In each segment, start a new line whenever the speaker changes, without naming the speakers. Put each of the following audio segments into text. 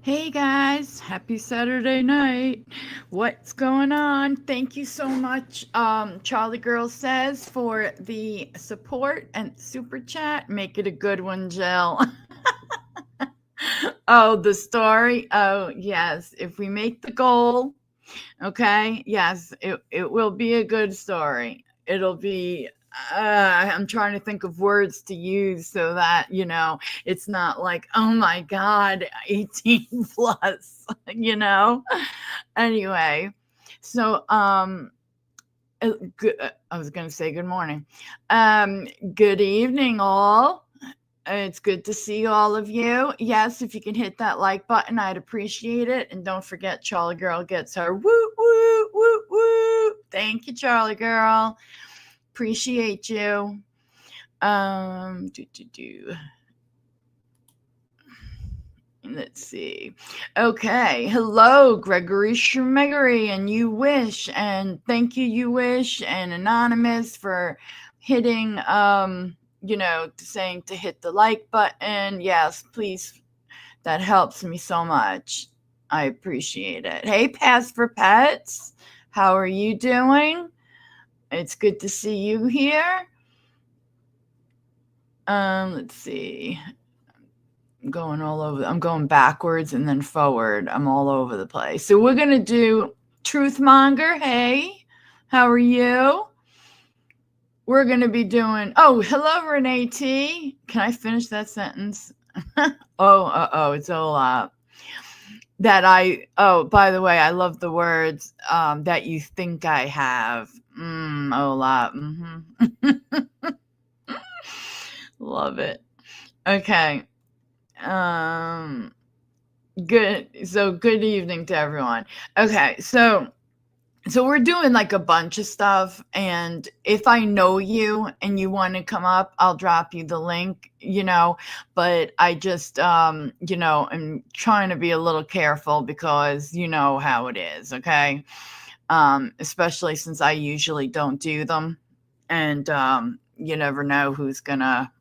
Hey guys, happy Saturday night. What's going on? Thank you so much, Charlie Girl says, for the support and super chat. Make it a good one, Jill. Oh, the story. Oh, yes. If we make the goal, okay, yes, it will be a good story. It'll be, I'm trying to think of words to use so that, it's not like, oh my God, 18 plus, you know? Anyway, so, I was going to say good morning. Good evening, all. It's good to see all of you. Yes, if you can hit that like button, I'd appreciate it. And don't forget, Charlie Girl gets her woo, woo, woo, woo. Thank you, Charlie Girl. Appreciate you. Do, do, do. Let's see. Okay. Hello, Gregory Schmegery and You Wish. And thank you, You Wish, and Anonymous for hitting, saying to hit the like button. Yes, please. That helps me so much. I appreciate it. Hey, Pass for Pets. How are you doing? It's good to see you here. Let's see. I'm going backwards and then forward. I'm all over the place. So we're gonna do Truthmonger. Hey, how are you? We're gonna be doing. Oh, hello, Renee T. Can I finish that sentence? It's Olaf. By the way, I love the words that you think I have. Olaf. Love it. Okay. Um, Good. So good evening to everyone. Okay, so we're doing like a bunch of stuff, and if I know you and you want to come up, I'll drop you the link, but I just I'm trying to be a little careful because you know how it is, okay? Especially since I usually don't do them, and you never know who's gonna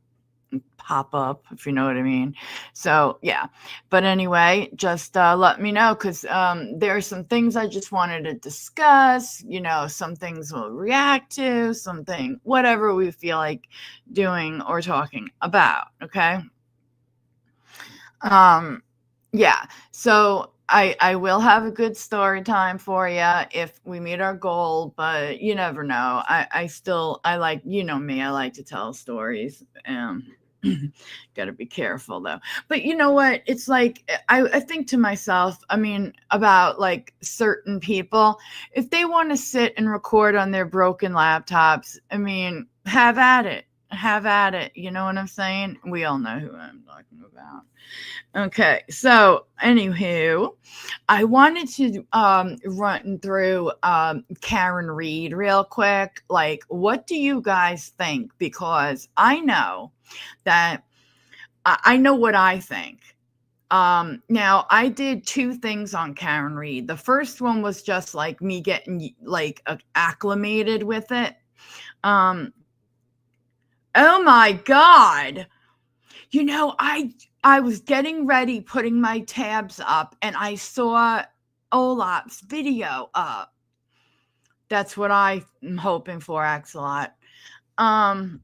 pop up, if you know what I mean. So yeah, but anyway, just let me know because there are some things I just wanted to discuss. Some things we'll react to, something, whatever we feel like doing or talking about. Okay. Um, yeah. So I will have a good story time for you if we meet our goal, but you never know. I like, me, I like to tell stories. Got to be careful though. But you know what? It's like, I think to myself, I mean, about like certain people, if they want to sit and record on their broken laptops, I mean, have at it. Have at it. You know what I'm saying? We all know who I'm talking about. Okay, so anywho, I wanted to run through Karen Reed real quick. Like, what do you guys think? Because I know that I know what I think. Now I did two things on Karen Reed. The first one was just like me getting like acclimated with it. Um, oh my God. I was getting ready putting my tabs up and I saw Olaf's video up. That's what I'm hoping for, Axelot. Um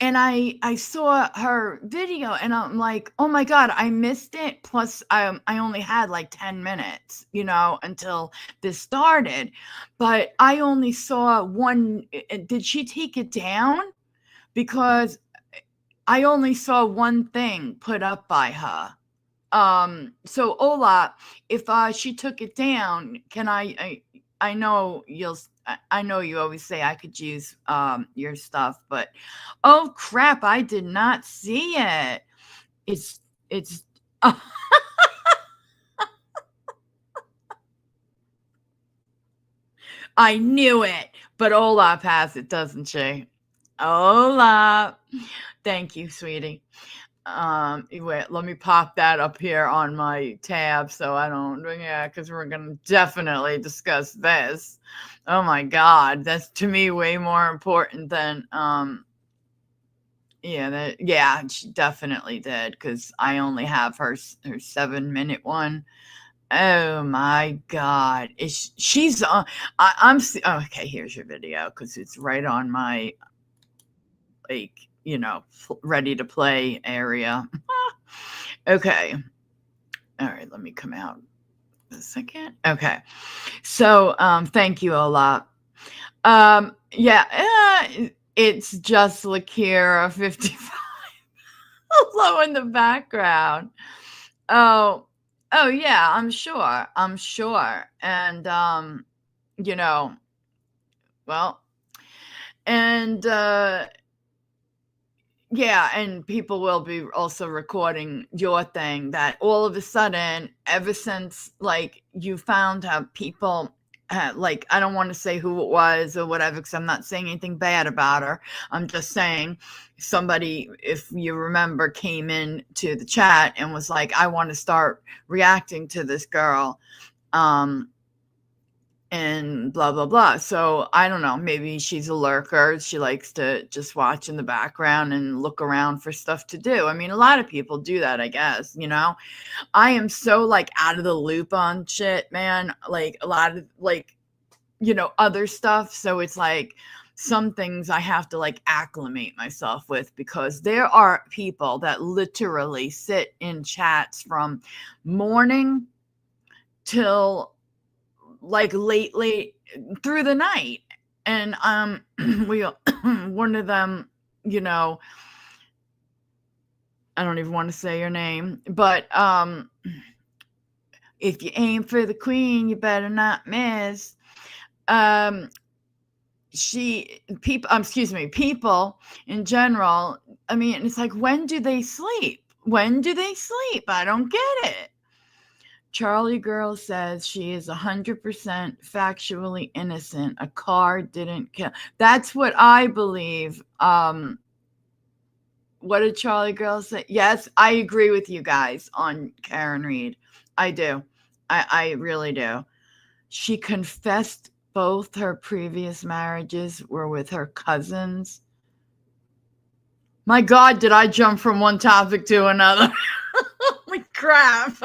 and I saw her video and I'm like, "Oh my God, I missed it." Plus I only had like 10 minutes, until this started. But I only saw one. Did she take it down? Because I only saw one thing put up by her. So Ola, if she took it down, can I know I know you always say I could use your stuff, but oh crap, I did not see it. It's I knew it, but Olaf has it, doesn't she? Olaf. Thank you, sweetie. Wait, let me pop that up here on my tab so I don't, yeah, because we're going to definitely discuss this. Oh my God, that's to me way more important than Yeah, she definitely did, because I only have her 7-minute one. Oh my God. She's on, okay, here's your video, because it's right on my, like, ready to play area. Okay. All right, let me come out a second. Okay. So, thank you a lot. Yeah, it's just Lakira 55 low in the background. Oh, oh yeah, I'm sure. I'm sure. And you know, well, and yeah, and people will be also recording your thing, that all of a sudden, ever since, like, you found out people, like, I don't want to say who it was or whatever, because I'm not saying anything bad about her. I'm just saying somebody, if you remember, came in to the chat and was like, I want to start reacting to this girl. And blah blah blah. So I don't know, maybe she's a lurker. She likes to just watch in the background and look around for stuff to do. I mean, a lot of people do that, I guess. I am so, like, out of the loop on shit, man. Like, a lot of, like, other stuff. So it's like some things I have to, like, acclimate myself with, because there are people that literally sit in chats from morning till, like, late through the night. And we one of them, I don't even want to say your name, but if you aim for the queen, you better not miss. People in general, I mean, it's like, when do they sleep? I don't get it. Charlie Girl says she is 100% factually innocent. A car didn't kill. That's what I believe. What did Charlie Girl say? Yes, I agree with you guys on Karen Reed. I do. I really do. She confessed both her previous marriages were with her cousins. My God, did I jump from one topic to another? Holy crap.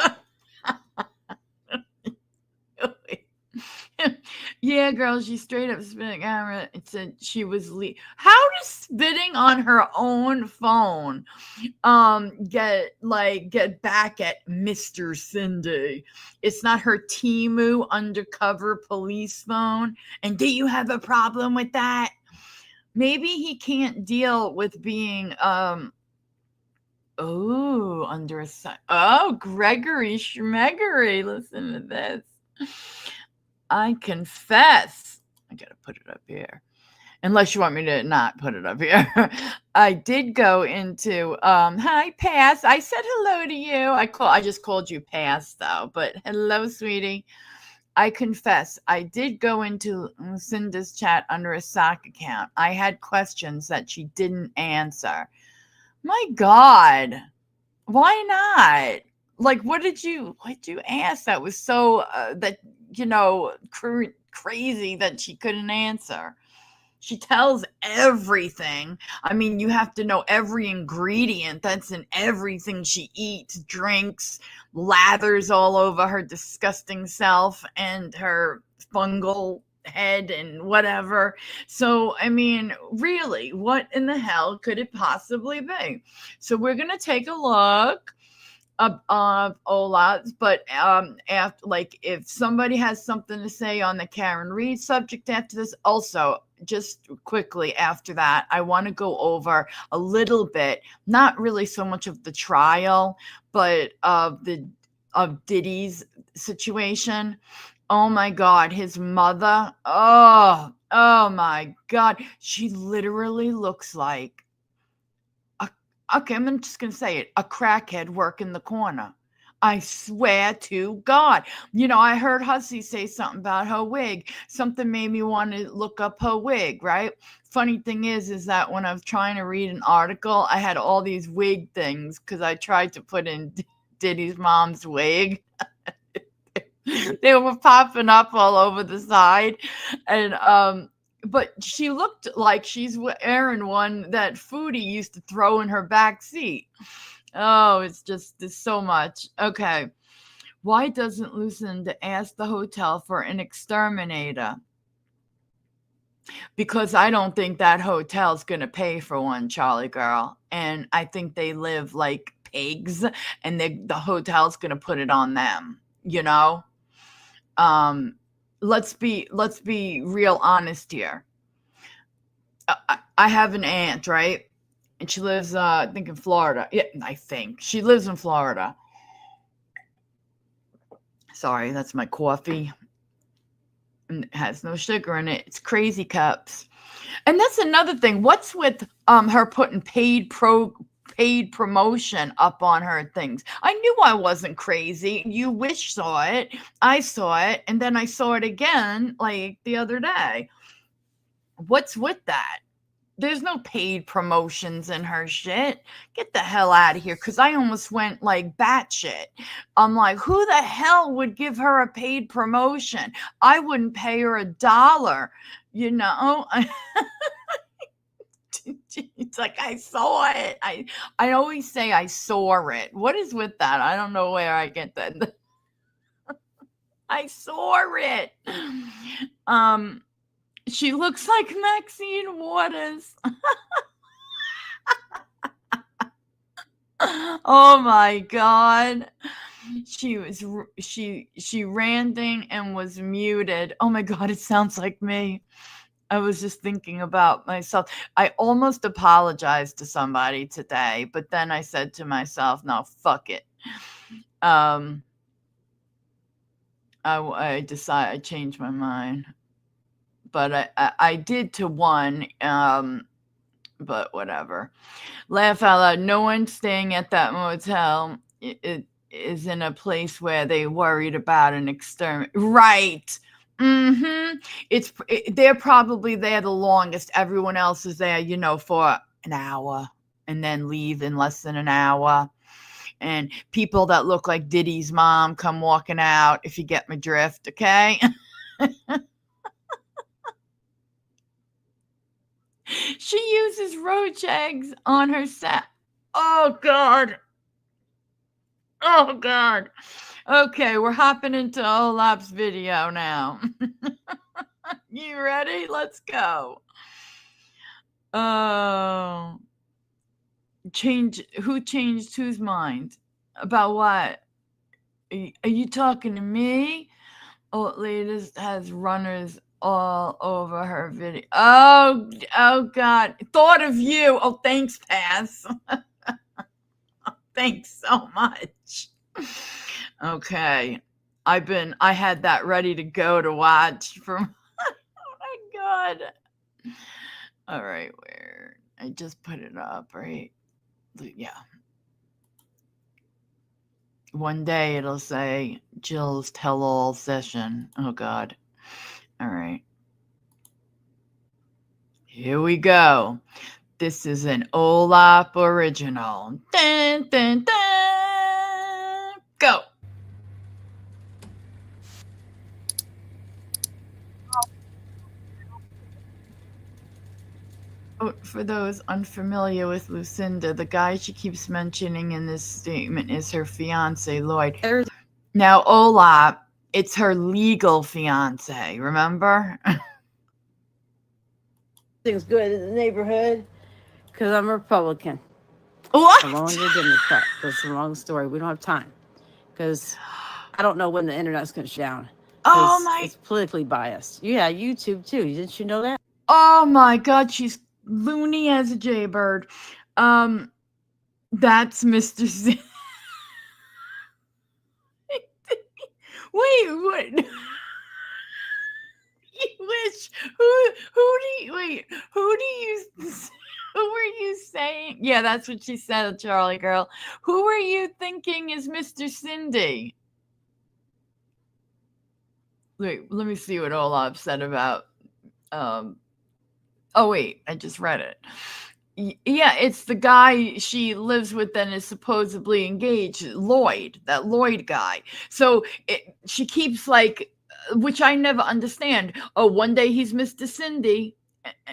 Yeah, girl, she straight up spit at camera and said she was How does spitting on her own phone get back at Mr. Cindy? It's not her Temu undercover police phone. And do you have a problem with that? Maybe he can't deal with being Gregory Schmegory. Listen to this. I confess. I gotta put it up here. Unless you want me to not put it up here. I did go into hi Pass. I said hello to you. I just called you Pass though, but hello, sweetie. I confess, I did go into Cinda's chat under a sock account. I had questions that she didn't answer. My God. Why not? Like, what'd you ask that was so crazy that she couldn't answer? She tells everything. I mean, you have to know every ingredient that's in everything she eats, drinks, lathers all over her disgusting self and her fungal head and whatever. So, I mean, really, what in the hell could it possibly be? So we're going to take a look of Ola, but after, like, if somebody has something to say on the Karen Reed subject after this, also just quickly after that, I want to go over a little bit, not really so much of the trial, but of Diddy's situation. Oh my God, his mother. Oh my God, she literally looks like I'm just going to say it, a crackhead working the corner. I swear to God. I heard Hussey say something about her wig. Something made me want to look up her wig, right? Funny thing is that when I was trying to read an article, I had all these wig things because I tried to put in Diddy's mom's wig. They were popping up all over the side. And but she looked like she's wearing one that Foodie used to throw in her back seat. Oh, there's so much. Okay. Why doesn't Lucinda ask the hotel for an exterminator? Because I don't think that hotel's going to pay for one, Charlie girl. And I think they live like pigs, and the hotel's going to put it on them, you know? Let's be real honest here. I have an aunt, right? And she lives, I think, in Florida. Yeah, I think. She lives in Florida. Sorry, that's my coffee. And it has no sugar in it. It's Crazy Cups. And that's another thing. What's with her putting paid promotion up on her things? I knew I wasn't crazy. You wish saw it. I saw it. And then I saw it again like the other day. What's with that? There's no paid promotions in her shit. Get the hell out of here. Because I almost went like batshit. I'm like, who the hell would give her a paid promotion? I wouldn't pay her $1, you know? It's like, I saw it. I always say I saw it. What is with that? I don't know where I get that. I saw it. She looks like Maxine Waters. Oh my God. She ranting and was muted. Oh my God, it sounds like me. I was just thinking about myself. I almost apologized to somebody today, but then I said to myself, no, fuck it. I decided, I changed my mind. But I did to one, but whatever. Laugh out loud. No one staying at that motel it is in a place where they worried about an exterminate. Right. They're probably there the longest. Everyone else is there, for an hour and then leave in less than an hour. And people that look like Diddy's mom come walking out, if you get my drift, okay? She uses roach eggs on her set. Oh, God. Oh, God. Okay, we're hopping into Olap's video now. You ready? Let's go. Oh. Who changed whose mind? About what? Are you talking to me? Oh, latest has runners all over her video. Oh God. Thought of you. Oh, thanks, Pass. Thanks so much. Okay. I had that ready to go to watch from oh my God. All right, where I just put it up, right? Yeah. One day it'll say Jill's tell-all session. Oh God. All right. Here we go. This is an Olap original. Dun, dun, dun. Go. Oh, for those unfamiliar with Lucinda, the guy she keeps mentioning in this statement is her fiance, Lloyd. Now, Olap, it's her legal fiance, remember?
Things good in the neighborhood because I'm a Republican.
What?
I'm only a Democrat. That's a long story. We don't have time because I don't know when the internet's going to shut down.
Oh my!
It's politically biased. Yeah, YouTube too. Didn't you know that?
Oh my God, she's loony as a jaybird. That's Mr. C. Wait, what? You wish. Who were you saying? Yeah, that's what she said, Charlie girl. Who were you thinking is Mr. Cindy? Wait, let me see what Olaf said about oh wait, I just read it. Yeah, it's the guy she lives with and is supposedly engaged, Lloyd, that Lloyd guy. So she keeps like which I never understand. Oh, one day he's Mr. Cindy.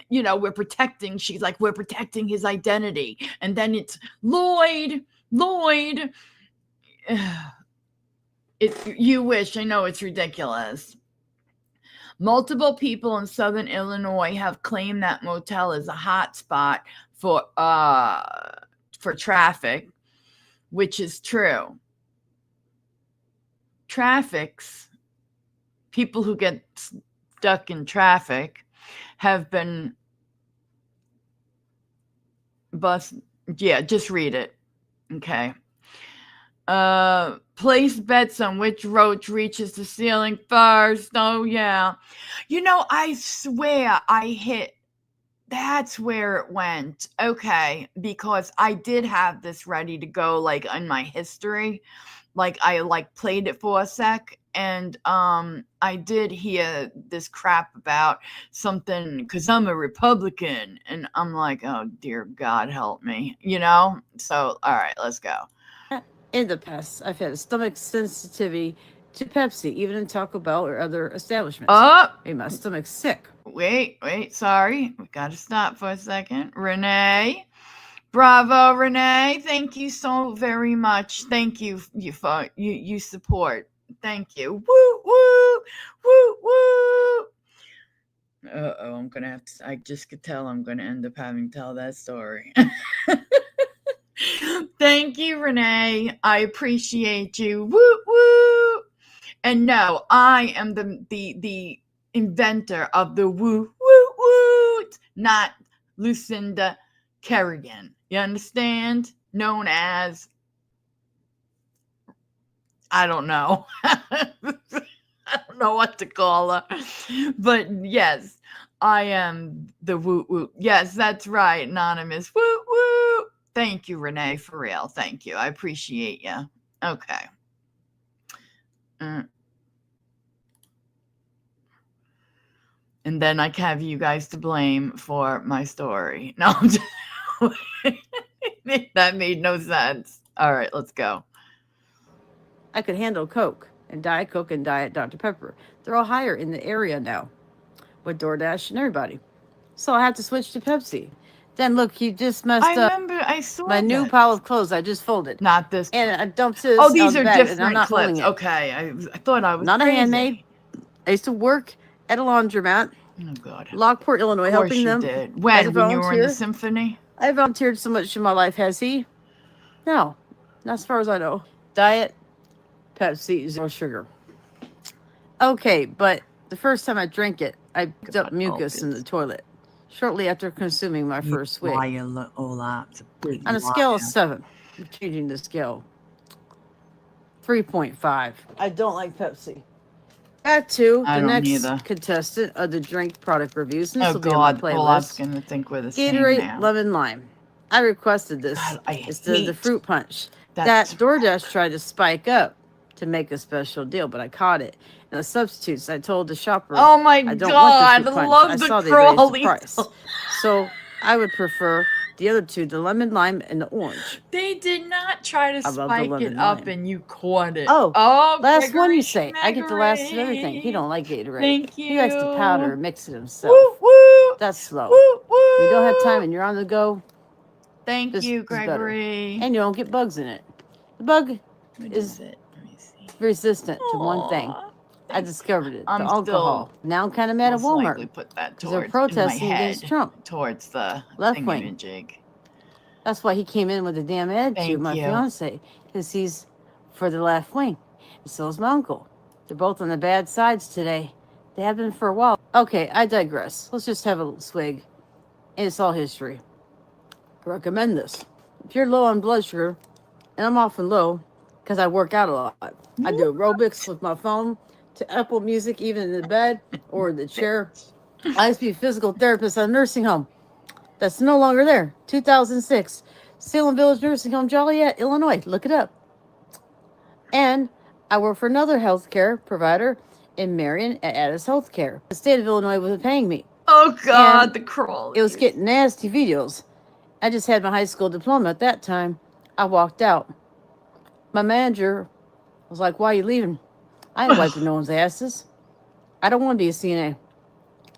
We're protecting. She's like, we're protecting his identity, and then it's Lloyd. Lloyd. You wish. I know it's ridiculous. Multiple people in southern Illinois have claimed that motel is a hot spot for traffic, which is true. People who get stuck in traffic have been just read it. Okay. Place bets on which roach reaches the ceiling first. Oh yeah. I swear I hit. That's where it went. Okay, because I did have this ready to go, like in my history. Like I played it for a sec, and I did hear this crap about something because I'm a Republican, and I'm like, oh dear God, help me. So all right, let's go.
In the past, I've had a stomach sensitivity to Pepsi, even in Taco Bell or other establishments. Made my stomach sick.
Wait, sorry. We got to stop for a second. Renee. Bravo, Renee. Thank you so very much. Thank you for you support. Thank you. Woo, woo, woo, woo. Uh-oh, I'm going to have to, I just could tell I'm going to end up having to tell that story. Thank you, Renee. I appreciate you. Woo, woo. And no, I am the inventor of the woo, woo, woo, not Lucinda Kerrigan. You understand? Known as, I don't know. I don't know what to call her. But yes, I am the woo, woo. Yes, that's right, anonymous. Woo, woo. Thank you, Renee, for real. Thank you. I appreciate you. Okay. And then I have you guys to blame for my story. No, that made no sense. All right, let's go.
I could handle Coke and Diet Coke and Diet Dr. Pepper. They're all higher in the area now with DoorDash and everybody. So I had to switch to Pepsi. Then look, you just messed up.
I remember I saw
my new pile of clothes. I just folded.
Not this.
And I dumped this.
Oh, these are
bed,
different
and I'm not
clips.
It.
Okay, I thought I was
not
crazy.
A handmade. I used to work at a laundromat.
Oh God.
Lockport, Illinois, helping them.
Did. When you were in the symphony?
I volunteered so much in my life. Has he? No, not as far as I know. Diet Pepsi, 0 sugar. Okay, but the first time I drank it, I dumped mucus in the toilet. Shortly after consuming my first swig. On a scale of 7, I'm changing the scale. 3.5. I don't like Pepsi. At 2, the next contestant of the drink product reviews. And this will be on my playlist.
Well, I was going to think we're the same
Gatorade
now.
Lemon Lime. I requested this instead of the fruit punch. That DoorDash tried to spike up to make a special deal, but I caught it. And the substitutes, I told the shopper,
oh my God, I love the crawly.
So I would prefer the other 2, the lemon lime and the orange.
They did not try to spike it up and you caught it.
Oh, last one you say. I get the last of everything. He don't like Gatorade.
Thank you.
He likes to powder and mix it himself.
Woo, woo.
That's slow.
Woo, woo.
You don't have time and you're on the go.
Thank you, Gregory.
And you don't get bugs in it. The bug
is
resistant to one thing. I discovered it. The alcohol. Now I'm kind of mad at Walmart.
Put that
they're protesting against Trump.
Towards the
left wing. That's why he came in with a damn attitude, my fiance, because he's for the left wing. And so is my uncle. They're both on the bad sides today. They have been for a while. Okay, I digress. Let's just have a little swig. And it's all history. I recommend this. If you're low on blood sugar, and I'm often low because I work out a lot. I do aerobics with my phone to Apple Music, even in the bed or the chair. I used to be a physical therapist at a nursing home. That's no longer there. 2006. Salem Village Nursing Home, Joliet, Illinois. Look it up. And I work for another healthcare provider in Marion at Addis Healthcare. The state of Illinois wasn't paying me.
Oh, God, and the crawl.
It was getting nasty videos. I just had my high school diploma at that time. I walked out. My manager was like, why are you leaving? I ain't wiping no one's asses. I don't want to be a CNA.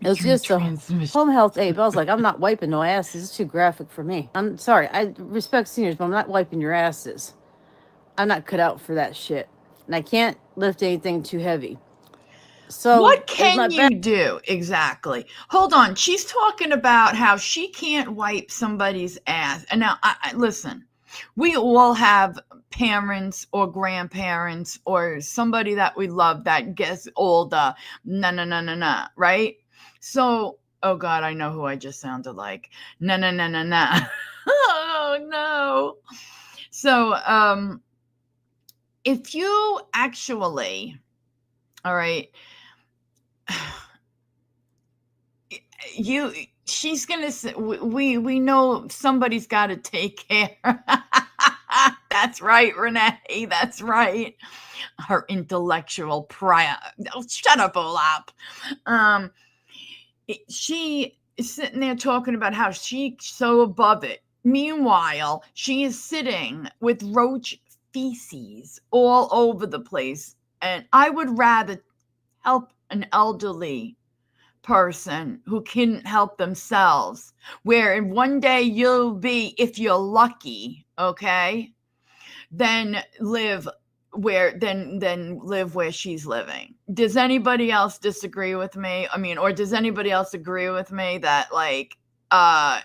It was just a home health aide. I was like, I'm not wiping no asses. It's too graphic for me. I'm sorry. I respect seniors, but I'm not wiping your asses. I'm not cut out for that shit. And I can't lift anything too heavy. So
what can you do exactly? Hold on. She's talking about how she can't wipe somebody's ass. And now, listen, we all have parents or grandparents or somebody that we love that gets older. Na, right? So, oh God, I know who I just sounded like. Na. Oh no. So, if you actually, all right, she's gonna say, we know somebody's got to take care. That's right, Renee. That's right. Her intellectual prior. Oh, shut up, Olap. She is sitting there talking about how she's so above it. Meanwhile, she is sitting with roach feces all over the place, and I would rather help an elderly person who couldn't help themselves, where in one day you'll be, if you're lucky, okay, then live where she's living. Does anybody else disagree with me? I mean, or does anybody else agree with me that, like, I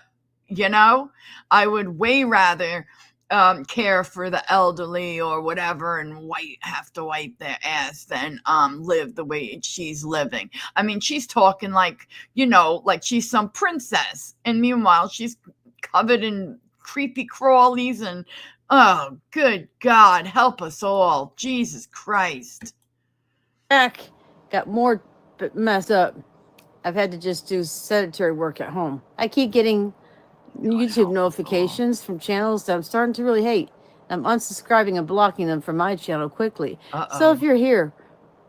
would way rather care for the elderly or whatever and have to wipe their ass than live the way she's living. I mean, she's talking like, like she's some princess, and meanwhile she's covered in creepy crawlies and, oh, good God, help us all. Jesus Christ.
Back got more messed up. I've had to just do sedentary work at home. I keep getting YouTube notifications from channels that I'm starting to really hate. I'm unsubscribing and blocking them from my channel quickly. So if you're here,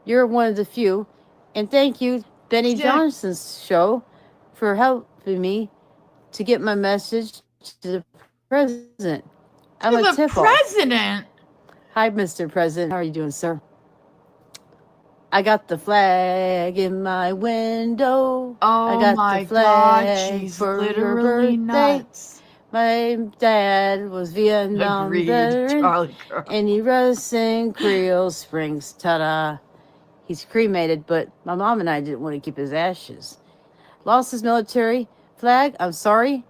you're one of the few. And thank you, Benny Johnson's show, for helping me to get my message to the president. I'm a tip off.
President?
Hi, Mr. President. How are you doing, sir? I got the flag in my window.
Oh,
I got
my
the flag
God, she's
for
literally
your birthday.
nuts.
My dad was Vietnam veteran, and he was in Creole Springs. Ta-da! He's cremated, but my mom and I didn't want to keep his ashes. Lost his military flag. I'm sorry,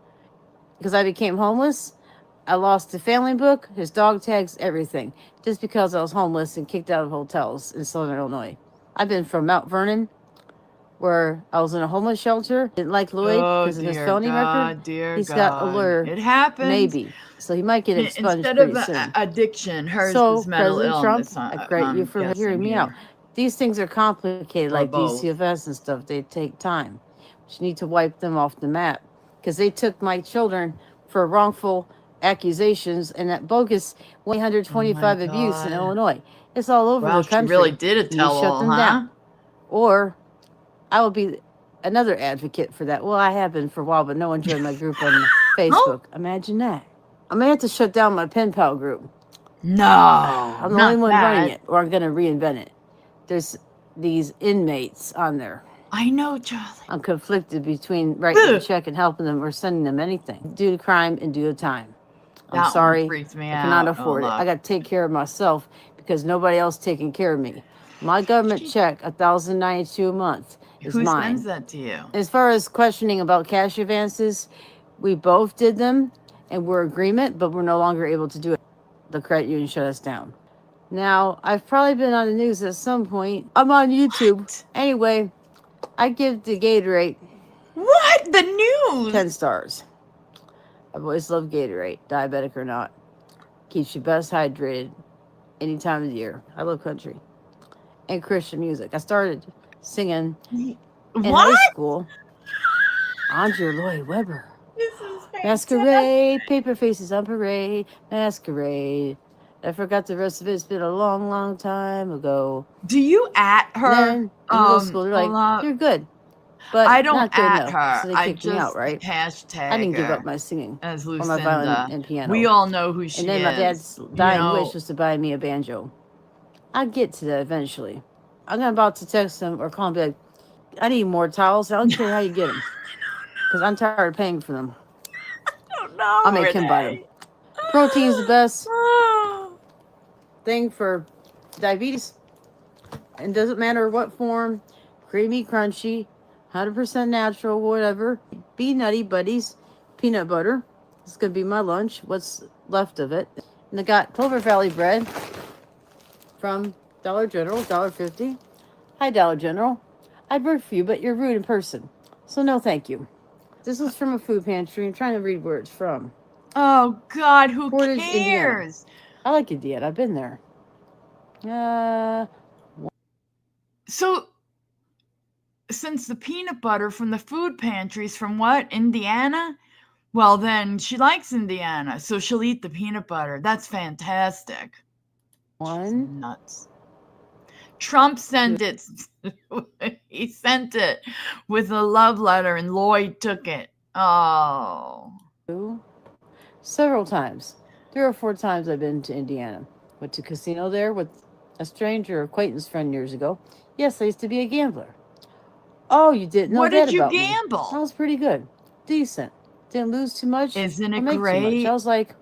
because I became homeless. I lost the family book, his dog tags, everything, just because I was homeless and kicked out of hotels in Southern Illinois. I've been from Mount Vernon, where I was in a homeless shelter. Didn't like Lloyd because of his felony record. He's got a lawyer.
It happens.
Maybe. So he might get expunged
Instead
pretty
of
soon.
addiction, hers
so,
is mental
President
illness.
Trump, I credit you for hearing me out. These things are complicated, like DCFS and stuff. They take time. But you need to wipe them off the map. Because they took my children for wrongful accusations and that bogus 125 abuse in Illinois. It's all over the country.
She really did a tell-all,
shut them down. Or I will be another advocate for that. Well, I have been for a while, but no one joined my group on Facebook. Imagine that. I may have to shut down my pen pal group.
No,
I'm the only one running it, or I'm going to reinvent it. There's these inmates on there.
I know, Charlie.
I'm conflicted between writing a check and helping them or sending them anything. Due to crime and due to time. I'm sorry. I cannot afford it. I got to take care of myself because nobody else taking care of me. My government check, $1,092 a month, is mine.
Who sends that to you?
As far as questioning about cash advances, we both did them and we're in agreement, but we're no longer able to do it. The credit union shut us down. Now, I've probably been on the news at some point. I'm on YouTube. What? Anyway, I give the Gatorade.
What? The news?
10 stars. I've always loved Gatorade, diabetic or not. Keeps you best hydrated any time of the year. I love country. And Christian music. I started singing in high school. Andrew Lloyd Webber.
This is fantastic.
Masquerade, paper faces on parade, masquerade. I forgot the rest of it. It's been a long, long time ago.
Do you at her?
Then in middle school, they're like, you're good. But
I don't
not good
at
enough.
her.
So they kicked me out, right?
Hashtag
I didn't give up my singing
as
or my violin and piano.
We all know who she is.
And then my dad's dying wish was to buy me a banjo. I'll get to that eventually. I'm about to text him or call him and be like, I need more towels. I don't care how you get them, because I'm tired of paying for them.
I don't know.
I'll make him buy them. Protein's the best thing for diabetes. And doesn't matter what form, creamy, crunchy, 100% natural, whatever. Be nutty buddies, peanut butter. This is going to be my lunch, what's left of it. And I got Clover Valley bread from Dollar General, $1.50. Hi, Dollar General. I'd work for you, but you're rude in person. So no thank you. This was from a food pantry. I'm trying to read where it's from.
Oh, God, who
Portage,
cares?
Indiana. I like Indiana. I've been there.
So, since the peanut butter from the food pantries from what? Indiana? Well, then she likes Indiana, so she'll eat the peanut butter. That's fantastic.
One.
She's nuts. Trump sent it. He sent it with a love letter, and Lloyd took it. Oh.
Several times. 3 or 4 times I've been to Indiana. Went to a casino there with a stranger acquaintance friend years ago. Yes, I used to be a gambler. Oh, you didn't know that about me.
What did you gamble?
I was pretty good. Decent. Didn't lose too much.
Isn't it
make
great?
Too much. I was like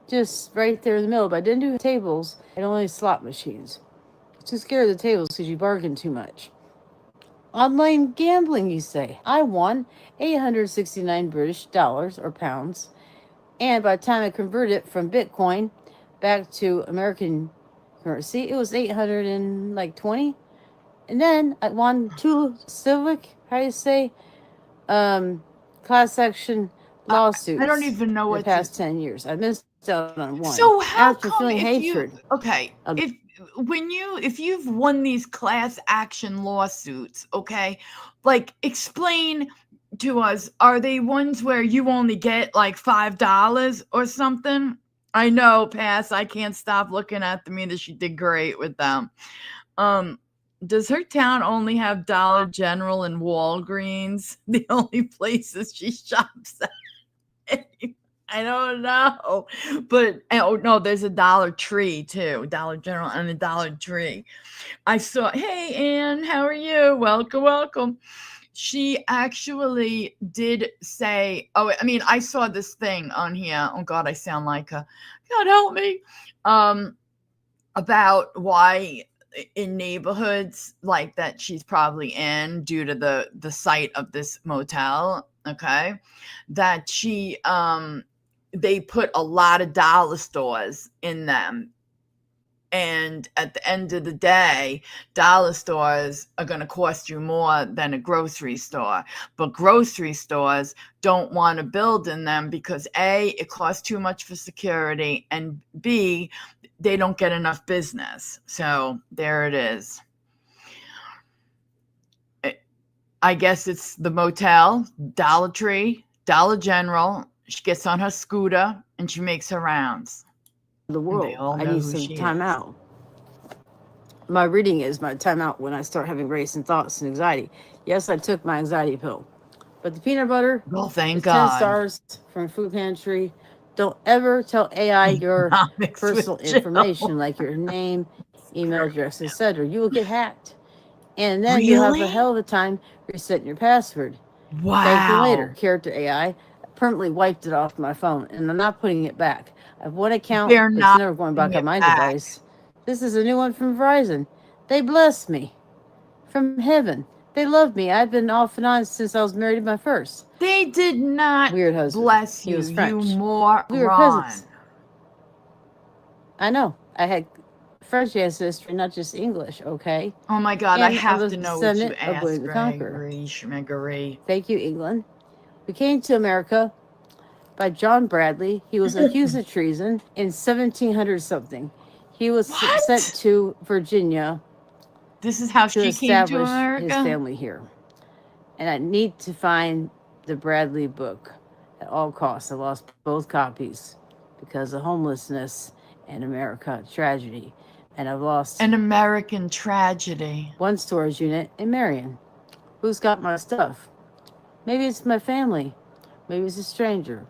just right there in the middle, but I didn't do tables and only slot machines. Too scared of the tables because you bargain too much. Online gambling, you say. I won 869 British dollars or pounds. And by the time I converted it from Bitcoin back to American currency, it was 820. And then I won 2 civic, how do you say, class action lawsuits.
I don't even know what
the past 10 years. I missed out on one.
So how
After
come
feeling
if
hatred,
you okay if you've won these class action lawsuits, okay, like explain to us, are they ones where you only get like $5 or something? I know, Pass. I can't stop looking at them either. She did great with them. Does her town only have Dollar General and Walgreens? The only places she shops at. I don't know. But oh no, there's a Dollar Tree too. Dollar General and a Dollar Tree. I saw, hey Ann, how are you? Welcome, welcome. She actually did say, oh, I mean, I saw this thing on here. Oh God, I sound like her. God help me. About why in neighborhoods like that she's probably in due to the site of this motel, okay, that she they put a lot of dollar stores in them. And at the end of the day, dollar stores are going to cost you more than a grocery store. But grocery stores don't want to build in them because A, it costs too much for security, and B, they don't get enough business. So there it is. I guess it's the motel, Dollar Tree, Dollar General. She gets on her scooter and she makes her rounds.
The world. I need some time out. My reading is my time out when I start having racing thoughts and anxiety. Yes, I took my anxiety pill. But the peanut butter,
well, thank God.
10 stars from Food Pantry. Don't ever tell AI your personal information like your name, email address, etc. You will get hacked. And then you'll have a hell of a time resetting your password.
Wow.
Thank you later. Character AI permanently wiped it off my phone, and I'm not putting it back. I have one account, it's never going back on my device. This is a new one from Verizon. They bless me from heaven. They love me. I've been off and on since I was married to my first.
They did not
weird husband.
Bless you,
he was French.
You moron.
We were cousins. I know. I had French ancestry, not just English, okay?
Oh my God, and I have to know what you asked, Gregory.
Thank you, England. We came to America by John Bradley. He was accused of treason in 1700 something. He was sent to Virginia.
This is how she came to America?
His family here. And I need to find the Bradley book at all costs. I lost both copies because of homelessness and America tragedy. And I've lost
an American tragedy.
One storage unit in Marion. Who's got my stuff? Maybe it's my family. Maybe it's a stranger.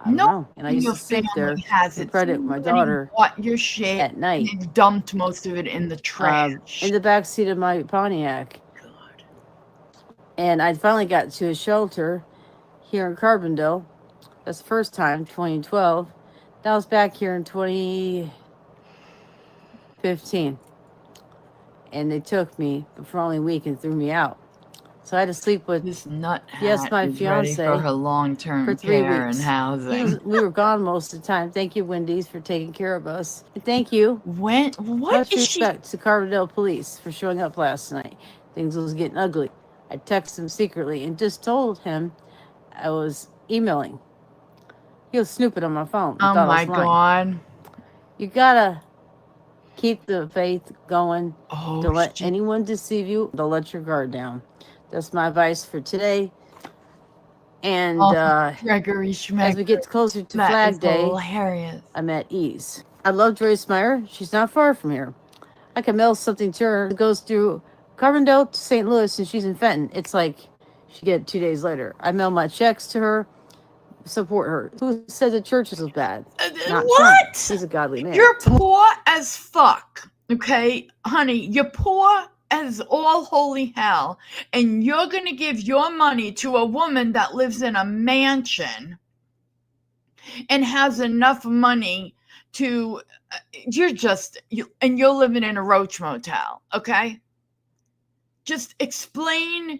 I don't know. And I used to sit there and credit my daughter
your shit
at night.
You dumped most of it in the trash.
In the backseat of my Pontiac. And I finally got to a shelter here in Carbondale. That's the first time, 2012. That was back here in 2015. And they took me for only a week and threw me out. So I had to sleep with
This nut
yes,
hat
my
is ready for
fiance
her long-term
for 3
care and
weeks.
housing.
We were gone most of the time. Thank you, Wendy's, for taking care of us. And thank you.
What
Much
is she?
respect to Carbondale Police for showing up last night. Things was getting ugly. I texted him secretly and just told him I was emailing. He was snooping on my phone and
Oh
thought I
my
was lying.
God.
You gotta keep the faith going.
Oh,
Don't let anyone deceive you. Don't let your guard down. That's my advice for today. And
Gregory Schmecker.
as we get closer to
That
Flag
is
Day,
hilarious.
I'm at ease. I love Joyce Meyer. She's not far from here. I can mail something to her. It goes through Carbondale to St. Louis, and she's in Fenton. It's like she get it 2 days later. I mail my checks to her. Support her. Who said the church is bad? Not
What?
Trump. He's a godly man.
You're poor as fuck. Okay, honey, you're poor as all holy hell, and you're gonna give your money to a woman that lives in a mansion and has enough money to and you're living in a roach motel. Okay, just explain.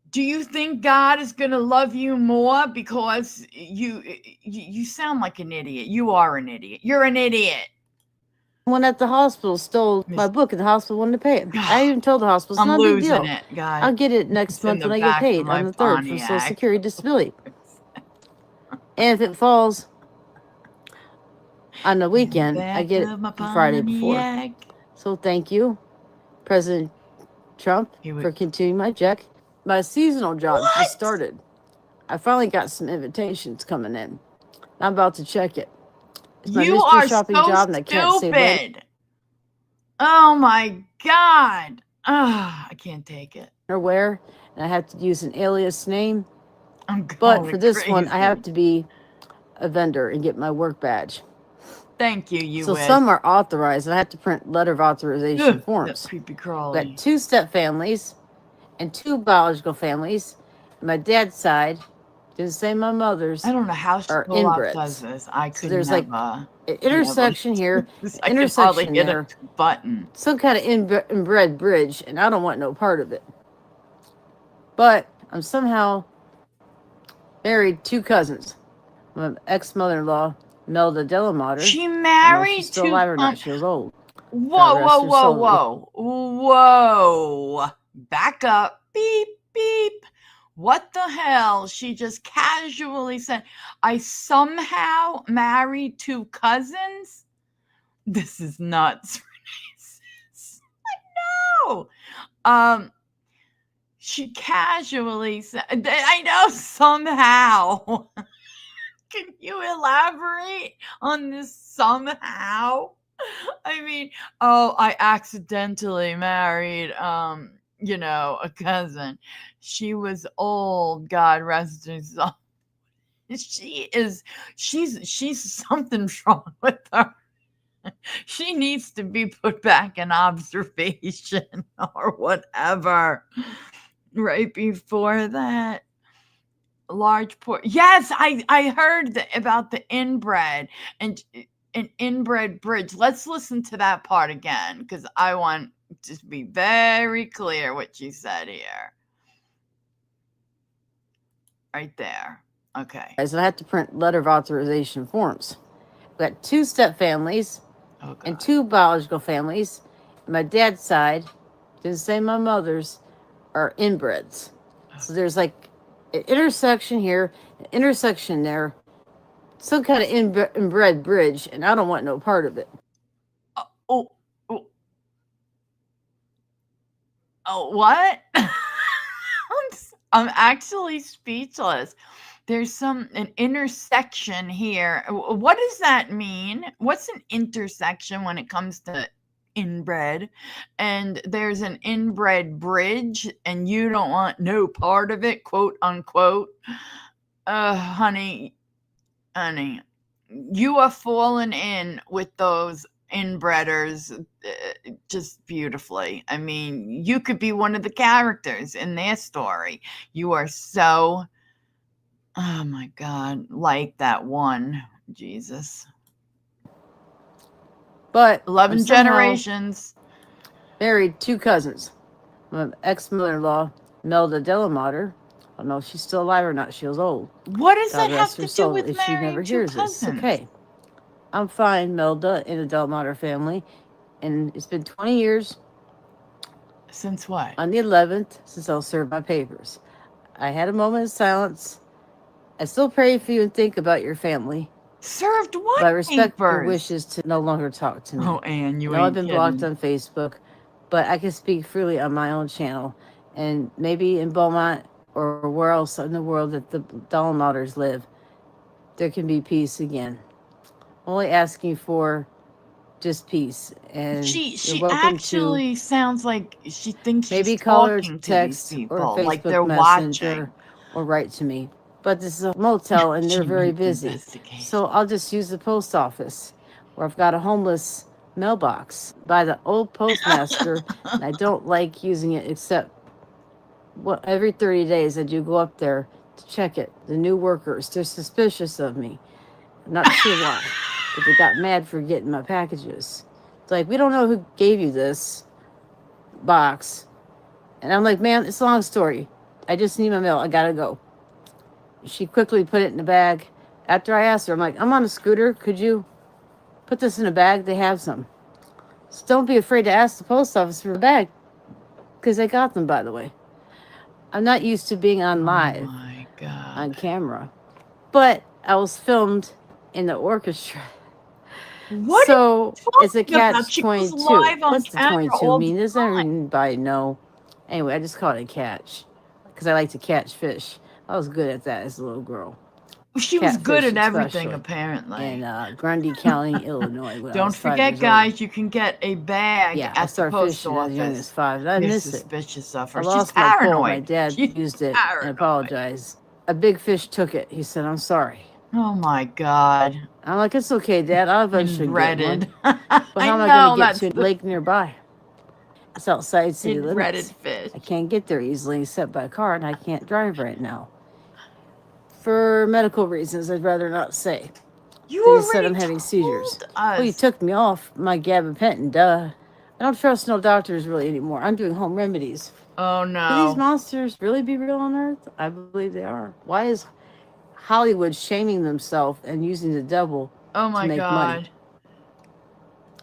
Do you think God is going to love you more because you sound like an idiot? You are an idiot. You're an idiot.
One at the hospital stole my book, and the hospital wanted to pay it. I even told the hospital, it's not a big deal. I'll get it next month when I get paid on the 3rd from Social Security Disability. And if it falls on the weekend, I get it Friday before. So thank you, President Trump, for continuing my check. My seasonal job just started. I finally got some invitations coming in. I'm about to check it. It's my mystery shopping job, and I can't say when.
Oh my God. I can't take it.
Or where, and I have to use an alias name. But for this one, I have to be a vendor and get my work badge.
Thank you,
So some are authorized, and I have to print letter of authorization forms.
Creepy crawly.
Got 2 step families and 2 biological families. My dad's side, didn't say my mother's.
I don't know how Storytime does this. I could
there's
never.
Like an intersection here,
I
intersection
hit
there,
a button.
Some kind of inbred bridge, and I don't want no part of it. But I'm somehow married 2 cousins. My ex-mother-in-law, Melda Delamater.
She married
she's still alive or not. She was old.
Whoa. Back up. Beep, beep. What the hell? She just casually said, I somehow married 2 cousins? This is nuts. No. She casually said, I know somehow. Can you elaborate on this somehow? I mean, I accidentally married, a cousin. She was old, God rest her soul. She's something's wrong with her. She needs to be put back in observation or whatever. Right before that, large port. Yes, I heard about the inbred and an inbred bridge. Let's listen to that part again, because I want to be very clear what she said here. Right there. Okay.
So I have to print letter of authorization forms. I've got 2 step families and 2 biological families. My dad's side, didn't say my mother's, are inbreds. So there's like an intersection here, an intersection there, some kind of inbred bridge, and I don't want no part of it.
What? I'm actually speechless. There's an intersection here. What does that mean? What's an intersection when it comes to inbred? And there's an inbred bridge, and you don't want no part of it, quote unquote. Honey, you are falling in with those inbreeders just beautifully. I mean, you could be one of the characters in their story. You are so, oh my God, like that one. Jesus.
But
11 generations.
Married 2 cousins. My ex-mother-in-law, Melda Delamater. I don't know if she's still alive or not. She was old.
What does
God
that
rest
have
her
to do
soul
with
if she never
marrying 2
hears this.
cousins?
Okay. I'm fine, Melda, in the Delamater family. And it's been 20 years.
Since what?
On the 11th, since I'll serve my papers. I had a moment of silence. I still pray for you and think about your family.
Served what
but I respect your
papers?
wishes to no longer talk to me.
Oh, Anne, you
I know I've
ain't
been
kidding.
blocked on Facebook, but I can speak freely on my own channel. And maybe in Beaumont or where else in the world that the Dalmaters live, there can be peace again. Only asking for just peace. And
She
you're welcome to
actually sounds like she thinks she's
maybe call or
talking to these
text or
people, like
Facebook
they're
Messenger
watching.
or write to me. But this is a motel and they're
She
very
needs
busy.
investigation.
So I'll just use the post office where I've got a homeless mailbox by the old postmaster and I don't like using it except every 30 days I do go up there to check it. The new workers, they're suspicious of me. I'm not sure why, but they got mad for getting my packages. It's like, we don't know who gave you this box. And I'm like, man, it's a long story. I just need my mail. I gotta go. She quickly put it in the bag. After I asked her, I'm like, I'm on a scooter. Could you put this in a bag? They have some. So don't be afraid to ask the post office for a bag. Because I got them, by the way. I'm not used to being on live on camera. But I was filmed in the orchestra.
What
so it's a
about?
catch
She goes
22.
live on
What's the
camera
22
all
mean?
the
Does
time.
anybody know? Anyway, I just call it a catch. Because I like to catch fish. I was good at that as a little girl.
She was good
Catfish
at everything,
especially.
apparently.
In Grundy County, Illinois. When I
Don't
was 5
forget,
years
guys,
old.
you can get a bag
Yeah, I
at the
started
post
fishing as young as
office.
5, and I
You're
miss it.
suspicious of
I
her. She's
lost my pole. My
paranoid.
dad
She's
used it and
paranoid.
apologized. A big fish took it. He said, I'm sorry.
Oh my God.
I'm like, it's okay, Dad. I'll eventually get one.
Inbreaded.
But how am I
know
going to get
that's
to a lake nearby? It's outside city limits.
inbreaded fish.
I can't get there easily except by car, and I can't drive right now. For medical reasons, I'd rather not say.
You
They just said
already
I'm having seizures.
told us.
Well, you took me off my gabapentin, duh. I don't trust no doctors really anymore. I'm doing home remedies.
Oh
Could these
no.
monsters really be real on Earth? I believe they are. Why is Hollywood shaming themselves and using the devil
Oh
to
my
make money?
God.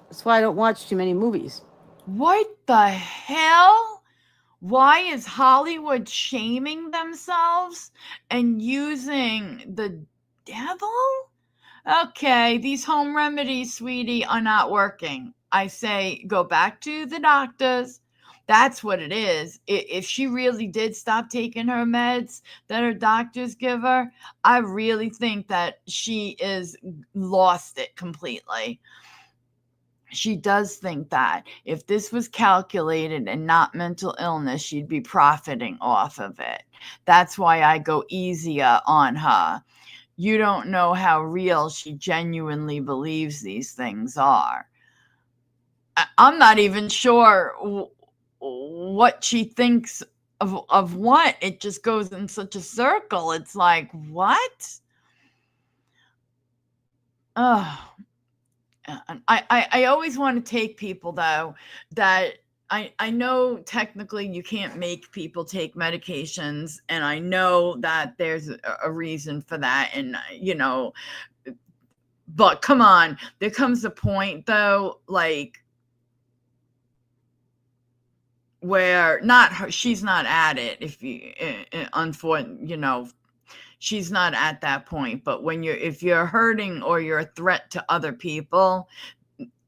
That's why I don't watch too many movies.
What the hell? Why is Hollywood shaming themselves and using the devil? Okay, these home remedies, sweetie, are not working. I say go back to the doctors. That's what it is. If she really did stop taking her meds that her doctors give her, I really think that she is lost it completely. She does think that if this was calculated and not mental illness, she'd be profiting off of it. That's why I go easier on her. You don't know how real she genuinely believes these things are. I'm not even sure what she thinks of what. It just goes in such a circle. It's like, what? Oh, I always want to take people though that I know technically you can't make people take medications, and I know that there's a reason for that, and but come on, there comes a point though, like where not her, she's not at it. If you, unfortunately, she's not at that point. But if you're hurting or you're a threat to other people,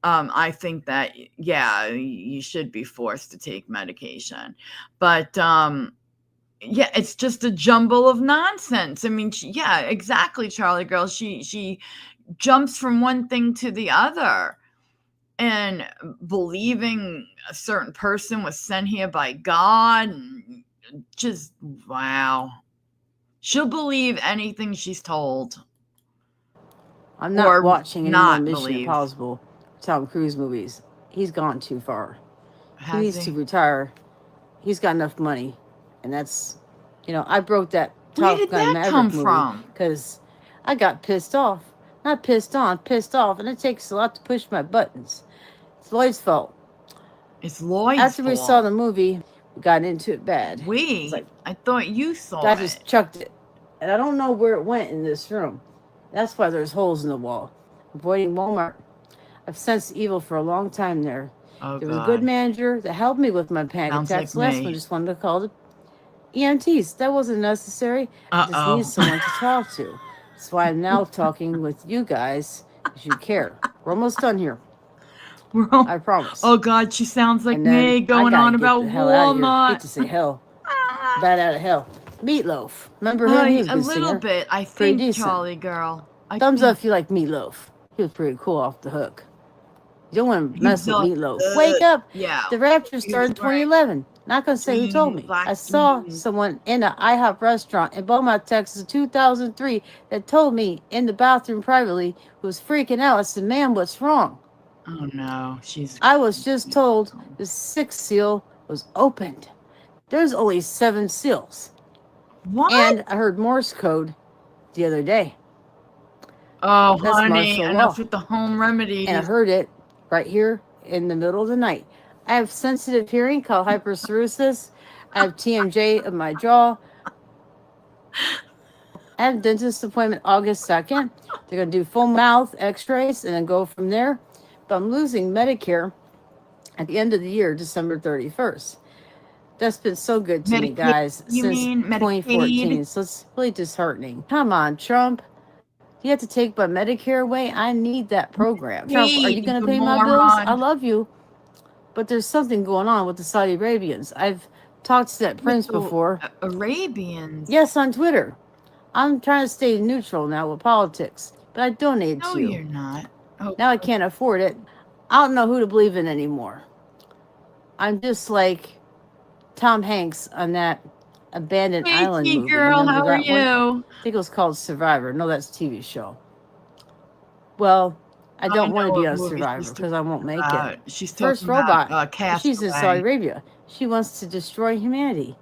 I think that, yeah, you should be forced to take medication. But yeah, it's just a jumble of nonsense. I mean, yeah, exactly, Charlie girl. She jumps from one thing to the other, and believing a certain person was sent here by God, and just wow. She'll believe anything she's told.
I'm not watching any more Mission Impossible. Tom Cruise movies. He's gone too far. He
Has
needs to retire. He's got enough money, and that's, I broke that
Where
Top
did
Gun
that come
Maverick movie
from?
because I got pissed off. Not pissed on, pissed off, and it takes a lot to push my buttons. It's Lloyd's fault.
It's Lloyd's
After we saw
fault.
the movie, we got into it bad. It's
We?
like,
I thought you saw
I
it.
just chucked it, and I don't know where it went in this room. That's why there's holes in the wall. Avoiding Walmart. I've sensed evil for a long time there.
Oh,
There was a
God.
good manager that helped me with my panic
Sounds
attacks.
like
Last
me.
one just wanted to call the EMTs. That wasn't necessary. I just
Uh-oh.
need someone to talk to. That's why I'm now talking with you guys, because you care. We're almost done here. I promise.
Oh, God, she sounds like
And then
me going
I
on
gotta get
about
the hell out of here. I
Walmart.
hate to say hell. Bad out of hell. Meatloaf. Remember him? He was a
A
good
little
singer.
bit, I
Pretty
think,
decent.
Charlie girl.
Thumbs up if you like Meatloaf. He was pretty cool off the hook. You don't want to mess with Meatloaf. Wake up.
Yeah.
The Rapture started in 2011. Not going to say who told me. I saw someone in an IHOP restaurant in Beaumont, Texas in 2003 that told me in the bathroom privately who was freaking out. I said, "Ma'am, what's wrong?"
Oh, no.
I was just told the 6th seal was opened. There's only 7 seals.
What?
And I heard Morse code the other day.
Oh,
That's
honey,
martial
enough
law.
with the home remedies.
And I heard it right here in the middle of the night. I have sensitive hearing called hyperstheresis. I have TMJ of my jaw. I have a dentist appointment August 2nd. They're going to do full mouth x-rays and then go from there. But I'm losing Medicare at the end of the year, December 31st. That's been so good to me, guys, since 2014. So it's really disheartening. Come on, Trump. You have to take my Medicare away? I need that program. Trump, are you going to pay my bills? I love you. But there's something going on with the Saudi Arabians. I've talked to that prince before.
Arabians?
Yes, on Twitter. I'm trying to stay neutral now with politics. But I donated to you.
No, you're not. Oh.
Now I can't afford it. I don't know who to believe in anymore. I'm just like Tom Hanks on that abandoned island movie.
Girl, how are you?
I think it was called Survivor. No, that's a TV show. Well, I don't want to be on Survivor because I won't make it.
She's
First robot. She's in Saudi Arabia. She wants to destroy humanity.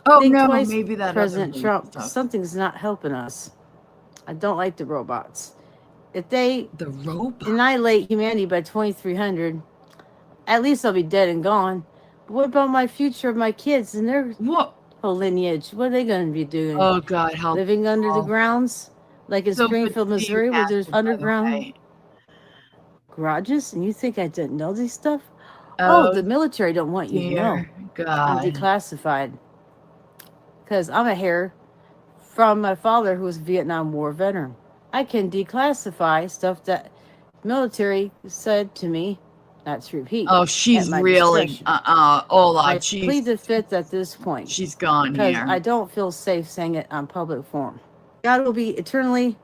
Oh, no, maybe that
President Trump, something's not helping us. I don't like the robots. If they annihilate humanity by 2300, at least I'll be dead and gone. But what about my future of my kids and their whole lineage? What are they going to be doing?
Oh, God, help.
Living under the grounds? Like in Springfield, Missouri, where there's underground garages? And you think I didn't know this stuff? Oh, the military don't want you to know.
God.
I'm declassified. Because I'm a hair from my father who was a Vietnam War veteran. I can declassify stuff that military said to me not to repeat.
Oh, she's really Ola.
I plead the fifth at this point.
She's gone
because
here.
I don't feel safe saying it on public forum. God will be eternally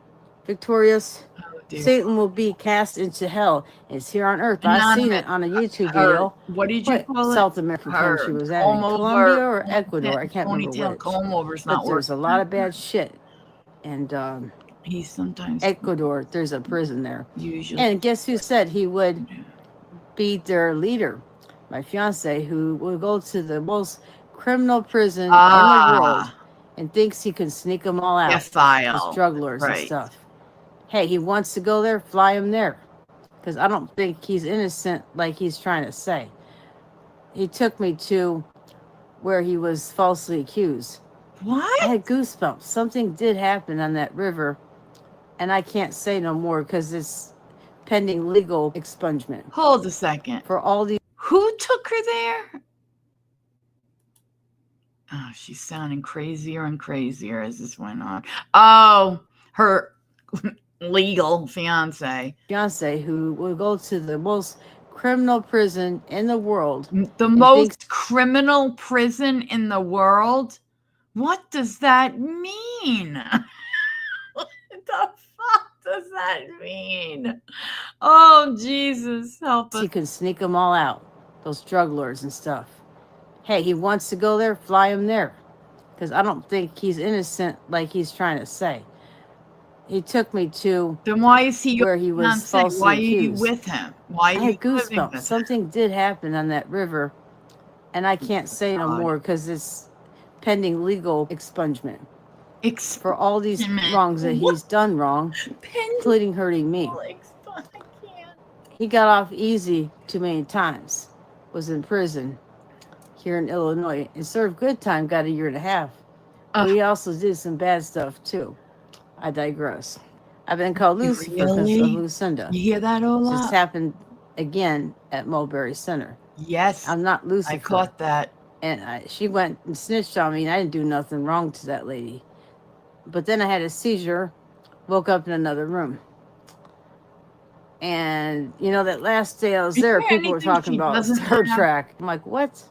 victorious. Satan will be cast into hell. It's here on earth. I've seen it on a YouTube video.
What did you call it?
South American country was that? In Colombia or Ecuador? I can't remember which. But there's a lot of bad shit. And
he's sometimes
Ecuador, there's a prison there.
Usually.
And guess who said he would be their leader? My fiance, who will go to the most criminal prison in the world and thinks he can sneak them all out. As drug lords and stuff. Hey, he wants to go there, fly him there. Because I don't think he's innocent like he's trying to say. He took me to where he was falsely accused.
What?
I had goosebumps. Something did happen on that river. And I can't say no more because it's pending legal expungement.
Hold a second.
For all the...
Who took her there? Oh, she's sounding crazier and crazier as this went on. Oh, her... legal fiance
who will go to the most criminal prison in the world.
The most criminal prison in the world? What does that mean? What the fuck does that mean? Oh, Jesus, help us.
He can sneak them all out, those drug lords and stuff. Hey, he wants to go there, fly him there. Because I don't think he's innocent like he's trying to say. He took me to
Then why is he
where
your
he was
fiance? Why
falsely
are you
accused.
with him? Why are
I
you
had
living
goosebumps.
with him?
Something did happen on that river, and I can't say no more because it's pending legal expungement for all these wrongs that he's done wrong, including hurting me. He got off easy too many times, was in prison here in Illinois, and served good time, got a year and a half. But he also did some bad stuff too. I digress. I've been called Lucifer because of Lucinda.
You hear that, Ola?
Just happened again at Mulberry Center.
Yes.
I'm not Lucifer.
I caught that.
And she went and snitched on me, and I didn't do nothing wrong to that lady. But then I had a seizure, woke up in another room. And, you know, that last day I was there, people were talking about Star Trek. I'm like, what?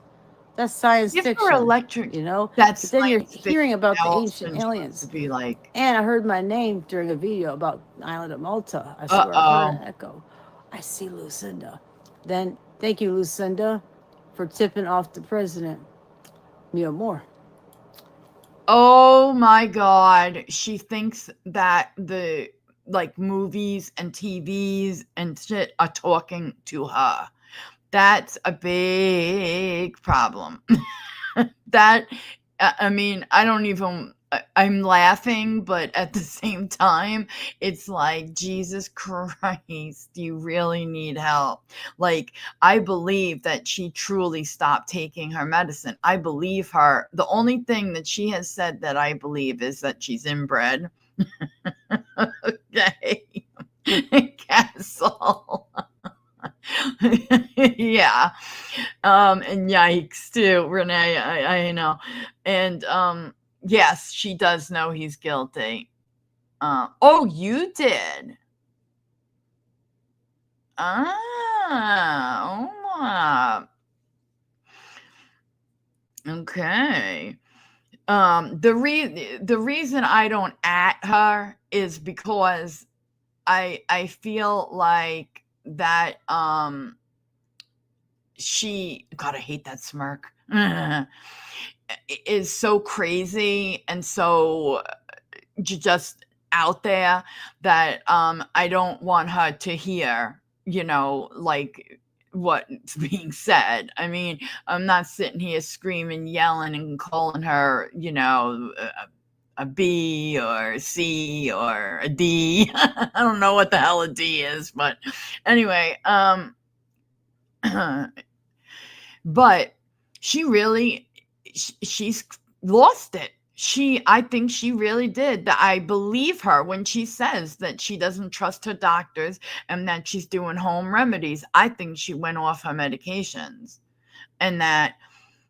That's science fiction.
Electric.
You know?
That's
but then you're hearing about the ancient aliens.
To be like.
And I heard my name during a video about Island of Malta. I swear I heard an echo. I see Lucinda. Then, thank you, Lucinda, for tipping off the president. Neil Moore.
Oh my God. She thinks that the movies and TVs and shit are talking to her. That's a big problem. That, I mean, I'm laughing, but at the same time, it's like, Jesus Christ, you really need help. Like, I believe that she truly stopped taking her medicine. I believe her. The only thing that she has said that I believe is that she's inbred. Okay. Castle. Yeah. And yikes too, Renee. I know. And yes, she does know he's guilty. Oh, you did. Okay. The reason I don't at her is because I feel like that she, God, I hate that smirk, is so crazy and so just out there that I don't want her to hear, you know, like what's being said. I mean, I'm not sitting here screaming, yelling, and calling her, you know, a B or a C or a D. I don't know what the hell a D is, but anyway, but she really, she's lost it. I think she really did. That I believe her when she says that she doesn't trust her doctors and that she's doing home remedies. I think she went off her medications and that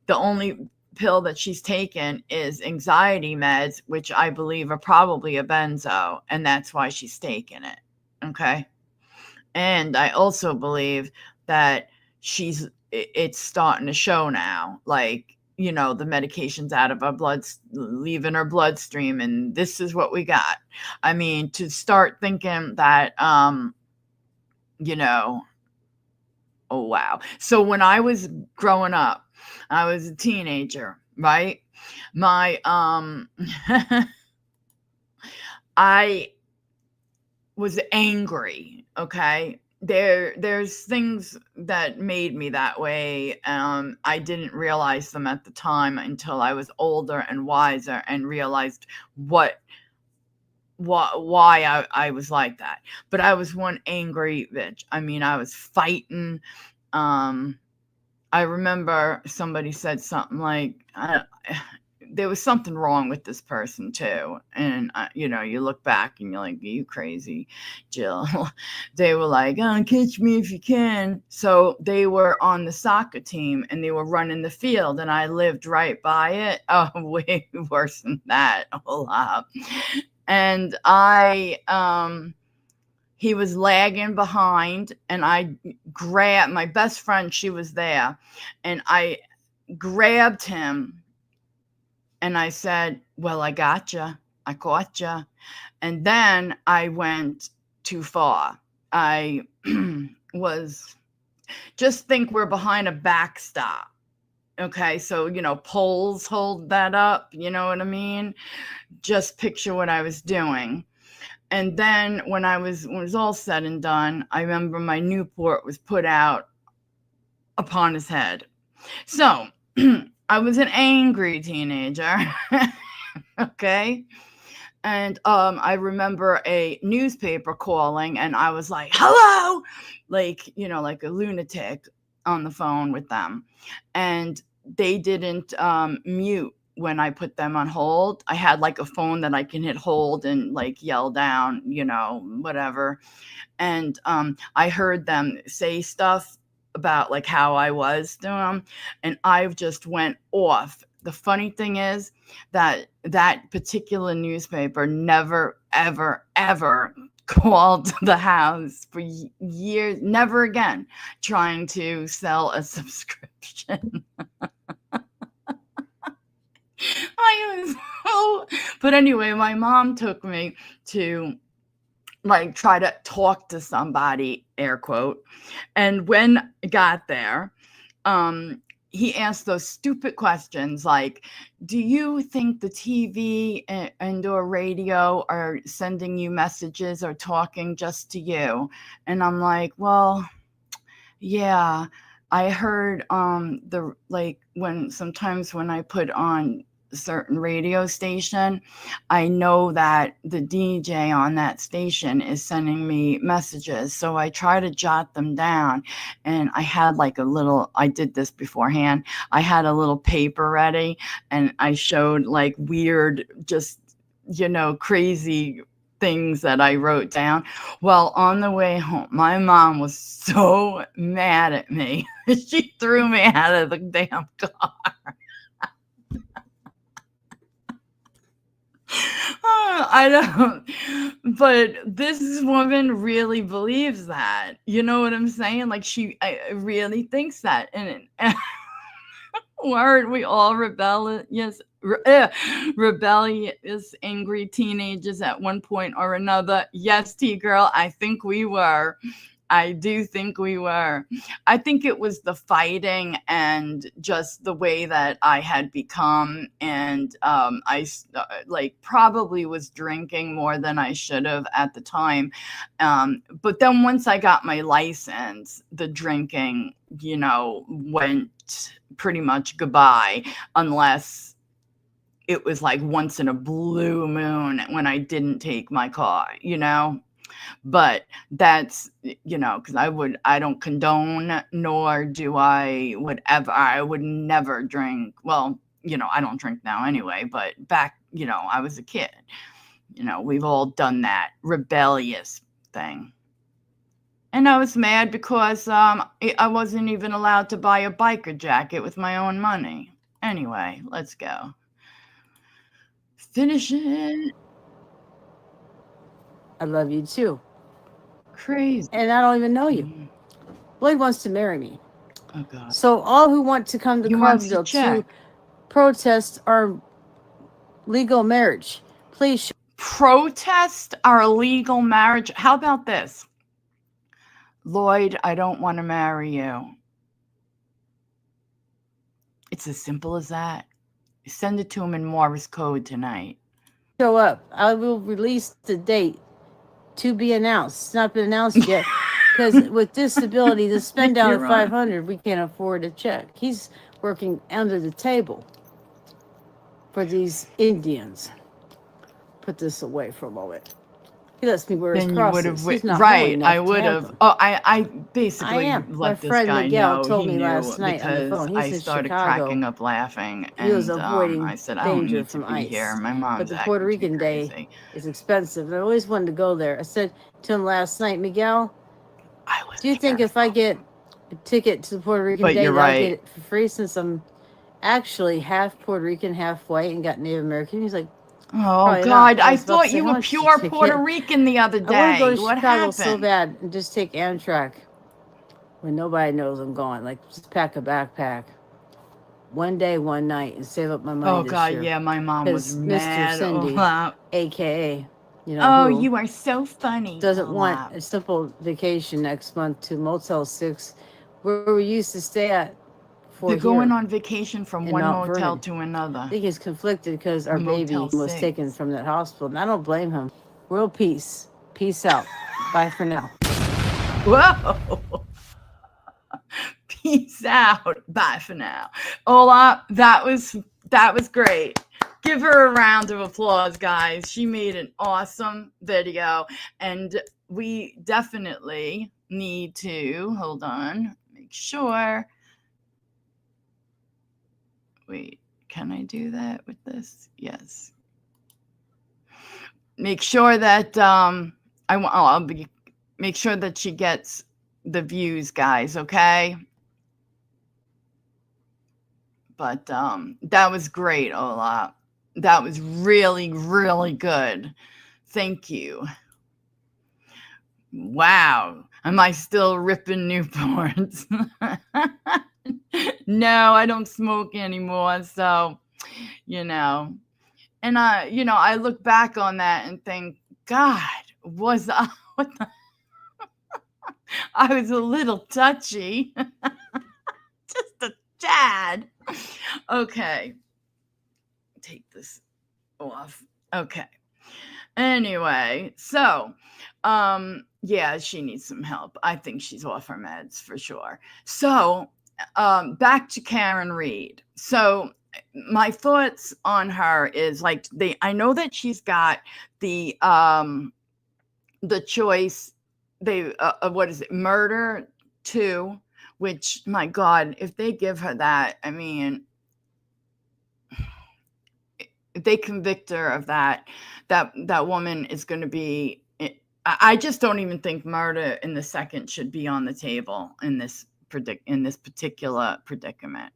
the only pill that she's taken is anxiety meds, which I believe are probably a benzo, and that's why she's taking it. Okay. And I also believe that it's starting to show now, like, you know, the medication's out of our blood, leaving our bloodstream, and this is what we got. I mean, to start thinking that, you know, oh, wow. So when I was growing up, I was a teenager, right? My, I was angry, okay? There's things that made me that way. I didn't realize them at the time until I was older and wiser and realized why I was like that. But I was one angry bitch. I mean, I was fighting. I remember somebody said something like, there was something wrong with this person too. And, you know, you look back and you're like, are you crazy, Jill? They were like, oh, catch me if you can. So they were on the soccer team and they were running the field and I lived right by it. Oh, way worse than that, a whole lot. And he was lagging behind and I grabbed my best friend. She was there and I grabbed him and I said, well, I gotcha. I caught you. And then I went too far. I was, just think we're behind a backstop. Okay. So, you know, poles hold that up. You know what I mean? Just picture what I was doing. And then when it was all said and done, I remember my Newport was put out upon his head. So I was an angry teenager. Okay. And I remember a newspaper calling, and I was like, hello, like, like a lunatic on the phone with them. And they didn't mute when I put them on hold. I had like a phone that I can hit hold and like yell down, whatever. And I heard them say stuff about like how I was to them, and I just went off. The funny thing is that particular newspaper never, ever, ever called the house for years, never again, trying to sell a subscription. But anyway, my mom took me to like try to talk to somebody, air quote. And when I got there, he asked those stupid questions like, do you think the TV and or radio are sending you messages or talking just to you? And I'm like, well, yeah, I heard sometimes when I put on a certain radio station, I know that the DJ on that station is sending me messages. So I try to jot them down. And I had like I did this beforehand. I had a little paper ready, and I showed like weird, just, crazy things that I wrote down. Well, on the way home, my mom was so mad at me. She threw me out of the damn car. I don't, but this woman really believes that. You know what I'm saying? Like I really thinks that. And weren't we all rebellious, angry teenagers at one point or another? Yes, T-girl, I think we were. I do think we were. I think it was the fighting and just the way that I had become. And I probably was drinking more than I should have at the time. But then once I got my license, the drinking, went pretty much goodbye, unless it was like once in a blue moon when I didn't take my car, but that's, because I don't condone, nor do I would never drink. Well, I don't drink now anyway, but back, I was a kid, we've all done that rebellious thing. And I was mad because I wasn't even allowed to buy a biker jacket with my own money. Anyway, let's go. Finish it.
I love you too.
Crazy.
And I don't even know you. Lloyd wants to marry me.
Oh, God.
So all who want to come to Carville to protest our legal marriage, please.
Protest our legal marriage? How about this? Lloyd, I don't want to marry you. It's as simple as that. Send it to him in Morse code tonight.
Show up. I will release the date to be announced. It's not been announced yet because with disability, to spend down at $500, we can't afford a check. He's working under the table for these Indians. Put this away for a moment. He lets me wear his crosses. He's not
right, I would have. Oh, I basically let this guy
Miguel
know
told
he
me
knew
last night on the phone. He's
I
in
started
Chicago.
cracking up laughing, and
he was avoiding
I said, I don't
danger
need to
from
be
ICE.
here. My mom's
But the Puerto Rican day is expensive. And I always wanted to go there. I said to him last night, Miguel, do you think if I get a ticket to the Puerto Rican day, that I'll get it for free, since I'm actually half Puerto Rican, half white, and got Native American? He's like,
oh, God, I thought you were pure Puerto Rican the other day.
I want to go to
what
Chicago
happened?
so bad and just take Amtrak when nobody knows I'm going. Like, just pack a backpack. One day, one night, and save up my money this year.
Oh, God, yeah, my mom was mad.
Mr. Cindy, a.k.a.,
you are so funny.
Doesn't want a simple vacation next month to Motel 6, where we used to stay at.
They're going on vacation from one motel to another.
I think he's conflicted because our baby was taken from that hospital, and I don't blame him. World peace. Peace out. Bye for now.
Whoa. Peace out. Bye for now. Ola, that was great. Give her a round of applause, guys. She made an awesome video, and we definitely need to hold on, make sure. Wait, can I do that with this? Yes. Make sure that make sure that she gets the views, guys, okay? But that was great, Ola. That was really, really good. Thank you. Wow. Am I still ripping Newports? No, I don't smoke anymore. So, and I look back on that and think, God, was I, what the, I was a little touchy. Just a tad. Okay. Take this off. Okay. Anyway, so yeah, she needs some help. I think she's off her meds for sure. So back to Karen Reed. So my thoughts on her is like I know that she's got the choice, what is it, murder 2, which, my God, if they give her that, I mean, if they convict her of that woman is going to be, I just don't even think murder in the second should be on the table in this particular predicament.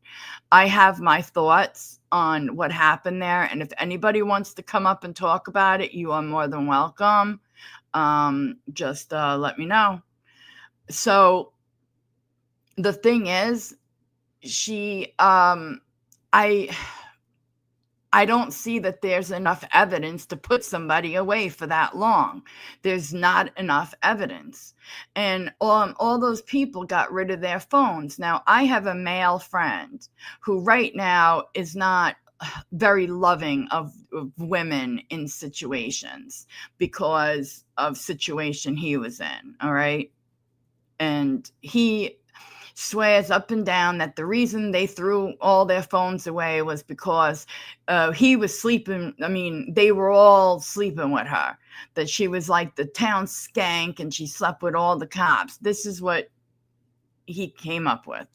I have my thoughts on what happened there, and if anybody wants to come up and talk about it, you are more than welcome. Just let me know. So the thing is, she I don't see that there's enough evidence to put somebody away for that long. There's not enough evidence. And all those people got rid of their phones. Now, I have a male friend who right now is not very loving of women in situations because of situation he was in, all right? And he swears up and down that the reason they threw all their phones away was because he was sleeping. I mean, they were all sleeping with her, that she was like the town skank and she slept with all the cops. This is what he came up with.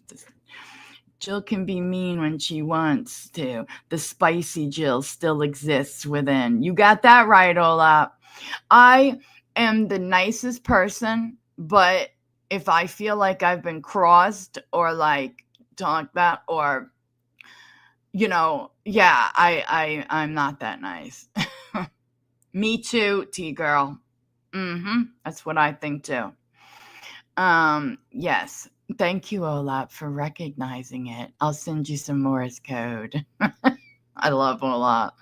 Jill can be mean when she wants to. The spicy Jill still exists within. You got that right, Ola. I am the nicest person, but if I feel like I've been crossed or like talked about, or yeah, I'm not that nice. Me too, T-girl. That's what I think too. Yes. Thank you, Olap, for recognizing it. I'll send you some Morse code. I love Olap.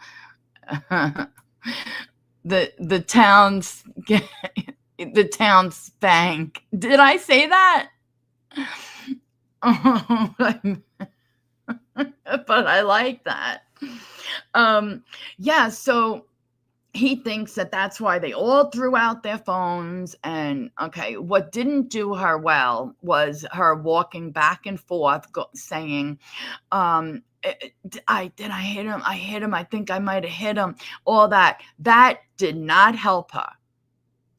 The town's the town spank. Did I say that? Oh, but I like that. Yeah, so he thinks that that's why they all threw out their phones. And okay, what didn't do her well was her walking back and forth saying, did I hit him? I hit him. I think I might have hit him. All that did not help her.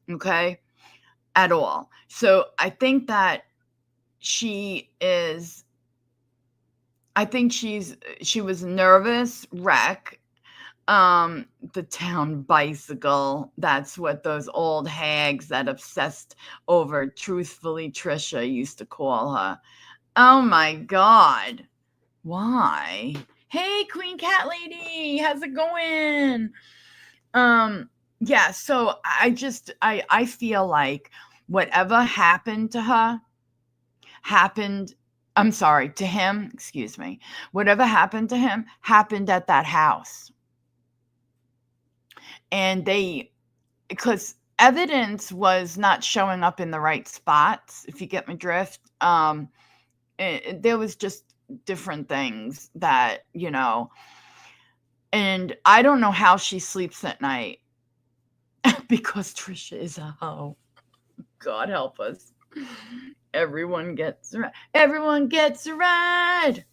Okay, at all. So I think that she was nervous wreck. The town bicycle. That's what those old hags that obsessed over truthfully Trisha used to call her. Oh my God. Why? Hey, Queen Cat Lady, how's it going? Yeah, so I feel like whatever happened to her to him, excuse me. Whatever happened to him happened at that house. And because evidence was not showing up in the right spots, if you get my drift. There was just different things that, and I don't know how she sleeps at night. because Trisha is a hoe. God help us. Everyone gets a ride. Everyone gets a ride.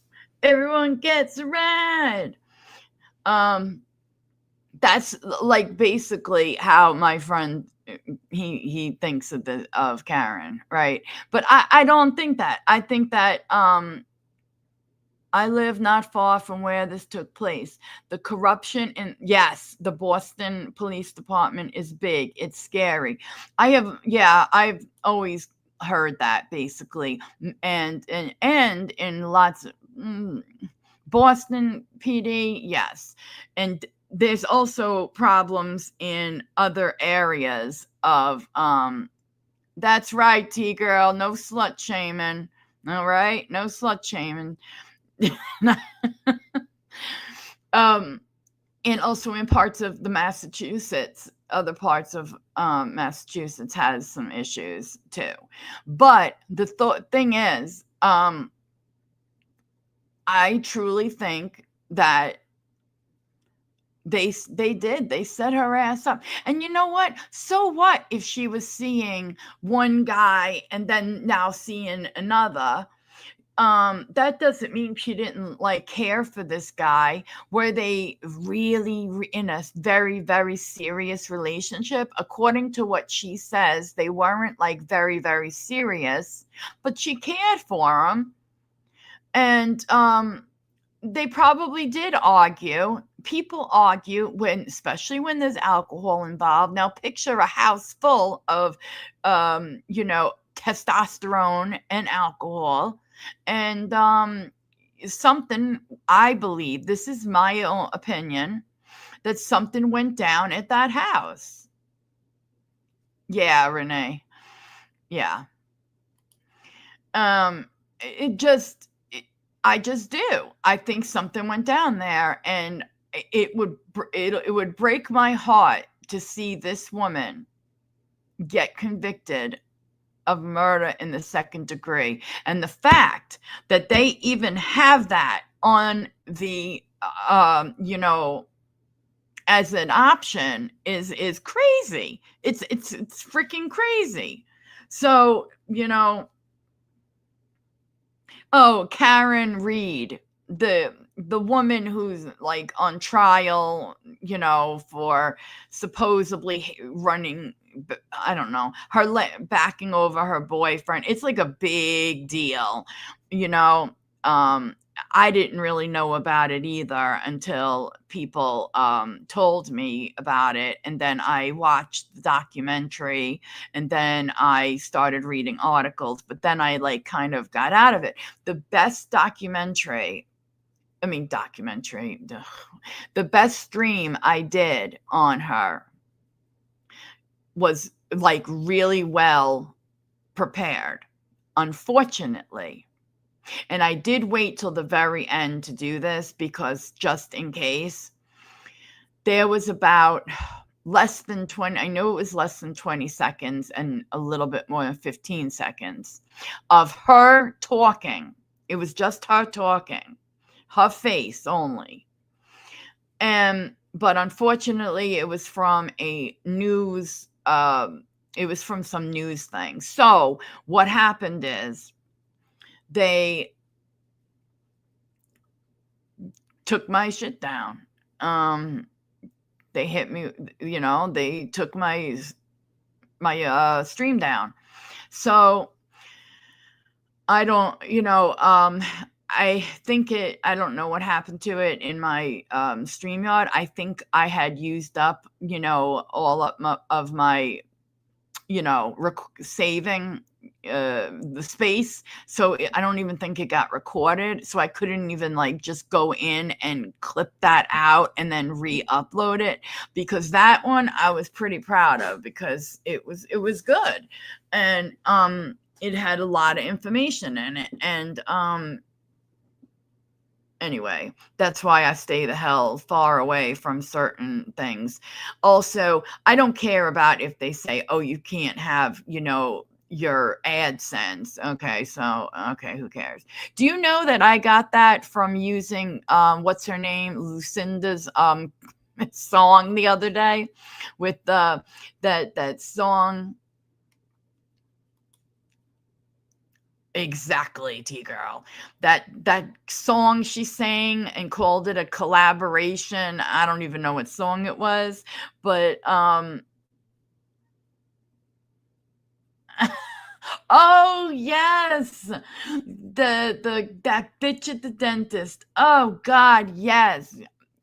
Everyone gets a ride. Um, that's like basically how my friend he thinks of Karen, right? But I don't think that. I think that I live not far from where this took place. The corruption in, yes, the Boston Police Department is big. It's scary. I've always heard that basically, and in lots of Boston PD, yes, and there's also problems in other areas of That's right, T girl. No slut shaming. All right, no slut shaming. um, and also in parts of the Massachusetts, other parts of Massachusetts has some issues too. But the thing is, I truly think that they set her ass up. And you know what? So what if she was seeing one guy and then now seeing another? That doesn't mean she didn't like care for this guy. Were they really in a very, very serious relationship? According to what she says, they weren't like very, very serious, but she cared for him. And they probably did argue. People argue especially when there's alcohol involved. Now picture a house full of testosterone and alcohol. And something, I believe, this is my own opinion, that something went down at that house. Yeah, Renee. Yeah. I just do. I think something went down there, and it would break my heart to see this woman get convicted of murder in the second degree. And the fact that they even have that on the as an option is crazy. It's freaking crazy. So, oh, Karen Reed, the woman who's like on trial, for supposedly running, I don't know, her backing over her boyfriend. It's like a big deal, I didn't really know about it either until people told me about it. And then I watched the documentary, and then I started reading articles, but then I like kind of got out of it. The best documentary, the best stream I did on her was like really well prepared, unfortunately. And I did wait till the very end to do this because just in case, there was about less than 20, I know it was less than 20 seconds and a little bit more than 15 seconds of her talking. It was just her talking, her face only. But unfortunately, it was from a news, it was from some news thing. So what happened is they took my shit down. They hit me, they took my stream down. So I don't, I think I don't know what happened to it in my StreamYard. I think I had used up, all of my, saving the space. So I don't even think it got recorded. So I couldn't even like just go in and clip that out and then re-upload it, because that one I was pretty proud of because it was good. And it had a lot of information in it. And anyway, that's why I stay the hell far away from certain things. Also, I don't care about if they say, oh, you can't have, your AdSense. Okay, who cares? Do you know that I got that from using, what's her name? Lucinda's song the other day with that song. Exactly, T-girl. That song she sang and called it a collaboration. I don't even know what song it was, but oh yes. That bitch at the dentist. Oh God, yes.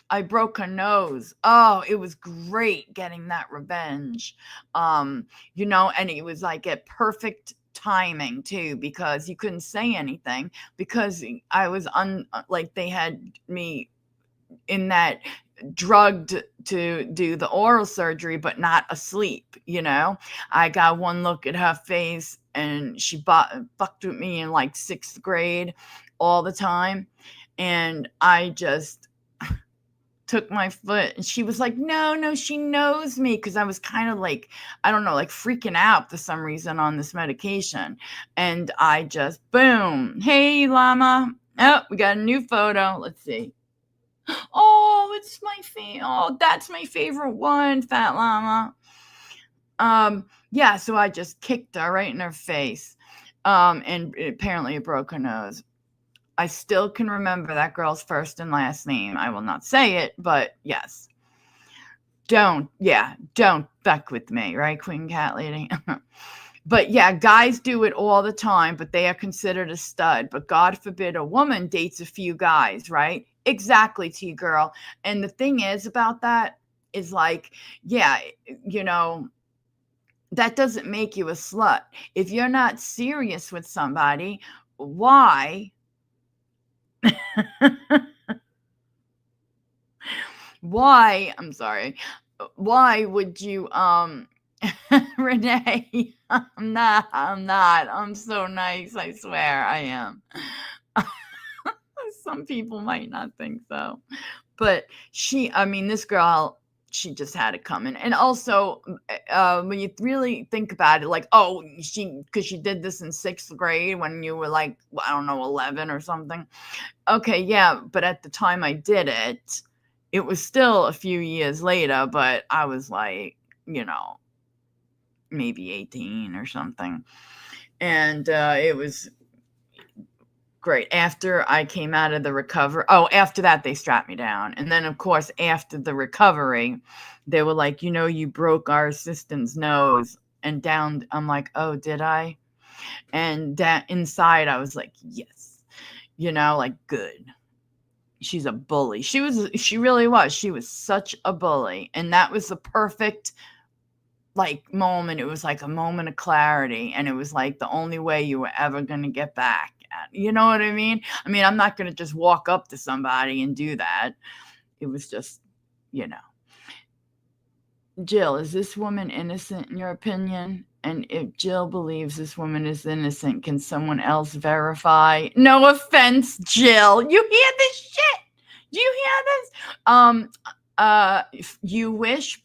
I broke her nose. Oh, it was great getting that revenge. And it was like at perfect timing too, because you couldn't say anything because I was like they had me in that drugged to do the oral surgery but not asleep. I got one look at her face and she fucked with me in like 6th grade all the time, and I just took my foot, and she was like, no, she knows me, because I was kind of like, I don't know, like freaking out for some reason on this medication. And I just, boom, hey llama, oh, we got a new photo, let's see. Oh, it's my favorite. Oh, that's my favorite one, fat llama. Yeah, so I just kicked her right in her face, and apparently it broke her nose. I still can remember that girl's first and last name. I will not say it, but yes. Don't fuck with me, right, Queen Cat Lady? But yeah, guys do it all the time, but they are considered a stud. But God forbid a woman dates a few guys, right? Exactly, T-girl. And the thing is about that is like, yeah, that doesn't make you a slut. If you're not serious with somebody, why I'm sorry, why would you Renee, I'm so nice, I swear I am. Some people might not think so, but this girl, she just had it coming. And also, when you really think about it, like, oh, because she did this in 6th grade when you were like, I don't know, 11 or something. Okay, yeah, but at the time I did it, it was still a few years later, but I was like, maybe 18 or something. And it was great. After I came out of the recovery, after that, they strapped me down. And then, of course, after the recovery, they were like, you broke our assistant's nose. And down, I'm like, oh, did I? And that inside, I was like, yes, like, good. She's a bully. She really was. She was such a bully. And that was the perfect moment. It was like a moment of clarity, and it was like the only way you were ever going to get back at, you know what I mean? I'm not going to just walk up to somebody and do that. It was just, Jill, is this woman innocent in your opinion? And if Jill believes this woman is innocent, can someone else verify? No offense, Jill. You hear this shit? Do you hear this? You Wish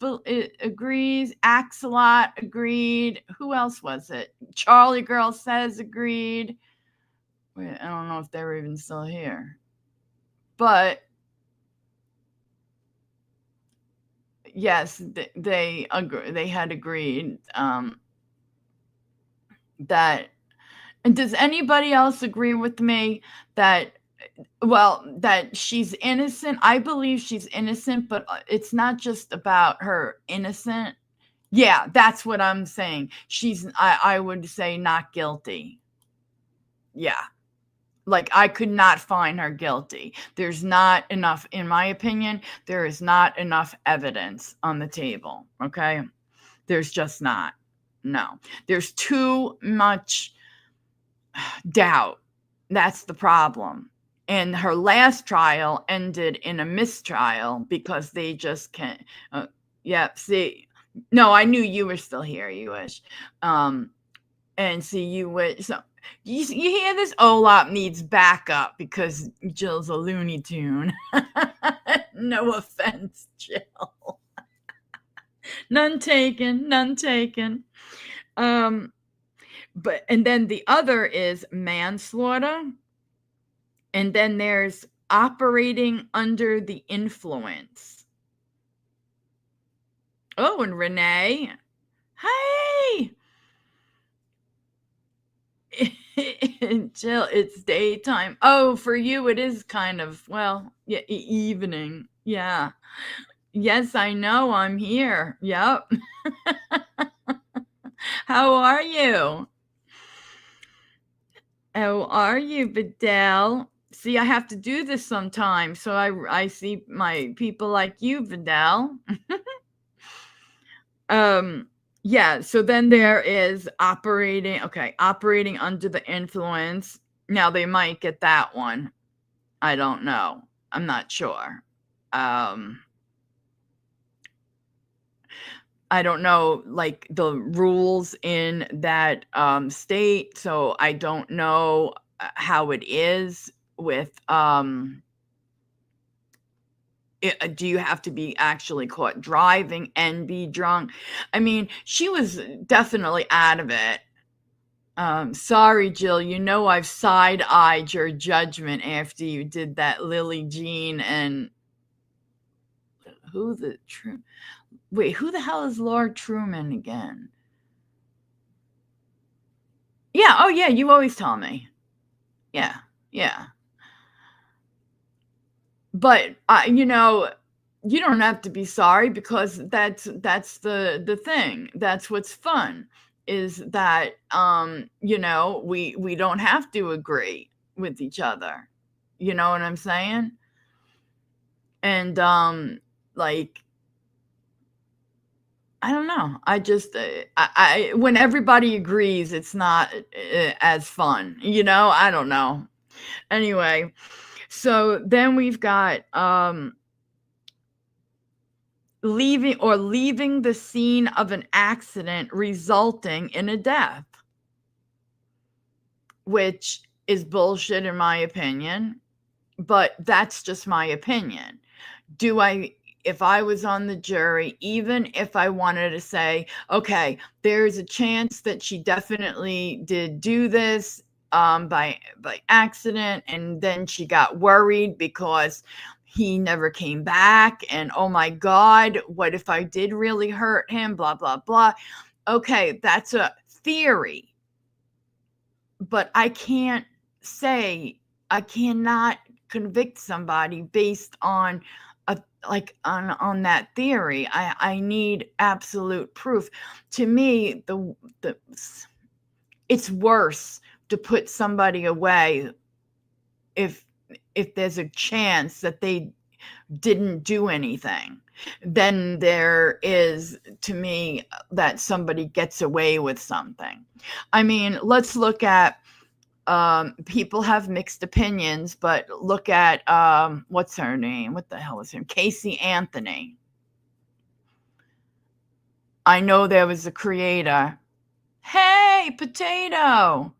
agrees. Axelot agreed. Who else was it? Charlie Girl Says agreed. Wait, I don't know if they're even still here. But yes, they had agreed that. And does anybody else agree with me that she's innocent? I believe she's innocent, but it's not just about her innocent. Yeah, that's what I'm saying. I would say not guilty. Yeah. Like, I could not find her guilty. There's not enough, in my opinion, there is not enough evidence on the table. Okay. There's just not. No. There's too much doubt. That's the problem. And her last trial ended in a mistrial because they just can't. See, no, I knew you were still here, you Wish. And see, you Wish. So you hear this? Olap needs backup because Jill's a Looney Tune. No offense, Jill. None taken. But and then the other is manslaughter. And then there's operating under the influence. Oh, and Renee. Hey! Jill, it's daytime. Oh, for you it is kind of, well, yeah, evening. Yeah. Yes, I know. I'm here. Yep. How are you? How are you, Vidal? See, I have to do this sometimes, so I see my people like you, Vidal. Um, yeah, so then there is operating under the influence. Now they might get that one. I don't know. I'm not sure. Um, I don't know like the rules in that state, so I don't know how it is with do you have to be actually caught driving and be drunk? I mean, she was definitely out of it. Sorry, Jill. You know I've side-eyed your judgment after you did that Lily Jean and who the true. Wait, who the hell is Lord Truman again? Yeah. Oh, yeah. You always tell me. Yeah. Yeah. But you know, you don't have to be sorry because that's the thing. That's what's fun is that you know, we don't have to agree with each other. You know what I'm saying? And like I don't know. I just I when everybody agrees, it's not as fun. You know, I don't know. Anyway, so then we've got leaving the scene of an accident resulting in a death, which is bullshit in my opinion, but that's just my opinion. Do I If I was on the jury, even if I wanted to say, okay, there's a chance that she definitely did do this by accident, and then she got worried because he never came back, and oh my God, what if I did really hurt him? Blah blah blah. Okay, that's a theory, but I cannot convict somebody based on a on that theory. I need absolute proof. To me, the it's worse to put somebody away if there's a chance that they didn't do anything than there is to me that somebody gets away with something. I mean, let's look at people have mixed opinions, but look at what's her name? What the hell is her name? Casey Anthony. I know there was a creator. Hey, potato.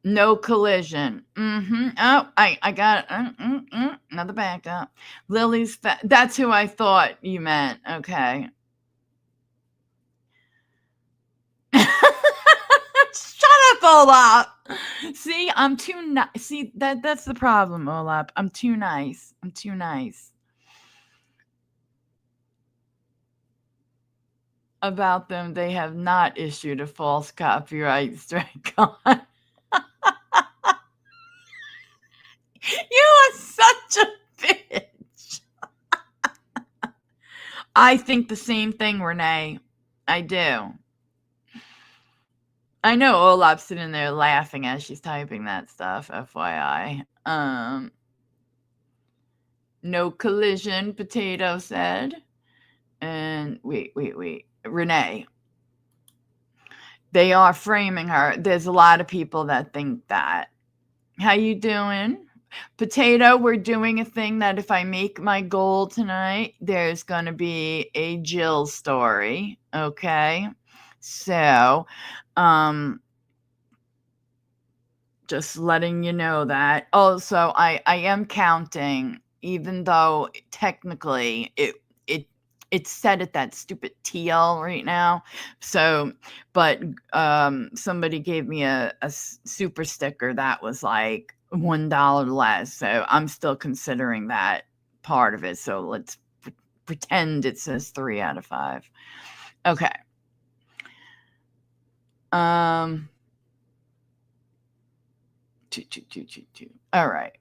No collision. Oh, I got another backup. That's who I thought you meant. Okay. Shut up, Olaf. See, I'm too nice. See, that's the problem, Olaf. I'm too nice. I'm too nice. About them, they have not issued a false copyright strike on. You are such a bitch. I think the same thing, Renee. I do. I know Olaf's sitting there laughing as she's typing that stuff, FYI. No collision, Potato said. And wait. Renee. They are framing her. There's a lot of people that think that. How you doing? Potato, we're doing a thing that if I make my goal tonight, there's going to be a Jill story. Okay. So, just letting you know that. Also, I am counting, even though technically it's set at that stupid TL right now. So, but somebody gave me a super sticker that was like $1 less. So I'm still considering that part of it. So let's pretend it says 3 out of 5. Okay. Two. All right.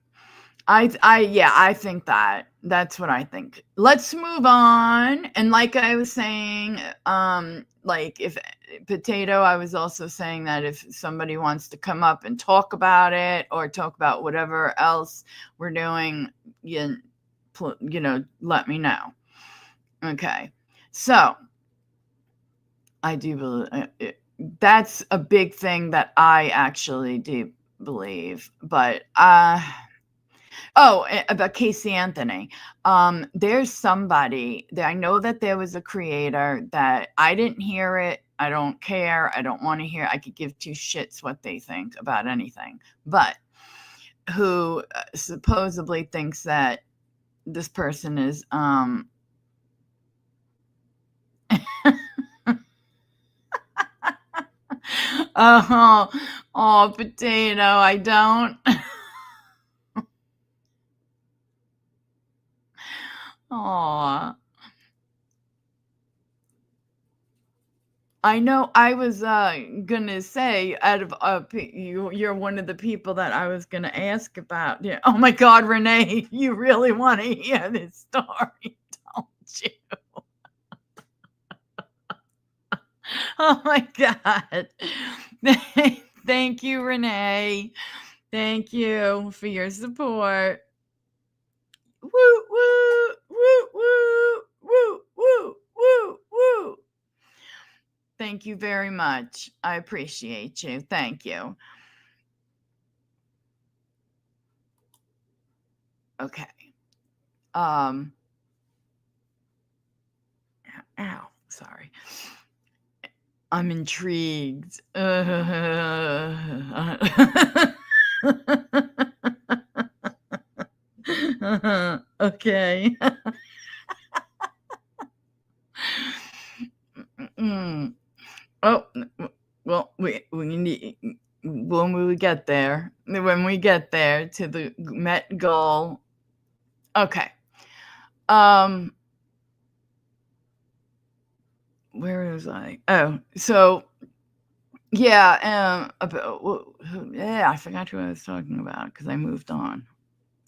I think that's what I think. Let's move on. And like I was saying, like if Potato, I was also saying that if somebody wants to come up and talk about it or talk about whatever else we're doing, you know, let me know. Okay. So I do believe that's a big thing that I actually do believe, but about Casey Anthony. There's somebody that I know that there was a creator that I didn't hear it. I don't care. I don't want to hear. I could give two shits what they think about anything, but who supposedly thinks that this person is oh, Potato, I don't. Aw. I know I was gonna say out of you're one of the people that I was gonna ask about. Yeah. Oh my God, Renee, you really want to hear this story, don't you? Oh my God. Thank you, Renee. Thank you for your support. Woo, woo, woo, woo, woo, woo, woo, woo. Thank you very much. I appreciate you. Thank you. Okay. Ow, sorry. I'm intrigued. Okay. Oh, well, we need when we get there to the Met goal. Okay. Where was I? Oh, so yeah, I forgot who I was talking about because I moved on.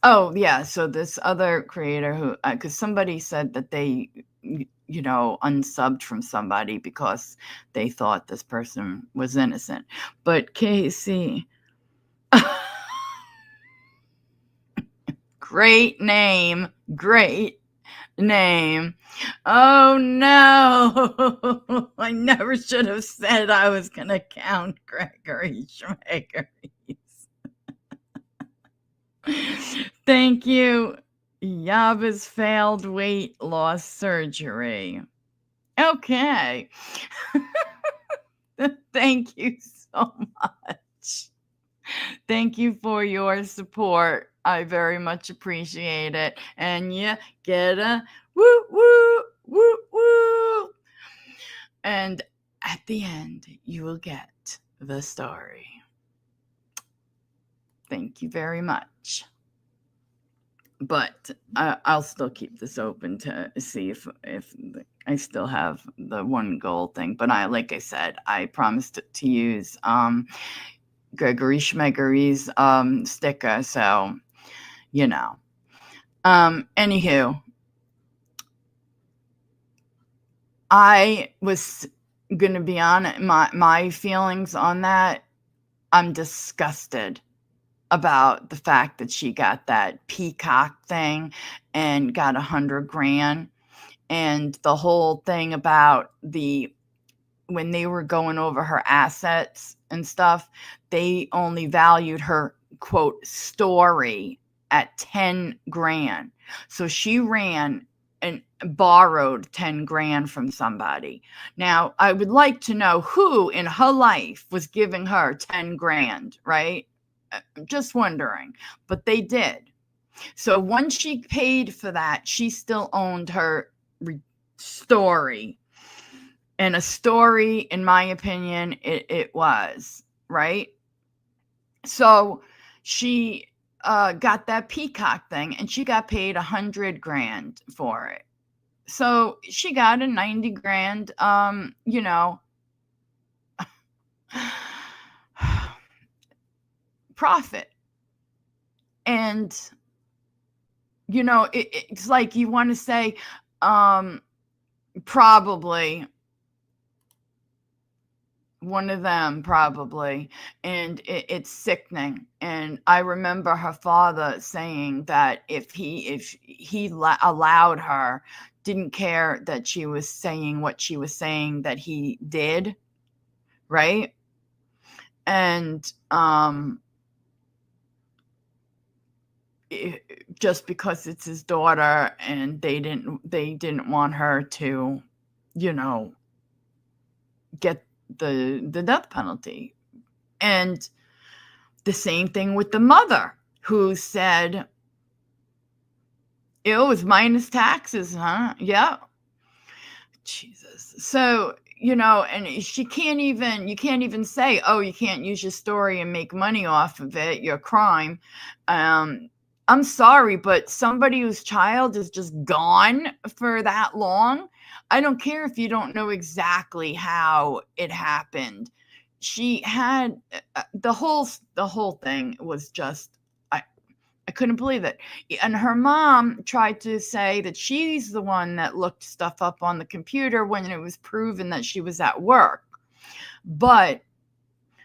Oh, yeah, so this other creator who, because somebody said that they, unsubbed from somebody because they thought this person was innocent. But Casey, great name. Oh no, I never should have said I was going to count Gregory Schmeggeries. Thank you. Yaba's failed weight loss surgery. Okay. Thank you so much. Thank you for your support. I very much appreciate it. And you get a woo, woo, woo, woo. And at the end, you will get the story. Thank you very much. But I'll still keep this open to see if I still have the one goal thing. But like I said, I promised to use Gregory Schmeggery's sticker. So, anywho, I was going to be on my feelings on that. I'm disgusted about the fact that she got that Peacock thing and got $100,000, and the whole thing about when they were going over her assets and stuff, they only valued her quote story at $10,000. So she ran and borrowed $10,000 from somebody. Now, I would like to know who in her life was giving her $10,000, right? Just wondering, but they did. So once she paid for that, she still owned her story. And a story, in my opinion, it was, right? So she got that Peacock thing and she got paid $100,000 for it. So she got a 90 grand, profit. And, it's like you want to say, probably one of them, probably. And it's sickening. And I remember her father saying that if he allowed her, didn't care that she was saying what she was saying, that he did, right? And just because it's his daughter, and they didn't want her to, get the death penalty. And the same thing with the mother, who said it was minus taxes, huh? Yeah. Jesus. So, and you can't even say, oh, you can't use your story and make money off of it, your crime. I'm sorry, but somebody whose child is just gone for that long, I don't care if you don't know exactly how it happened. She had the whole thing was just, I couldn't believe it. And her mom tried to say that she's the one that looked stuff up on the computer when it was proven that she was at work. But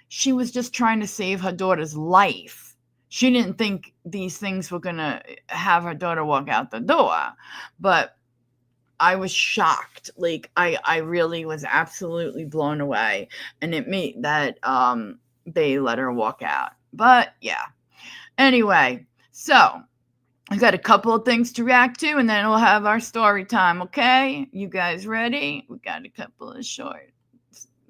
she was just trying to save her daughter's life. She didn't think these things were going to have her daughter walk out the door. But I was shocked. Like, I really was absolutely blown away. And it made that they let her walk out. But yeah. Anyway, so I got a couple of things to react to, and then we'll have our story time, okay? You guys ready? We got a couple of shorter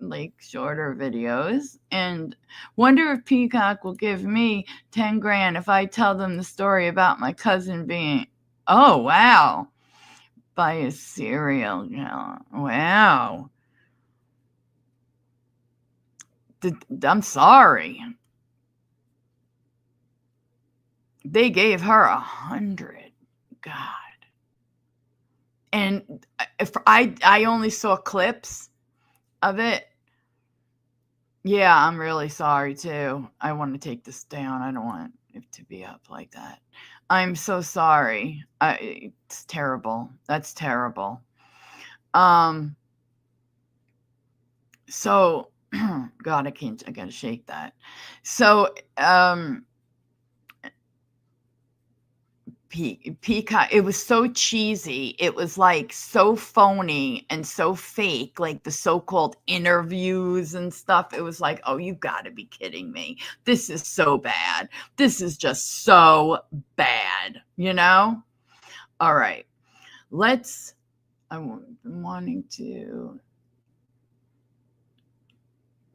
videos. And wonder if Peacock will give me 10 grand if I tell them the story about my cousin being, oh, wow, by a serial killer. Wow. I'm sorry. They gave her 100. God. And if I only saw clips of it. Yeah, I'm really sorry too. I want to take this down. I don't want it to be up like that. I'm so sorry. It's terrible. That's terrible. So God, I gotta shake that. So Peacock, it was so cheesy. It was like so phony and so fake, like the so-called interviews and stuff. It was like, oh, you gotta be kidding me. This is so bad. This is just so bad, All right. I'm wanting to.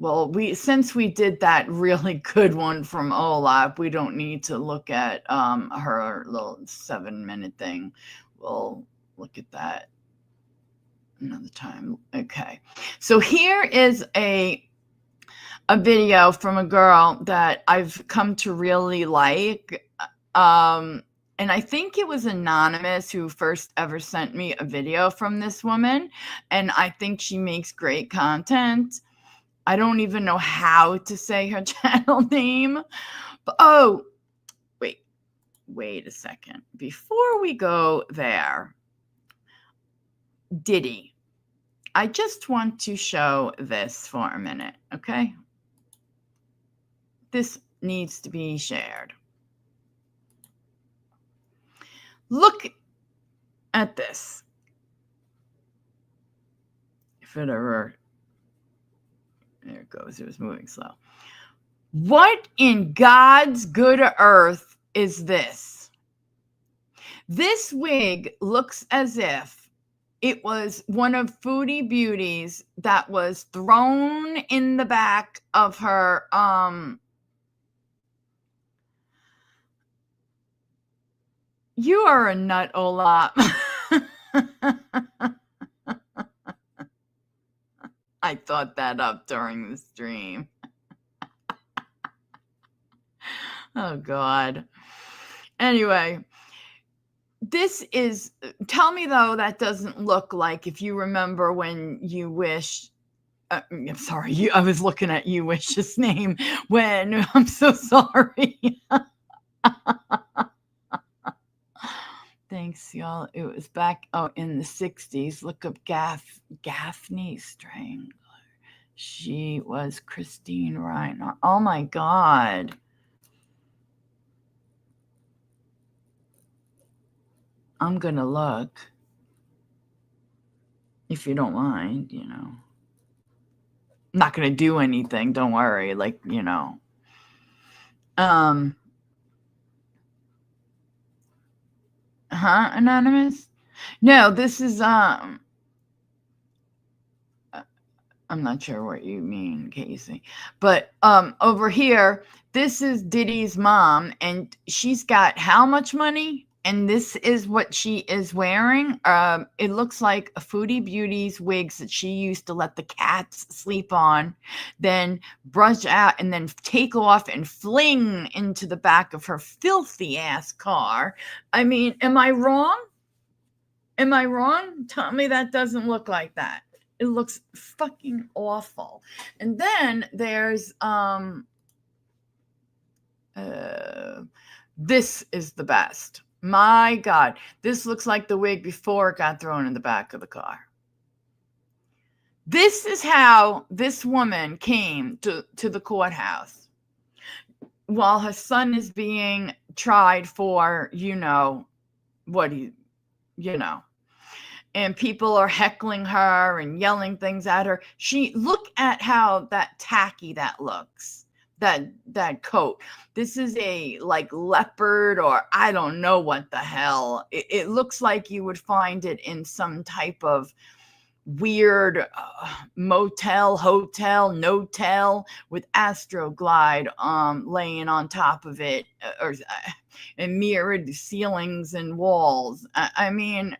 Well, since we did that really good one from Olaf, we don't need to look at her little 7-minute thing. We'll look at that another time. Okay. So here is a video from a girl that I've come to really like. And I think it was Anonymous who first ever sent me a video from this woman. And I think she makes great content. I don't even know how to say her channel name. But, oh, wait a second. Before we go there, Diddy, I just want to show this for a minute, okay? This needs to be shared. Look at this. If it ever... There it goes. It was moving slow. What in God's good earth is this? This wig looks as if it was one of Foodie Beauty's that was thrown in the back of her You are a nut, Olaf. I thought that up during the stream. Oh, God. Anyway, this is, tell me though, that doesn't look like, if you remember when You Wish, I'm sorry, I was looking at You Wish's name when, I'm so sorry. Thanks, y'all. It was back in the 60s. Look up Gaffney Strangler. She was Christine Reinhardt. Oh my God. I'm going to look. If you don't mind, I'm not going to do anything. Don't worry. Like, Anonymous? No, this is, I'm not sure what you mean, Casey. But over here, this is Diddy's mom, and she's got how much money? And this is what she is wearing. It looks like a Foodie Beauty's wigs that she used to let the cats sleep on, then brush out and then take off and fling into the back of her filthy ass car. I mean, am I wrong? Am I wrong? Tell me that doesn't look like that. It looks fucking awful. And then there's this is the best. My God, this looks like the wig before it got thrown in the back of the car. This is how this woman came to the courthouse while her son is being tried for, and people are heckling her and yelling things at her. Look at how tacky that looks. That coat. This is a like leopard, or I don't know what the hell. It looks like you would find it in some type of weird motel, hotel, no-tell with Astroglide laying on top of it, and mirrored ceilings and walls. I mean,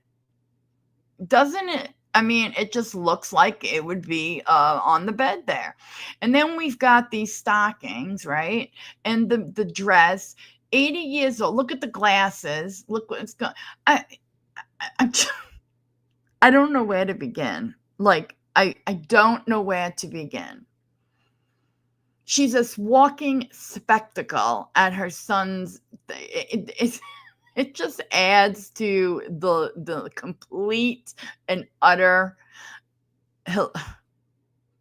doesn't it? I mean, it just looks like it would be on the bed there. And then we've got these stockings, right? And the dress, 80 years old. Look at the glasses. Look what it's got. I don't know where to begin. Like, I don't know where to begin. She's this walking spectacle at her son's. It just adds to the complete and utter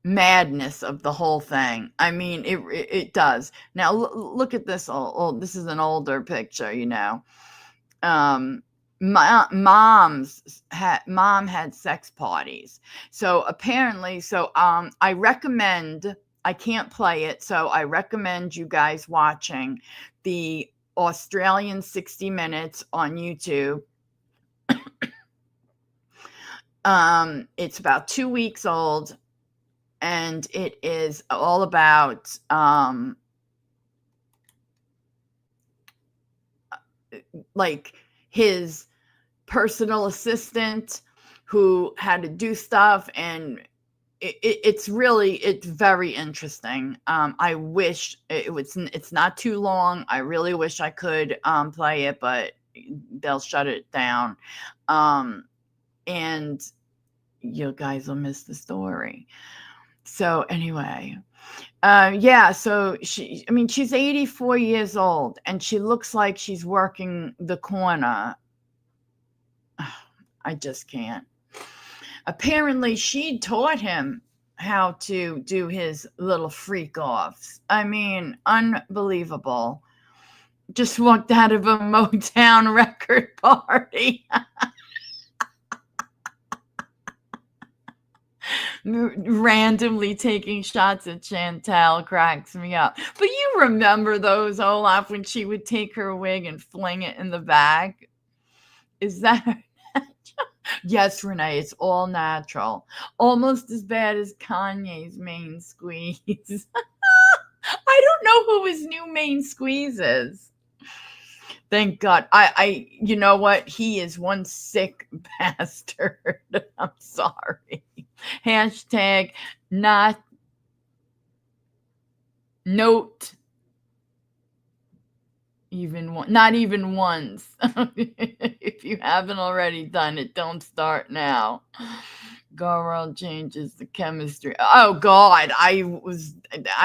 madness of the whole thing. I mean, it does. Now look at this. This is an older picture, Mom had sex parties. So apparently, I recommend. I can't play it, so I recommend you guys watching the Australian 60 Minutes on YouTube. It's about 2 weeks old, and it is all about like his personal assistant who had to do stuff, and it's very interesting. I wish it's not too long. I really wish I could play it, but they'll shut it down. And you guys will miss the story. So anyway, so she's 84 years old, and she looks like she's working the corner. I just can't. Apparently, she taught him how to do his little freak offs. I mean, unbelievable. Just walked out of a Motown record party. Randomly taking shots at Chantel cracks me up. But you remember those, Olaf, when she would take her wig and fling it in the bag? Is that Yes, Renee, it's all natural. Almost as bad as Kanye's main squeeze. I don't know who his new main squeeze is. Thank God. You know what? He is one sick bastard. I'm sorry. Hashtag not note Not even once. If you haven't already done it, don't start now. Go World changes the chemistry. Oh God, I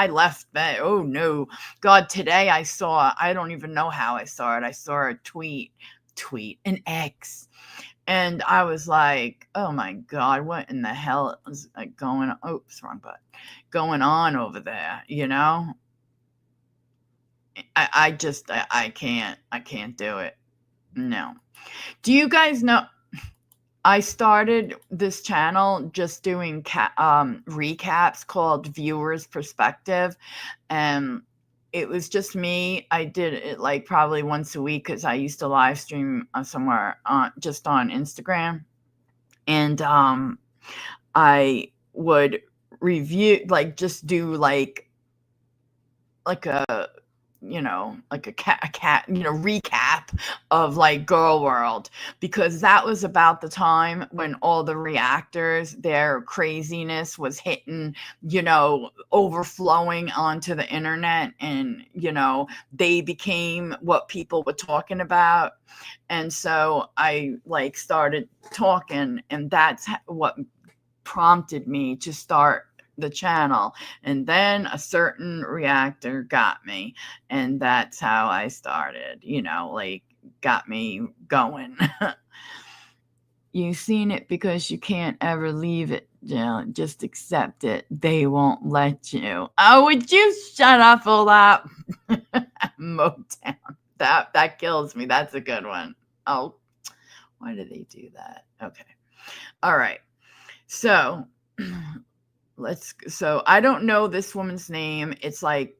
left that. Oh no, God, today I don't even know how I saw it. I saw a tweet, an X. And I was like, oh my God, what in the hell is going on? Oops, wrong button. Going on over there, you know? I can't do it. No. Do you guys know? I started this channel just doing recaps called Viewer's Perspective. And it was just me. I did it like probably once a week because I used to live stream somewhere just on Instagram. And I would review, like just do like a like a cat, recap of like Girl World, because that was about the time when all the reactors, their craziness was hitting, overflowing onto the internet, and, they became what people were talking about. And so I like started talking, and that's what prompted me to start the channel. And then a certain reactor got me, and that's how I started, got me going. You've seen it because you can't ever leave it. Just accept it. They won't let you. Oh, would you shut up a lot? Motown. That kills me. That's a good one. Oh, why did they do that? Okay. All right. So I don't know this woman's name. It's like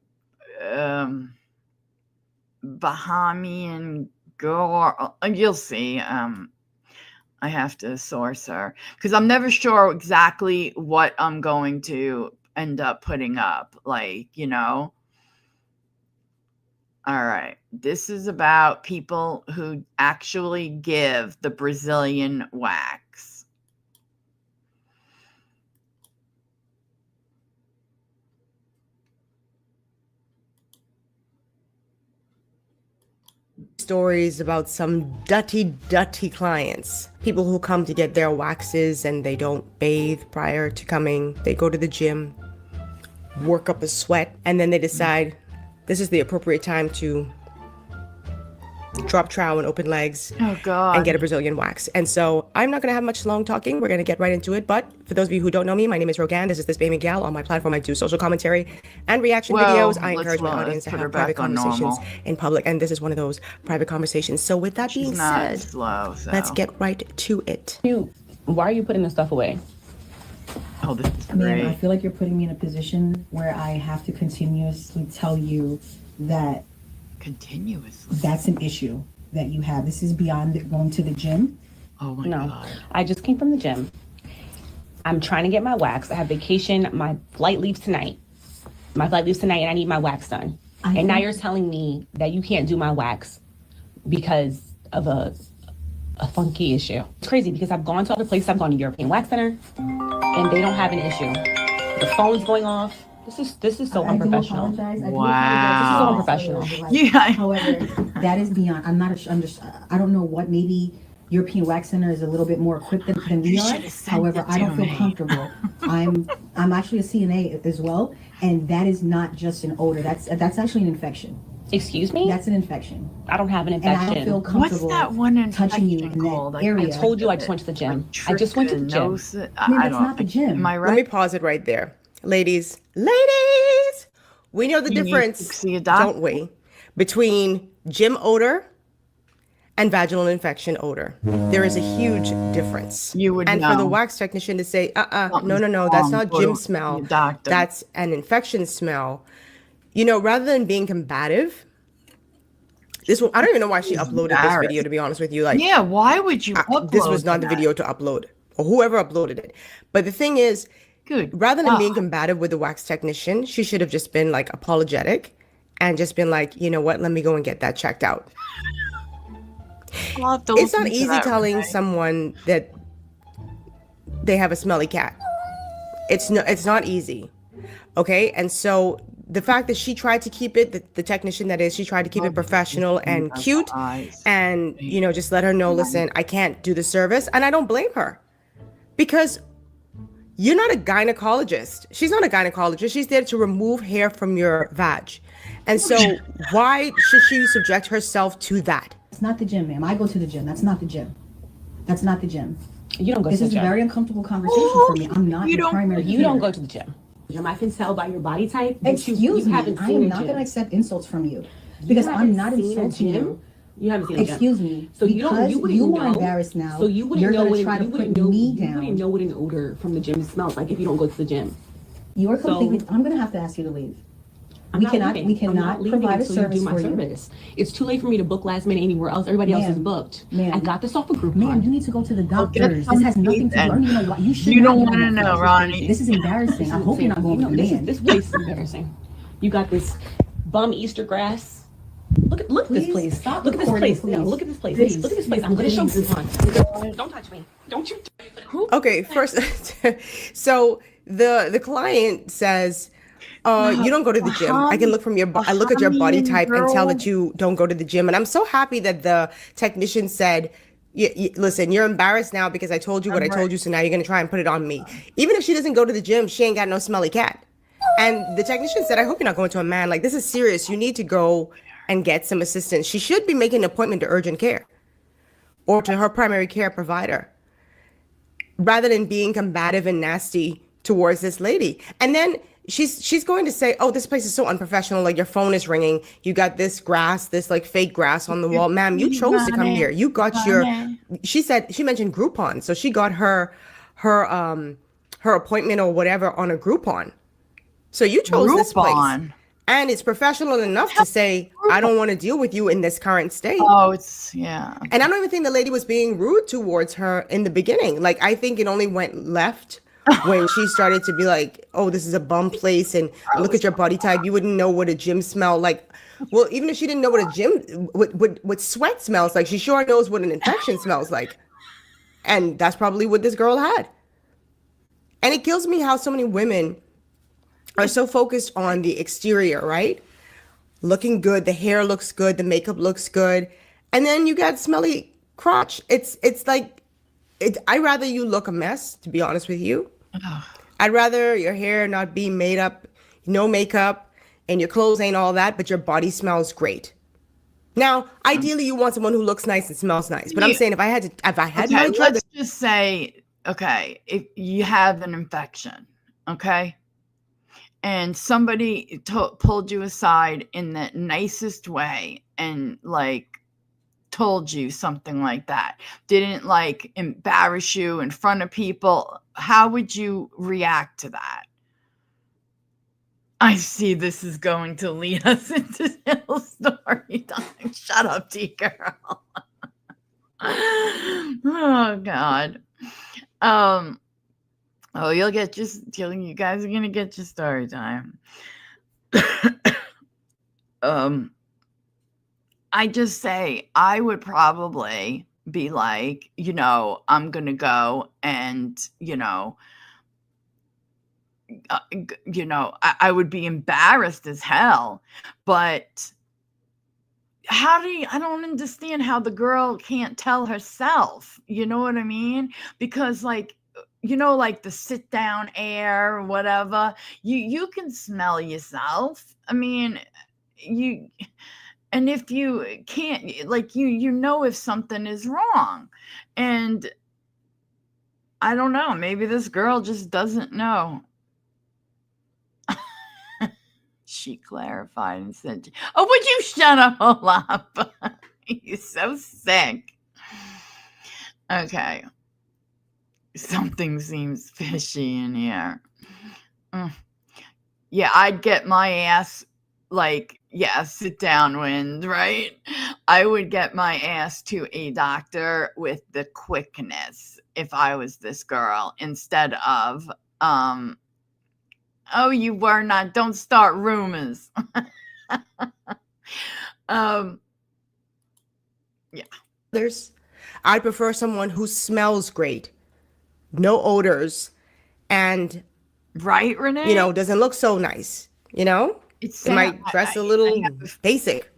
Bahamian girl. You'll see. I have to source her because I'm never sure exactly what I'm going to end up putting up. All right. This is about people who actually give the Brazilian wax.
Stories about some dirty clients. People who come to get their waxes and they don't bathe prior to coming. They go to the gym, work up a sweat, and then they decide this is the appropriate time to drop trow and open legs and get a Brazilian wax. And so I'm not going to have much long talking. We're going to get right into it. But for those of you who don't know me, my name is Rogan. This is This Baby Gal. On my platform, I do social commentary and reaction videos. I encourage my audience to have private conversations in public. And this is one of those private conversations. So with that being said, let's get right to it.
Why are you putting this stuff away?
Oh, this is great.
Ma'am, I feel like you're putting me in a position where I have to continuously tell you that that's an issue that you have. This is beyond going to the gym.
Oh my God.
I just came from the gym. I'm trying to get my wax. I have vacation. My flight leaves tonight. And I need my wax done. And now you're telling me that you can't do my wax because of a funky issue. It's crazy because I've gone to other places. I've gone to European Wax Center and they don't have an issue. The phone's going off. This is so unprofessional.
Wow.
This is so unprofessional.
Yeah.
However, that is beyond. I'm not. I don't know what. Maybe European Wax Center is a little bit more equipped than we are. However, I don't feel comfortable. I'm actually a CNA as well, and that is not just an odor. That's actually an infection.
Excuse me?
That's an infection.
I don't have an infection.
And I don't feel comfortable
What's that one
touching you in that area.
I told you I just went to the gym. I just went to the gym.
That's not the gym.
Am I right?
Let me pause it right there. Ladies, we know the difference, don't we, between gym odor and vaginal infection odor. There is a huge difference.
You would
and
know.
for the wax technician to say, no, that's not gym smell. That's an infection smell. Rather than being combative, I don't even know why she uploaded this video, to be honest with you.
Yeah, why would you upload
this was not the video to upload, or whoever uploaded it. But the thing is, rather than being combative with the wax technician, she should have just been like apologetic and just been like, you know what, let me go and get that checked out. It's not easy telling someone that they have a smelly cat. It's not easy. Okay. And so the fact that she tried to keep it, the technician that is, she tried to keep it professional and cute, and just let her know, listen, I can't do the service, and I don't blame her, because you're not a gynecologist. She's not a gynecologist. She's there to remove hair from your vag, and so why should she subject herself to that?
It's not the gym, ma'am. I go to the gym. That's not the gym. That's not the gym.
You don't go to the gym.
This is a very uncomfortable conversation for me. I'm not the primary.
You don't go to the gym. I can tell by your body type.
Excuse me. I am not going to accept insults from you because I'm not insulting you.
You haven't seen a gym.
Excuse me.
So
you are embarrassed now.
So you wouldn't
you're
know
going to try to put me down.
You wouldn't know what an odor from the gym smells like if you don't go to the gym.
You're completely. I'm going to have to ask you to leave. We cannot provide a service for you.
It's too late for me to book last minute anywhere else. Everybody else is booked. I got this off a Groupon.
Ma'am, you need to go to the doctors. This has nothing to do. You
don't want to know, Ronnie.
This is embarrassing. I hope you're not going to demand.
This place is embarrassing. You got this bum Easter grass. Look at this place. Look at this place. No, look at this place. Look at this place. I'm going to show you one. Don't touch me. Don't you?
Okay, first, so the client says, you don't go to the gym. I can look from I look at your body type and tell that you don't go to the gym. And I'm so happy that the technician said, listen, you're embarrassed now because I told you what I told you. So now you're going to try and put it on me. Even if she doesn't go to the gym, she ain't got no smelly cat. And the technician said, I hope you're not going to a man. Like, this is serious. You need to go and get some assistance. She should be making an appointment to urgent care or to her primary care provider rather than being combative and nasty towards this lady. And then she's going to say, oh, this place is so unprofessional. Like, your phone is ringing. You got this grass, this like fake grass on the wall. Ma'am, you chose to come here. You got she mentioned Groupon. So she got her appointment or whatever on a Groupon. So you chose this place. And it's professional enough to say, I don't want to deal with you in this current state.
Oh, yeah.
And I don't even think the lady was being rude towards her in the beginning. Like, I think it only went left when she started to be like, oh, this is a bum place, and look at your body type. You wouldn't know what a gym smelled like. Well, even if she didn't know what a gym, what sweat smells like, she sure knows what an infection smells like. And that's probably what this girl had. And it kills me how so many women are so focused on the exterior, right? Looking good, the hair looks good, the makeup looks good. And then you got smelly crotch. It's like, I'd rather you look a mess, to be honest with you. I'd rather your hair not be made up, no makeup, and your clothes ain't all that, but your body smells great. Now, ideally, you want someone who looks nice and smells nice. But I'm saying if I had my choice,
let's just say, okay, if you have an infection, okay, and somebody pulled you aside in the nicest way and like told you something like that, didn't like embarrass you in front of people, how would you react to that? I see this is going to lead us into story time. Shut up, T-girl. Oh God. Oh, you guys are gonna get your story time. I just say I would probably be like, I'm gonna go and I would be embarrassed as hell, but I don't understand how the girl can't tell herself, you know what I mean? Because like the sit down air or whatever, you can smell yourself. I mean, and if you can't, like, you know if something is wrong. And I don't know, maybe this girl just doesn't know. She clarified and said, oh, would you shut up, hold up? You're so sick. Okay. Something seems fishy in here. Yeah, I'd get my ass, like, sit down, wind, right? I would get my ass to a doctor with the quickness if I was this girl, instead of, oh, you were not, don't start rumors.
Yeah. I'd prefer someone who smells great, no odors, and
right, Renee?
doesn't look so nice, It might dress a little basic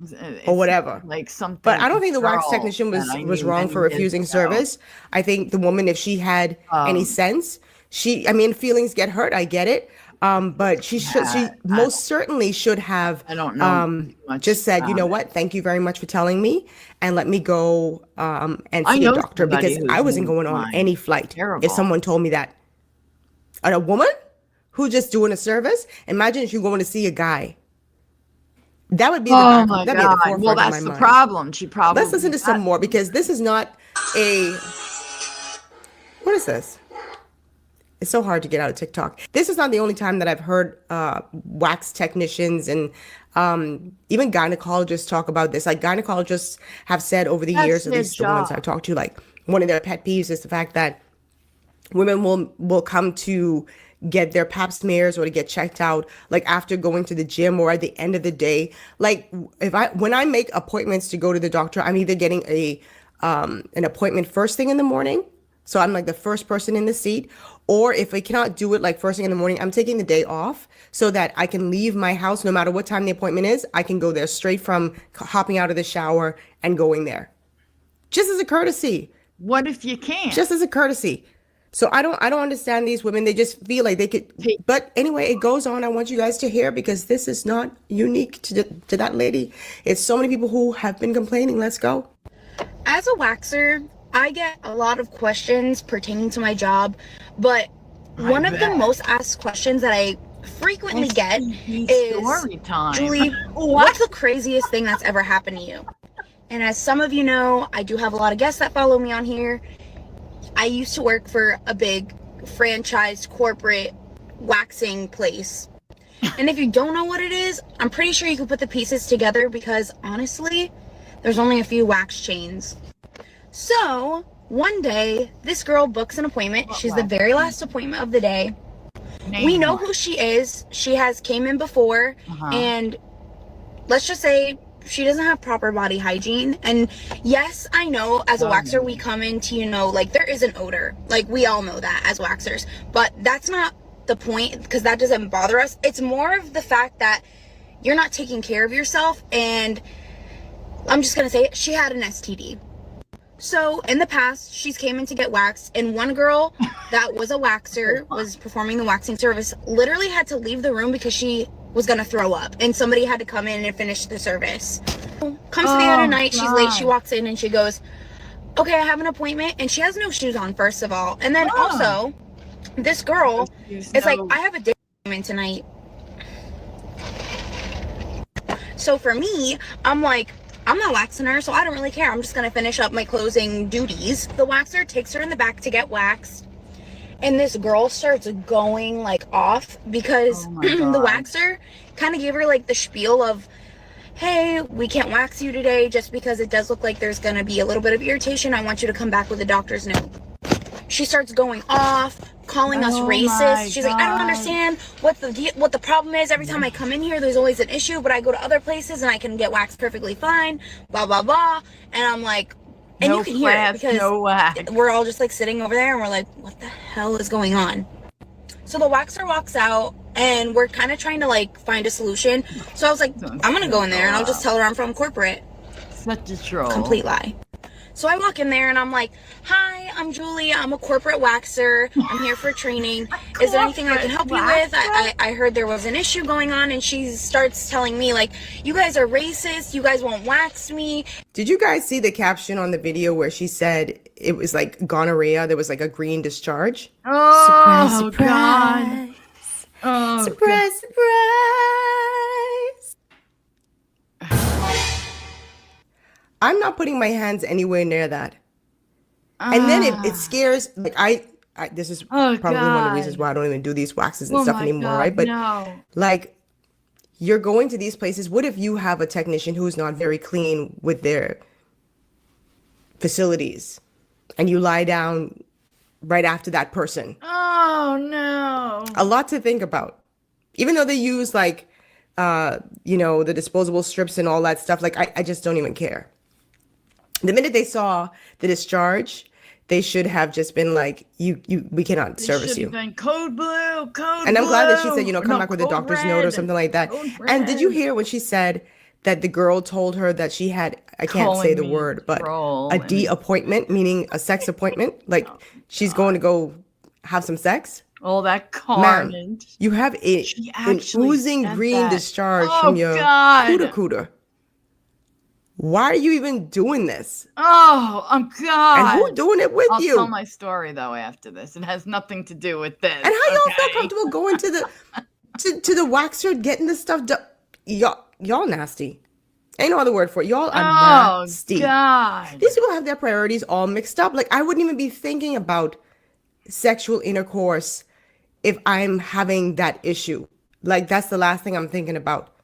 or whatever.
Like something.
But I don't think the wax technician was wrong for refusing service. I think the woman, if she had any sense, feelings get hurt. I get it. But she most certainly should have
I don't know
just said, you know what, thank you very much for telling me, and let me go and see a doctor, because I wasn't going on any flight. If someone told me that. And a woman who's just doing a service, imagine if you're going to see a guy. That would be the forefront of my mind.
Well, that's the problem. She probably.
Let's listen to some more, because this is not a. What is this? It's so hard to get out of TikTok. This is not the only time that I've heard wax technicians and even gynecologists talk about this. Like, gynecologists have said over the years, at least the ones I've talked to, like, one of their pet peeves is the fact that women will come to get their pap smears or to get checked out, like, after going to the gym or at the end of the day. Like, when I make appointments to go to the doctor, I'm either getting an appointment first thing in the morning, so I'm like the first person in the seat, or if I cannot do it like first thing in the morning, I'm taking the day off so that I can leave my house no matter what time the appointment is. I can go there straight from hopping out of the shower and going there, just as a courtesy.
What if you can't?
Just as a courtesy. So I don't understand these women. They just feel like they could. But anyway, it goes on. I want you guys to hear, because this is not unique to that lady. It's so many people who have been complaining. Let's go.
As a waxer, I get a lot of questions pertaining to my job, but one of the most asked questions that I frequently get is,
Storytime.
Julie, what's the craziest thing that's ever happened to you? And as some of you know, I do have a lot of guests that follow me on here. I used to work for a big franchised corporate waxing place. And if you don't know what it is, I'm pretty sure you can put the pieces together, because honestly, there's only a few wax chains. So one day, this girl books an appointment. She's the very last appointment of the day. We know who she is. She has came in before, and let's just say she doesn't have proper body hygiene. And yes, I know as a waxer, we come into, like, there is an odor. Like, we all know that as waxers. But that's not the point, because that doesn't bother us. It's more of the fact that you're not taking care of yourself. And I'm just going to say it, she had an STD. So in the past, she's came in to get waxed, and one girl that was a waxer, was performing the waxing service, literally had to leave the room because she was gonna throw up, and somebody had to come in and finish the service. Comes to the end of the night, she's late, she walks in and she goes, okay, I have an appointment, and she has no shoes on, first of all. And then also, this girl is like, I have a date appointment tonight. So for me, I'm like, I'm not waxing her, so I don't really care. I'm just gonna finish up my closing duties. The waxer takes her in the back to get waxed, and this girl starts going like off, because the waxer kind of gave her like the spiel of, hey, we can't wax you today just because it does look like there's gonna be a little bit of irritation. I want you to come back with a doctor's note. She starts going off, calling us racist. She's like, I don't understand what the problem is. Every time I come in here, there's always an issue, but I go to other places and I can get waxed perfectly fine, blah, blah, blah. And I'm like, and you can hear it, because we're all just like sitting over there and we're like, what the hell is going on? So the waxer walks out, and we're kind of trying to like find a solution. So I was like, I'm going to go in there and I'll just tell her I'm from corporate.
Such a troll.
Complete lie. So I walk in there and I'm like, hi, I'm Julie. I'm a corporate waxer. I'm here for training. Is there anything I can help you with? I heard there was an issue going on. And she starts telling me, like, you guys are racist. You guys won't wax me.
Did you guys see the caption on the video where she said it was like gonorrhea? There was like a green discharge.
Oh,
surprise, surprise.
God. Oh,
surprise,
God.
surprise. I'm not putting my hands anywhere near that. And then it scares, like, I this is probably one of the reasons why I don't even do these waxes and stuff anymore, right? But like, you're going to these places. What if you have a technician who's not very clean with their facilities, and you lie down right after that person?
Oh, no.
A lot to think about. Even though they use like, the disposable strips and all that stuff, like, I just don't even care. The minute they saw the discharge, they should have just been like, we cannot service you.
Been code blue, code
and I'm glad that she said, come
no,
back with a doctor's note or something like that. And did you hear when she said that the girl told her that she had, I can't say the word, but a D appointment, meaning a sex appointment? Like she's going to go have some sex?
Oh, that carnage.
Ma'am, you have an oozing green discharge from your cooter. Why are you even doing this?
Oh, God.
And who's doing it with you?
I'll tell my story, though, after this. It has nothing to do with this.
And how y'all feel comfortable going to the to the waxer, getting this stuff done? Y'all nasty. Ain't no other word for it. Y'all are nasty.
God.
These people have their priorities all mixed up. Like, I wouldn't even be thinking about sexual intercourse if I'm having that issue. Like, that's the last thing I'm thinking about.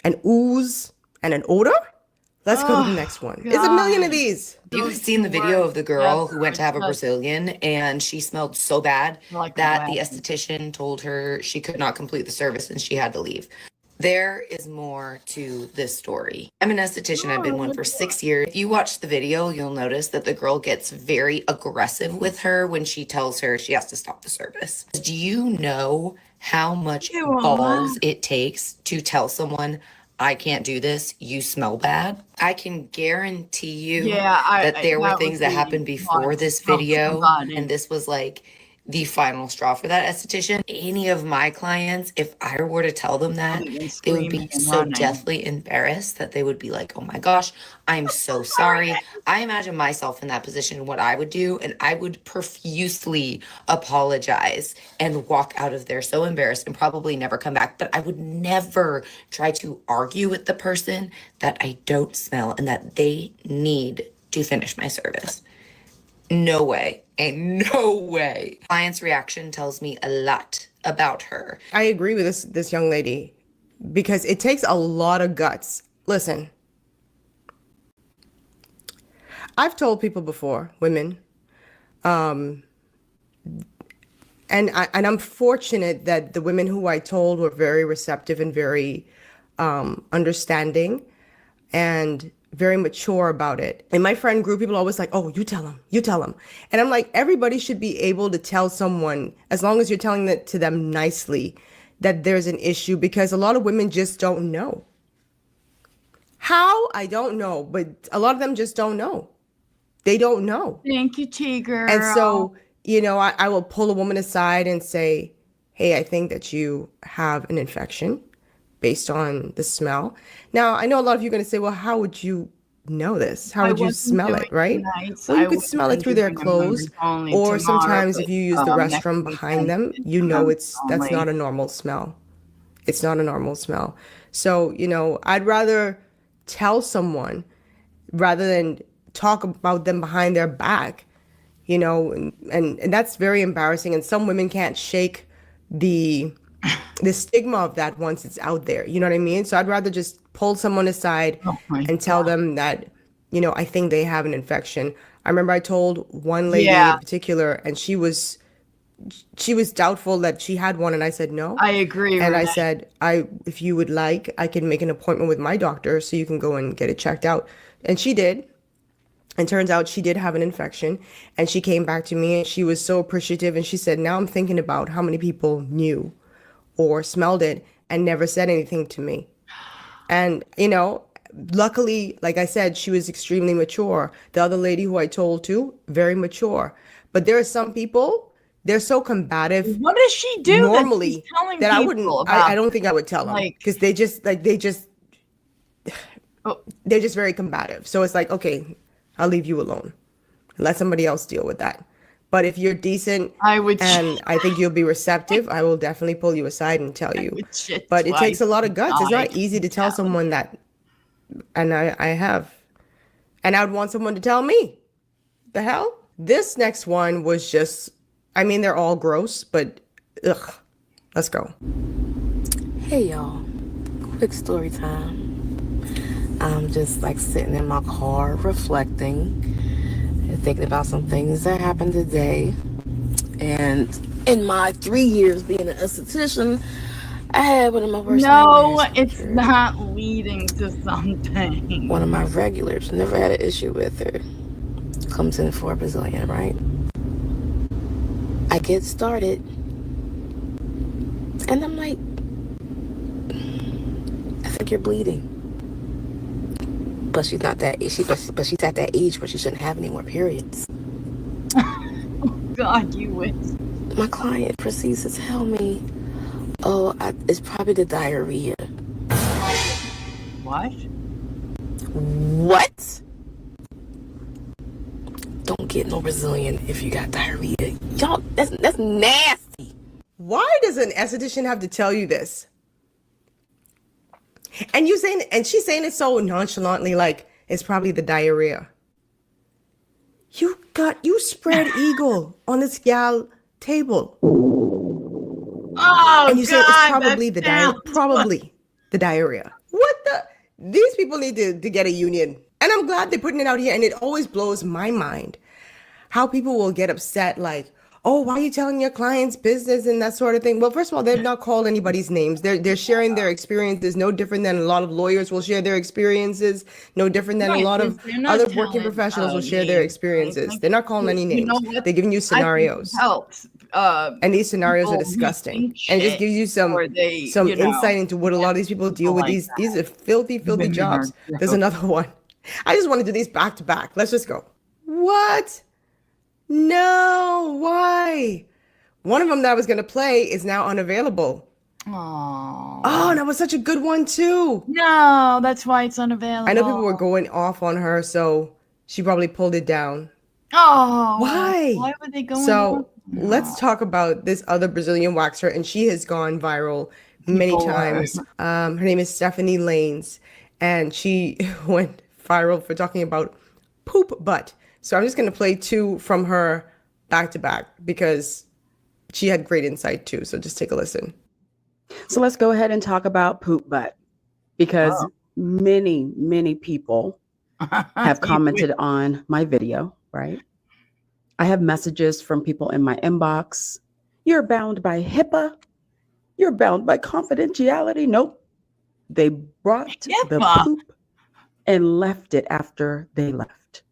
An ooze and an odor? Let's go to the next one. God. There's a million of these.
You've seen the video of the girl who went to have a Brazilian and she smelled so bad that the esthetician told her she could not complete the service and she had to leave. There is more to this story. I'm an esthetician. I've been one for 6 years. If you watch the video, you'll notice that the girl gets very aggressive with her when she tells her she has to stop the service. Do you know how much balls it takes to tell someone, I can't do this, you smell bad? I can guarantee you that there were things that happened before this video, and this was like the final straw for that esthetician. Any of my clients, if I were to tell them that, they would be so deathly embarrassed that they would be like, oh my gosh, I'm so sorry. I imagine myself in that position, what I would do, and I would profusely apologize and walk out of there so embarrassed and probably never come back. But I would never try to argue with the person that I don't smell and that they need to finish my service. No way. And no way. Client's reaction tells me a lot about her.
I agree with this young lady because it takes a lot of guts. Listen, I've told people before, women, and I'm fortunate that the women who I told were very receptive and very understanding and very mature about it. In my friend group, people are always like, oh, you tell them. And I'm like, everybody should be able to tell someone, as long as you're telling that to them nicely, that there's an issue, because a lot of women just don't know. How? I don't know, but a lot of them just don't know. They don't know.
Thank you, T-girl.
And so, I will pull a woman aside and say, hey, I think that you have an infection based on the smell. Now, I know a lot of you are going to say, well, how would you know this? How would you smell it, right? Well, you could smell it through their clothes, or sometimes if you use the restroom behind them, that's not a normal smell. It's not a normal smell. So, I'd rather tell someone rather than talk about them behind their back, and that's very embarrassing. And some women can't shake the stigma of that once it's out there. You know what I mean? So I'd rather just pull someone aside and tell them that, I think they have an infection. I remember I told one lady in particular, and she was doubtful that she had one, and I said no.
I agree.
And I said, if you would like, I can make an appointment with my doctor so you can go and get it checked out. And she did. And turns out she did have an infection, and she came back to me and she was so appreciative, and she said, now I'm thinking about how many people knew or smelled it and never said anything to me. And, luckily, like I said, she was extremely mature. The other lady who I told to, very mature. But there are some people, they're so combative.
What does she do
normally that I wouldn't, I don't think I would tell them, because they're just very combative. So it's like, okay, I'll leave you alone. Let somebody else deal with that. But if you're decent and I think you'll be receptive, I will definitely pull you aside and tell you. But it takes a lot of guts. It's not easy to tell someone that. And I have. And I would want someone to tell me. The hell? This next one was just, they're all gross, but ugh. Let's go.
Hey, y'all. Quick story time. I'm just sitting in my car reflecting and thinking about some things that happened today. And in my 3 years being an esthetician, I had one of my worst nightmares.
No, it's not leading to something.
One of my regulars, never had an issue with her, comes in for a Brazilian, right? I get started, and I'm like, I think you're bleeding. But she's not that. But she's at that age where she shouldn't have any more periods.
God, you wish.
My client proceeds to tell me, "Oh, it's probably the diarrhea."
What?
What? Don't get no Brazilian if you got diarrhea. Y'all, that's nasty.
Why does an esthetician have to tell you this? And she's saying it so nonchalantly, like it's probably the diarrhea. You spread eagle on this gal table.
Oh,
and you
God,
say it's probably the diarrhea. What the? These people need to get a union. And I'm glad they're putting it out here. And it always blows my mind how people will get upset, like, oh, why are you telling your clients business and that sort of thing? Well, first of all, they've not called anybody's names. They're sharing their experiences, no different than a lot of lawyers will share their experiences, no different than a lot of other working professionals will share their experiences. They're not calling any names. They're giving you scenarios.
Helps.
And these scenarios are disgusting. And it just gives you some insight into what a lot of these people deal with. These are filthy jobs. There's another one. I just want to do these back to back. Let's just go. What? No, why? One of them that I was going to play is now unavailable. Oh, and that was such a good one too.
No, that's why it's unavailable.
I know people were going off on her, so she probably pulled it down.
Oh,
why?
Why were they going
So let's talk about this other Brazilian waxer, and she has gone viral many times. Her name is Stephanie Lanes, and she went viral for talking about poop butt. So I'm just going to play two from her back to back because she had great insight too. So just take a listen.
So let's go ahead and talk about poop butt because many people have commented on my video, right? I have messages from people in my inbox. You're bound by HIPAA. You're bound by confidentiality. Nope. They brought the poop and left it after they left.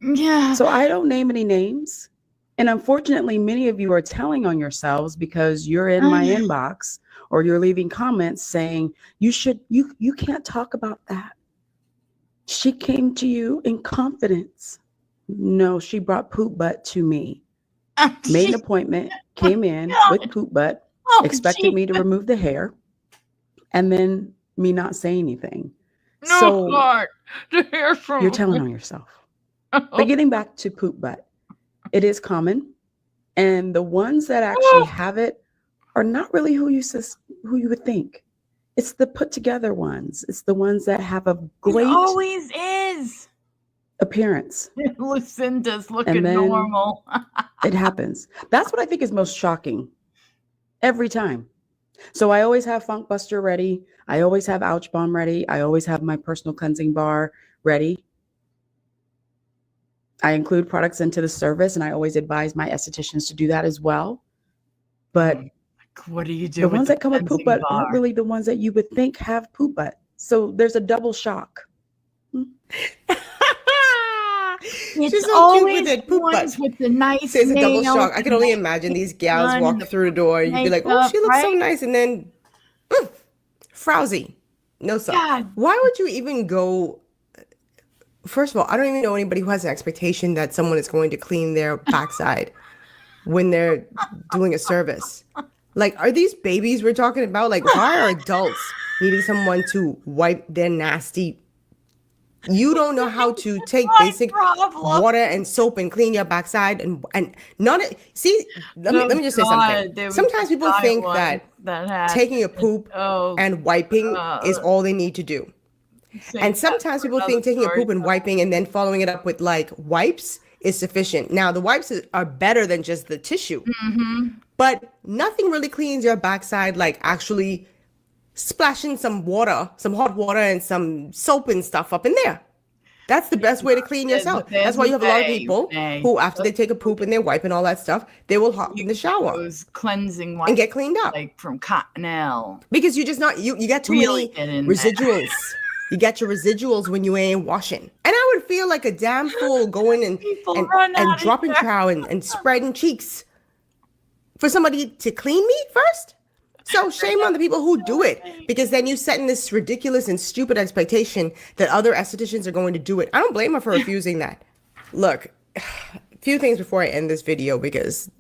Yeah.
So I don't name any names. And unfortunately, many of you are telling on yourselves because you're in my inbox or you're leaving comments saying you can't talk about that. She came to you in confidence. No, she brought poop butt to me. Made an appointment, came in with poop butt, expected me to remove the hair, and then me not say anything.
No,
so
God, to hear from
you're telling on yourself. But getting back to poop butt, it is common. And the ones that actually have it are not really who you would think. It's the put together ones. It's the ones that have a great
always is
appearance.
Lucinda's looking normal.
It happens. That's what I think is most shocking every time. So I always have Funk Buster ready. I always have Ouch Bomb ready. I always have my personal cleansing bar ready. I include products into the service, and I always advise my estheticians to do that as well. But
what do you do?
The ones that come with poop butt aren't really the ones that you would think have poop butt. So there's a double shock.
It's so always cute with poop ones with the nice
It's a double shock. I can only imagine these gals walk through the door and you'd be like, oh, she looks so nice. And then, frowsy. No, sir. God. Why would you even go? First of all, I don't even know anybody who has an expectation that someone is going to clean their backside when they're doing a service. Like, are these babies we're talking about? Like, why are adults needing someone to wipe their nasty? You don't know how to take basic water and soap and clean your backside and not see. Let me just say something. Sometimes people think that taking a poop and wiping is all they need to do. And sometimes people think taking a poop and wiping and then following it up with like wipes is sufficient. Now the wipes are better than just the tissue, but nothing really cleans your backside like actually splashing some water, some hot water and some soap and stuff up in there. That's the best way to clean yourself. That's why you have a lot of people who, after they take a poop and they wipe and all that stuff, they will hop in the shower.
Those cleansing wipes
and get cleaned up.
Like from Cottonelle.
Because you just not, you got too many residuals. You get your residuals when you ain't washing. And I would feel like a damn fool going and dropping trow and spreading cheeks for somebody to clean me first. So shame on the people who do it, because then you set in this ridiculous and stupid expectation that other estheticians are going to do it. I don't blame her for refusing that. Look, a few things before I end this video, because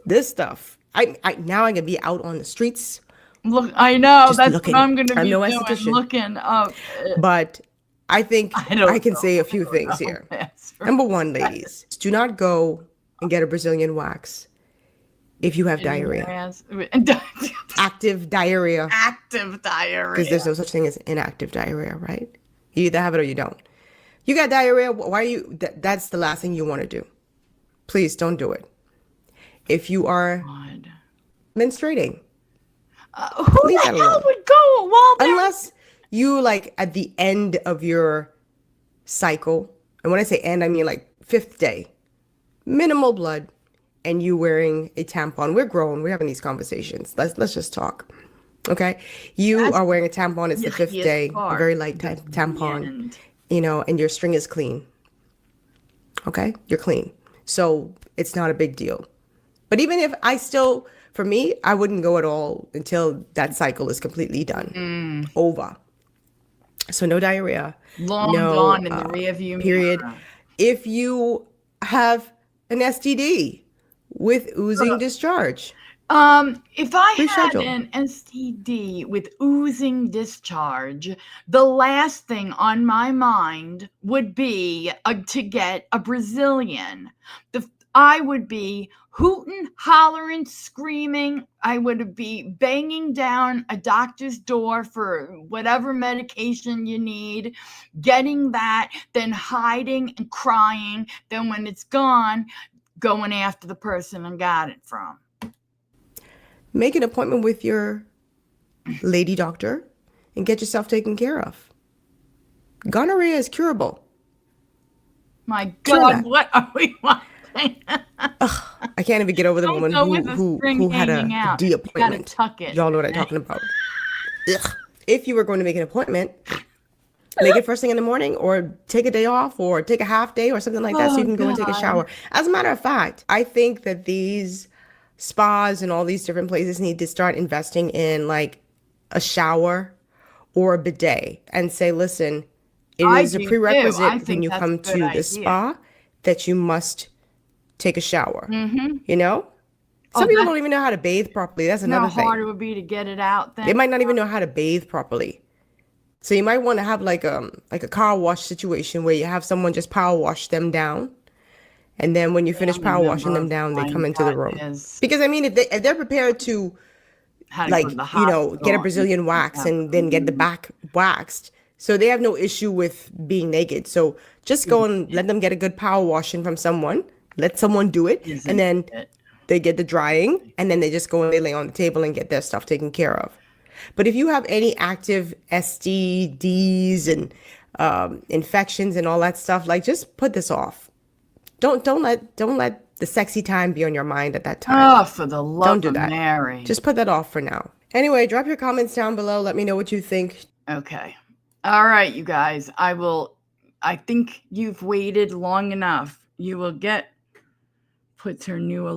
this stuff, now I'm gonna be out on the streets.
Look, I know
just
that's
looking.
what I'm gonna be
no
doing,
esthetician.
looking up.
But I think I can say a few things here. Number one, ladies, do not go and get a Brazilian wax if you have diarrhea. Active diarrhea.
Active diarrhea.
Because there's no such thing as inactive diarrhea, right? You either have it or you don't. You got diarrhea, why are you, that's the last thing you want to do. Please don't do it. If you are menstruating,
who the hell would go while
unless you like at the end of your cycle, and when I say end, I mean like 5th day, minimal blood, and you wearing a tampon. We're grown. We're having these conversations. Let's just talk. Okay? You are wearing a tampon. It's the 5th day, a very light tampon, you know, and your string is clean. Okay? You're clean. So it's not a big deal. But even if for me, I wouldn't go at all until that cycle is completely done. Over. So no diarrhea.
Long gone in the rearview
period.
mirror.
If you have an STD with oozing discharge.
If I had an STD with oozing discharge, the last thing on my mind would be to get a Brazilian. I would be hooting, hollering, screaming. I would be banging down a doctor's door for whatever medication you need, getting that, then hiding and crying. Then when it's gone, going after the person I got it from.
Make an appointment with your lady doctor and get yourself taken care of. Gonorrhea is curable.
My God, what are we watching?
I can't even get over the woman who had a D appointment. Y'all know what I'm talking about. Ugh. If you were going to make an appointment, make it first thing in the morning, or take a day off, or take a half day or something like that, so you can go and take a shower. As a matter of fact, I think that these spas and all these different places need to start investing in like a shower or a bidet and say, listen, it is a prerequisite when you come to the spa that you must take a shower. You know? Some people don't even know how to bathe properly. That's another thing.
How hard it would be to get it out then.
They might not even know how to bathe properly. So you might want to have like a car wash situation where you have someone just power wash them down. And then when you finish power washing them down, they come into the room. Because I mean, if they're prepared to like, you know, get a Brazilian wax and then get the back waxed, so they have no issue with being naked. So just go and let them get a good power washing from someone. Let someone do it. And then they get the drying, and then they just go and they lay on the table and get their stuff taken care of. But if you have any active STDs and infections and all that stuff, like just put this off. Don't let the sexy time be on your mind at that time.
Oh, for the love of Mary.
Just put that off for now. Anyway, drop your comments down below. Let me know what you think.
Okay. All right, you guys. I think you've waited long enough. You will get, puts her new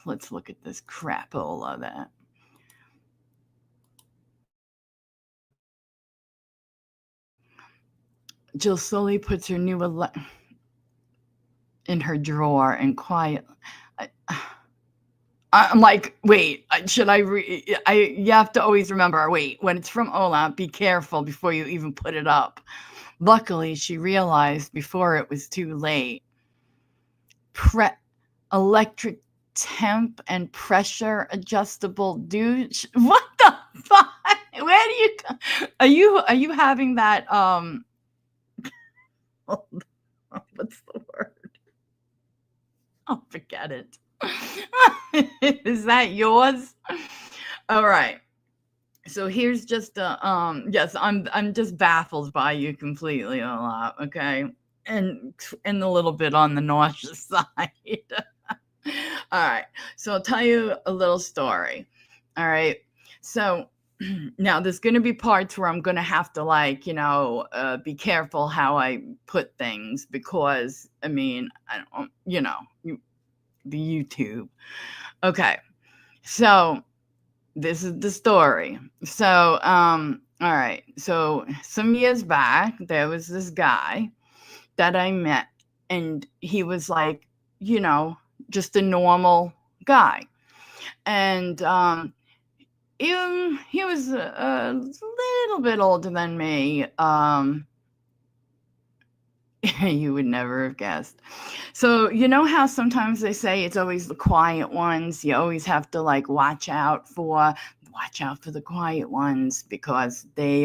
let's look at this crapola that. Jill slowly puts her new in her drawer and quiet. I'm like, wait, should you have to always remember, wait, when it's from Ola, be careful before you even put it up. Luckily, she realized before it was too late. Electric temp and pressure adjustable douche. What the fuck? Where do you, are you having that, what's the word? Oh, forget it. Is that yours? All right. So here's just a yes, I'm just baffled by you completely a lot, okay? And a little bit on the nauseous side. All right. So I'll tell you a little story. All right. So now there's going to be parts where I'm going to have to like, be careful how I put things because I mean, I don't, the YouTube. Okay. So this is the story. So, all right. So some years back, there was this guy that I met and he was like, just a normal guy. And, he was a little bit older than me. You would never have guessed. So you know how sometimes they say it's always the quiet ones. You always have to like watch out for the quiet ones because they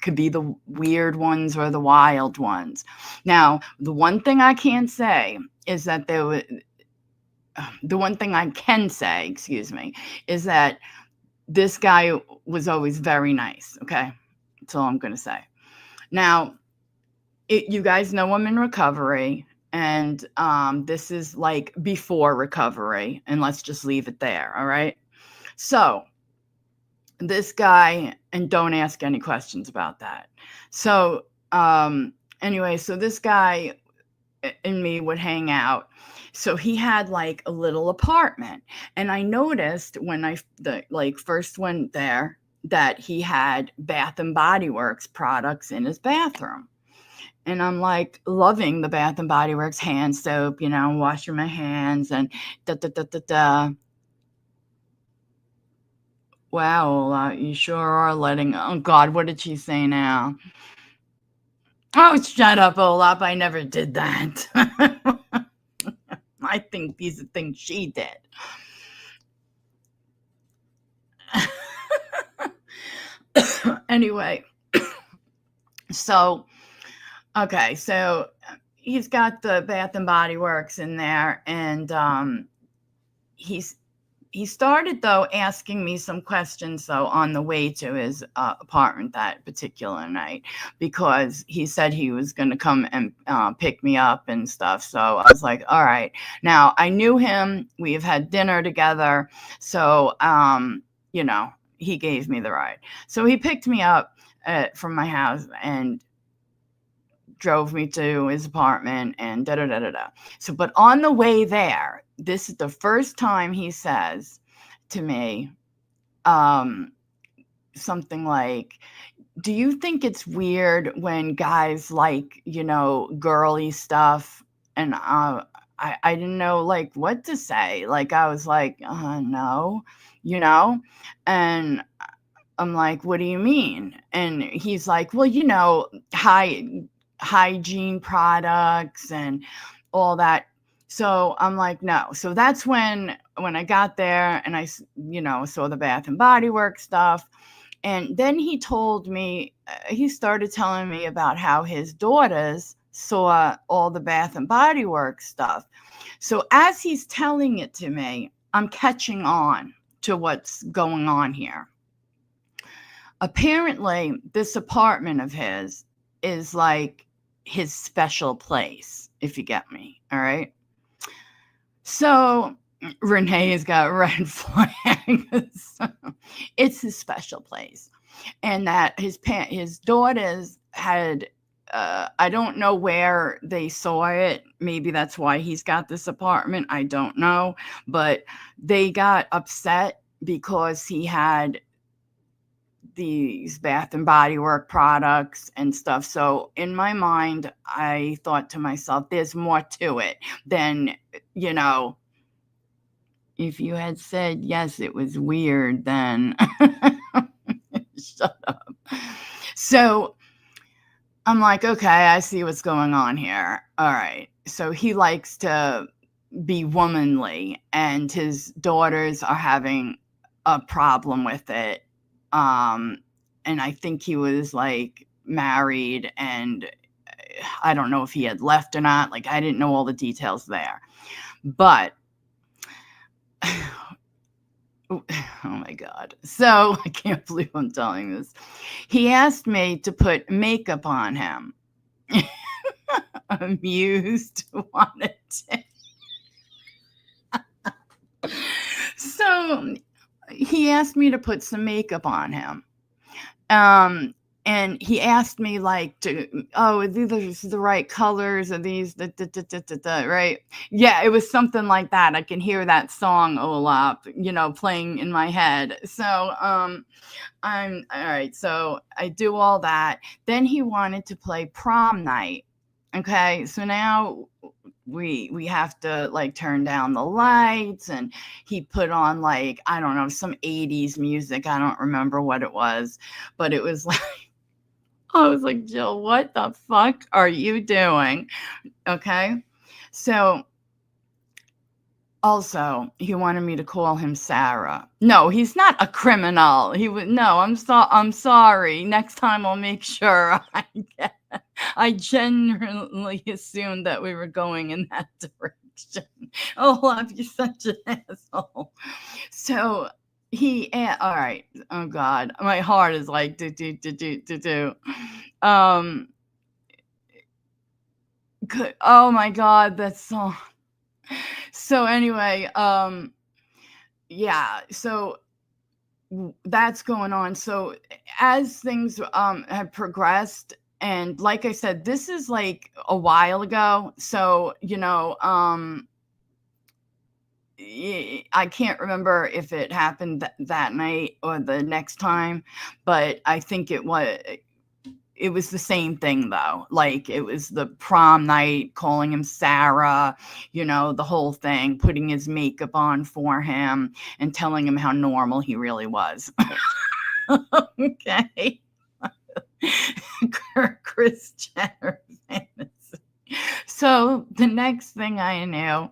could be the weird ones or the wild ones. Now, the one thing I can't say is that the one thing I can say, excuse me, is that this guy was always very nice. Okay. That's all I'm going to say. Now, you guys know I'm in recovery and this is like before recovery and let's just leave it there. All right. So this guy, and don't ask any questions about that. So anyway, so this guy and me would hang out. So he had like a little apartment and I noticed when I first went there that he had Bath and Body Works products in his bathroom. And I'm like loving the Bath and Body Works hand soap, washing my hands and da. Wow, you sure are letting, oh God, what did she say now? Oh, shut up, Olaf. I never did that. I think these are things she did. Anyway, so, okay, so he's got the Bath and Body Works in there, and he started though asking me some questions though on the way to his apartment that particular night because he said he was going to come and pick me up and stuff. So I was like, all right. Now I knew him. We've had dinner together. So, he gave me the ride. So he picked me up from my house and drove me to his apartment and da. So, but on the way there, this is the first time he says to me, something like, do you think it's weird when guys like, girly stuff? And I didn't know like what to say. Like, I was like, no, and I'm like, what do you mean? And he's like, well, hygiene products and all that. So I'm like, no. So that's when I got there and I, saw the Bath and Body Works stuff. And then he told me, he started telling me about how his daughters saw all the Bath and Body Works stuff. So as he's telling it to me, I'm catching on to what's going on here. Apparently, this apartment of his is like his special place, if you get me. All right. So Renee has got red flags. It's his special place. And that his daughters had, I don't know where they saw it. Maybe that's why he's got this apartment. I don't know. But they got upset because he had these Bath and Body Work products and stuff. So in my mind, I thought to myself, there's more to it than, if you had said, yes, it was weird, then shut up. So I'm like, okay, I see what's going on here. All right. So he likes to be womanly and his daughters are having a problem with it. And I think he was like married and I don't know if he had left or not. Like, I didn't know all the details there, but oh my God. So I can't believe I'm telling this. He asked me to put makeup on him. Amused, wanted to. So he asked me to put some makeup on him. And he asked me like are these the right colors? Are these right? Yeah, it was something like that. I can hear that song Olap, playing in my head. So I'm all right. So I do all that. Then he wanted to play prom night. Okay, so now we have to like turn down the lights, and he put on like, I don't know, some 80s music. I don't remember what it was, but it was like, I was like, Jill, what the fuck are you doing? Okay, so also he wanted me to call him Sarah. No, he's not a criminal. He would no. I'm sorry. Next time I'll make sure I genuinely assumed that we were going in that direction. Oh, you're such an asshole. So all right. Oh God, my heart is like do. Good. Oh my God, that song. So anyway, yeah. So that's going on. So as things have progressed, and like I said, this is like a while ago. So I can't remember if it happened that night or the next time, but I think it was the same thing though. Like it was the prom night, calling him Sarah, the whole thing, putting his makeup on for him and telling him how normal he really was. Okay. Kris Jenner fantasy. So the next thing I knew,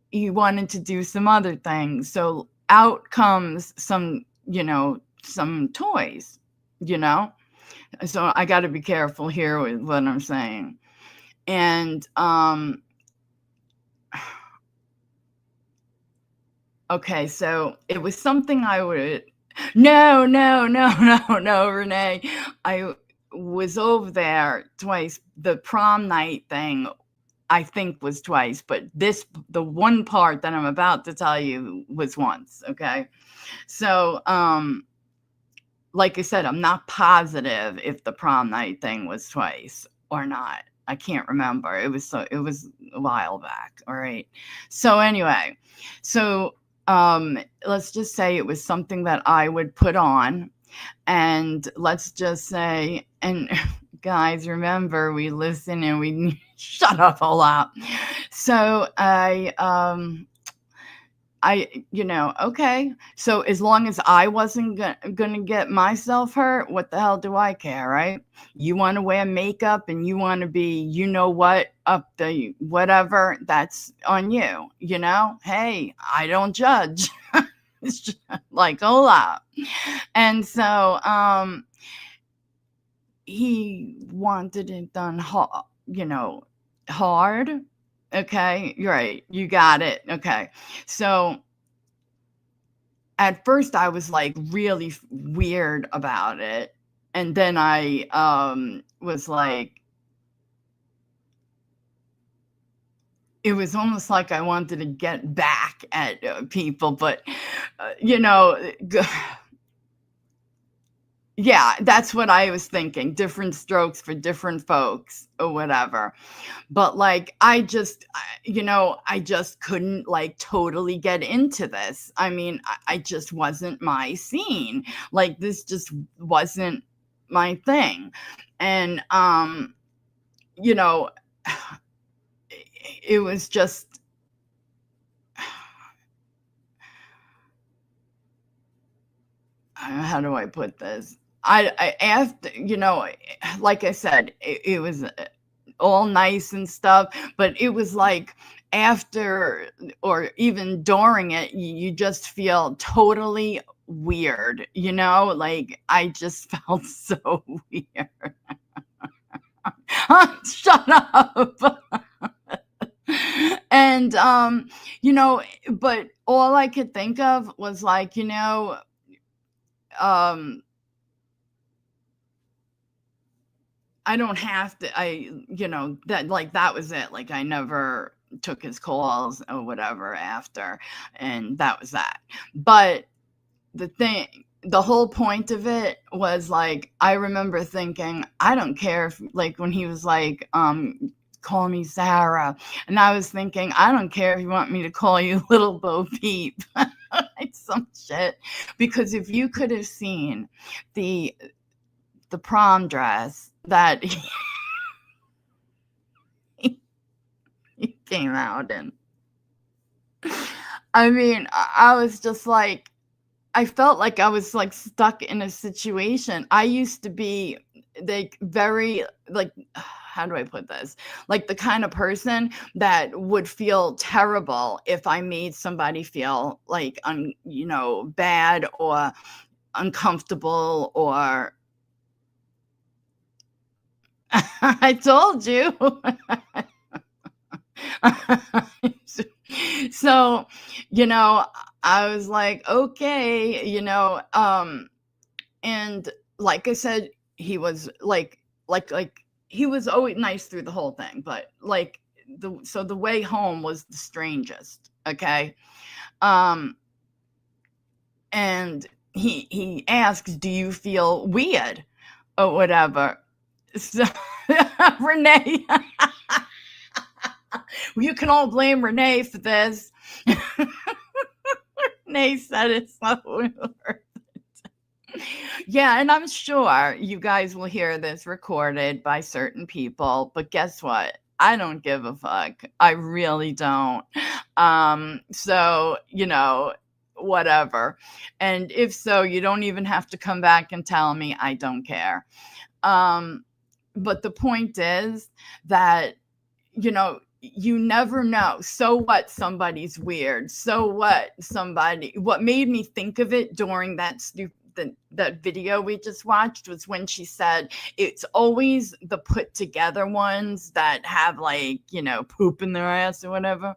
he wanted to do some other things. So out comes some toys, So I got to be careful here with what I'm saying. And okay, so it was something I would no, Renee. I was over there twice. The prom night thing, I think, was twice, but the one part that I'm about to tell you was once. Okay. So, like I said, I'm not positive if the prom night thing was twice or not. I can't remember. It was a while back. All right. So anyway, let's just say it was something that I would put on, and let's just say, and guys, remember, we listen and we shut up a lot. So okay. So as long as I wasn't going to get myself hurt, what the hell do I care, right? You want to wear makeup and you want to be, what, up the whatever, that's on you, Hey, I don't judge. It's just like, hola. And so he wanted it done hard. Okay, you're right. You got it. Okay. So at first I was like really weird about it. And then I was like, it was almost like I wanted to get back at people, but yeah, that's what I was thinking. Different strokes for different folks or whatever. But like, I just couldn't like totally get into this. I mean, I just wasn't my scene. Like, this just wasn't my thing. And, it was just, how do I put this? I after, like I said, it was all nice and stuff, but it was like after or even during it, you just feel totally weird, like I just felt so weird. Shut up. And but all I could think of was like, I don't have to, that like, that was it. Like, I never took his calls or whatever after, and that was that. But the whole point of it was like, I remember thinking, I don't care if, like, when he was like, call me Sarah, and I was thinking, I don't care if you want me to call you Little Bo Peep, like some shit, because if you could have seen the prom dress that he came out in, I mean, I was just like, I felt like I was like stuck in a situation. I used to be like very, like, how do I put this? Like the kind of person that would feel terrible if I made somebody feel like, bad or uncomfortable, or I told you. So, I was like, okay, and like I said, he was like he was always nice through the whole thing, but like the way home was the strangest, okay? And he asks, do you feel weird or whatever? So Renee, you can all blame Renee for this. Renee said it's not worth it. Yeah, and I'm sure you guys will hear this recorded by certain people, but guess what? I don't give a fuck. I really don't. So, whatever. And if so, you don't even have to come back and tell me. I don't care. But the point is that, you never know. So what, somebody's weird. So what made me think of it during that video we just watched was when she said it's always the put together ones that have, like, poop in their ass or whatever.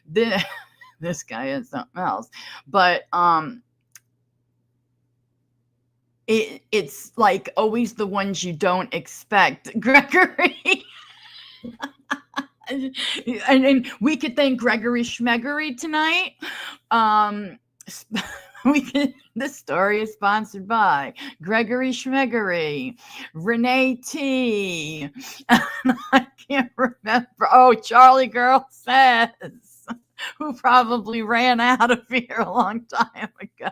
This guy is something else. But it's like always the ones you don't expect. Gregory. And we could thank Gregory Schmeggery tonight. This story is sponsored by Gregory Schmeggery, Renee T. I can't remember. Oh, Charlie Girl Says, who probably ran out of here a long time ago.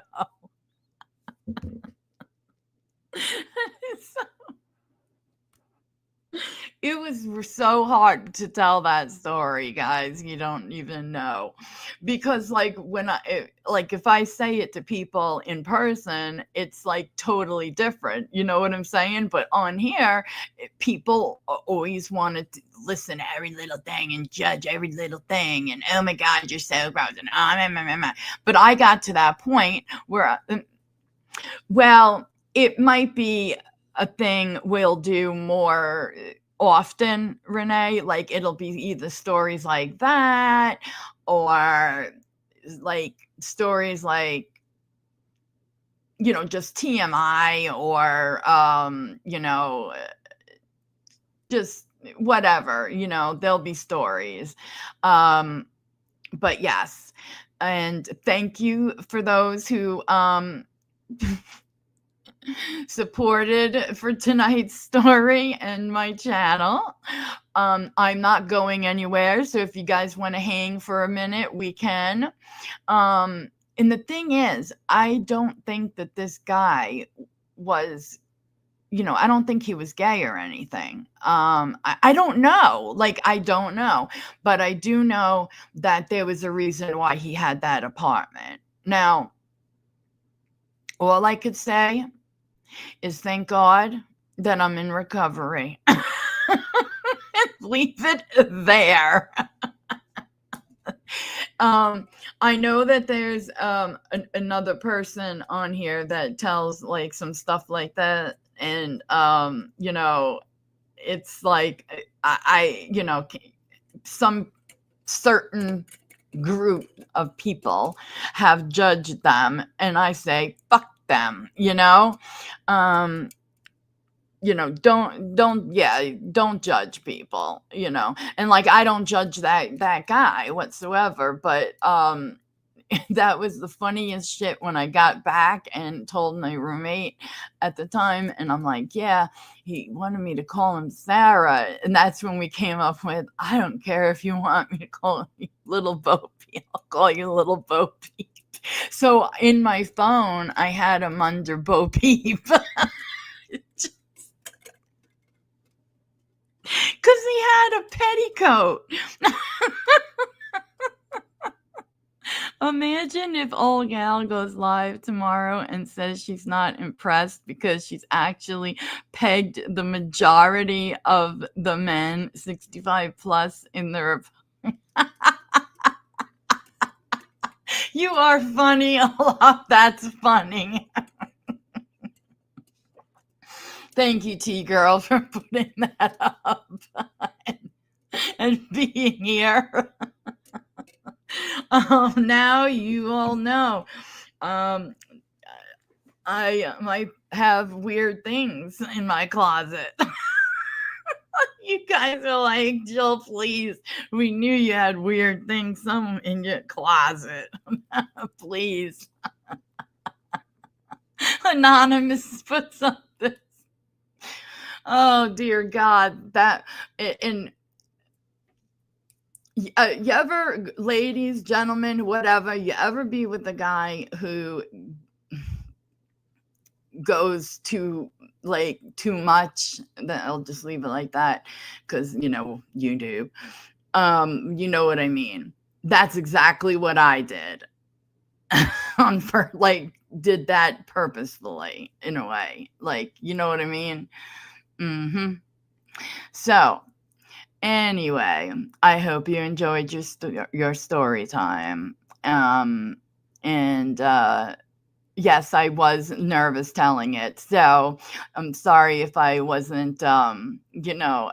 It was so hard to tell that story, guys. You don't even know, because like if I say it to people in person, it's like totally different. You know what I'm saying? But on here, people always want to listen to every little thing and judge every little thing. And oh my God, you're so gross. And but I got to that point where, well, it might be a thing we'll do more often, Renee. Like it'll be either stories like that or like stories like, just TMI or, just whatever, there'll be stories. But yes. And thank you for those who, supported for tonight's story and my channel. I'm not going anywhere, so if you guys want to hang for a minute, we can. And the thing is, I don't think that this guy was, I don't think he was gay or anything. I don't know. Like, I don't know. But I do know that there was a reason why he had that apartment. Now, all I could say is thank God that I'm in recovery. Leave it there. I know that there's another person on here that tells like some stuff like that, and it's like I some certain group of people have judged them, and I say fuck them. don't judge people, and like, I don't judge that guy whatsoever, but that was the funniest shit when I got back and told my roommate at the time, and I'm like, yeah, he wanted me to call him Sarah, and that's when we came up with, I don't care if you want me to call you Little Bo Peep, I'll call you Little Bo Peep. So in my phone, I had him under Bo Peep. Because he had a petticoat. Imagine if old gal goes live tomorrow and says she's not impressed because she's actually pegged the majority of the men 65 plus in their. You are funny a lot. That's funny. Thank you, T-Girl, for putting that up and being here. Now you all know. I might have weird things in my closet. You guys are like, Jill, please. We knew you had weird things some in your closet. Please. Anonymous put something. Oh, dear God. That, and you ever, ladies, gentlemen, whatever, you ever be with a guy who goes too much, then I'll just leave it like that, because you do. You know what I mean. That's exactly what I did. Did that purposefully, in a way, you know what I mean. So anyway, I hope you enjoyed your story time. And yes, I was nervous telling it, so I'm sorry if I wasn't,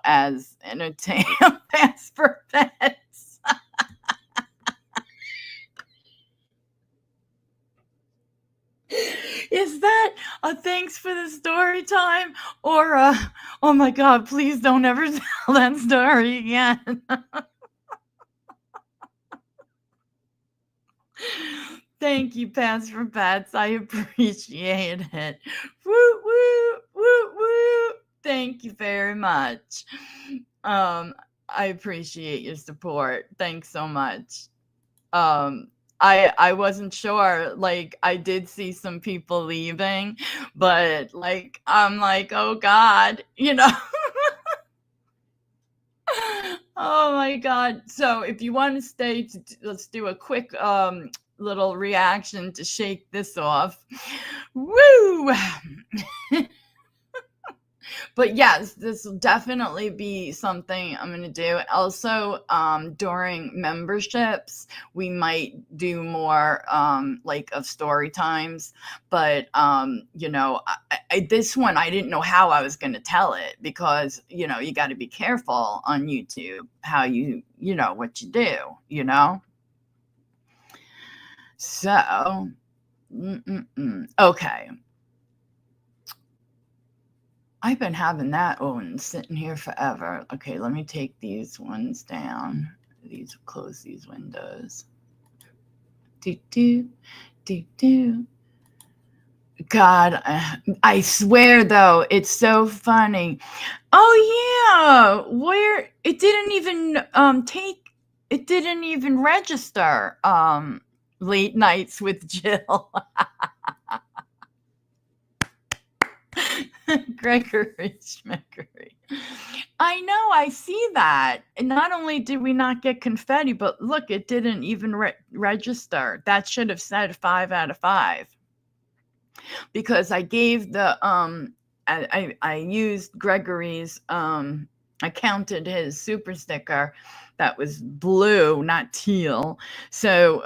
as entertaining as for pets. Is that a thanks for the story time, or oh my God, please don't ever tell that story again? Thank you, Pats for Pets. I appreciate it. Woo, woo, woo, woo. Thank you very much. I appreciate your support. Thanks so much. I wasn't sure. I did see some people leaving, but I'm like, oh God, Oh my God. So if you want to stay, let's do a quick little reaction to shake this off. Woo! But yes, this will definitely be something I'm going to do. Also, during memberships, we might do more of story times. But, this one, I didn't know how I was going to tell it, because, you got to be careful on YouTube how what you do, So, okay. I've been having that one sitting here forever. Okay, let me take these ones down. Close these windows. God, I swear though, it's so funny. Oh yeah, where it didn't even register. Late nights with Jill. Gregory Schmeckery. I know, I see that. And not only did we not get confetti, but look, it didn't even register. That should have said 5 out of 5. Because I gave the I used Gregory's I counted his super sticker that was blue, not teal. So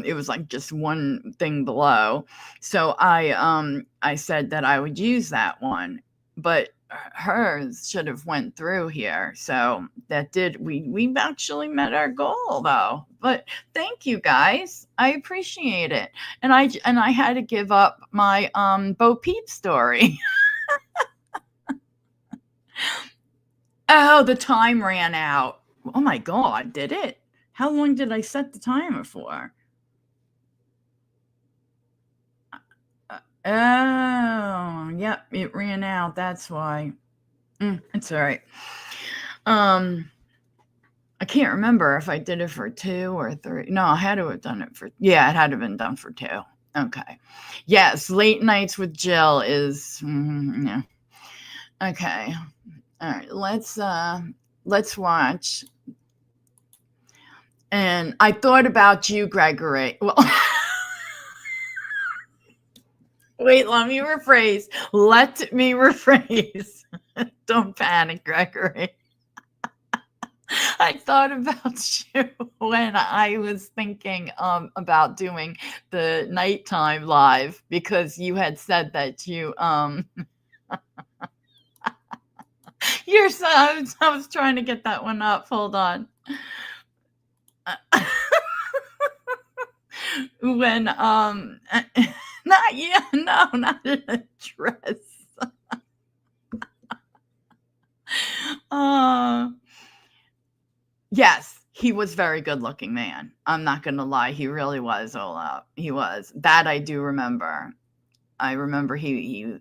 it was just one thing below. So I said that I would use that one, but hers should have went through here. So that we actually met our goal though. But thank you guys. I appreciate it. And I had to give up my Bo Peep story. Oh, the time ran out. Oh my God, did it? How long did I set the timer for? Oh, yep, it ran out. That's why. It's all right. I can't remember if I did it for 2 or 3. No, I had to have done it for, yeah, it had to have been done for 2. Okay. Yes, late nights with Jill is, yeah. Okay. All right, let's watch. And I thought about you, Gregory. Well, wait, let me rephrase. Don't panic, Gregory. I thought about you when I was thinking about doing the nighttime live, because you had said that you you're so, I was trying to get that one up. Hold on. When not yeah, no, not in a dress. Yes, he was very good looking man. I'm not gonna lie, he really was all out. He was. That I do remember. I remember he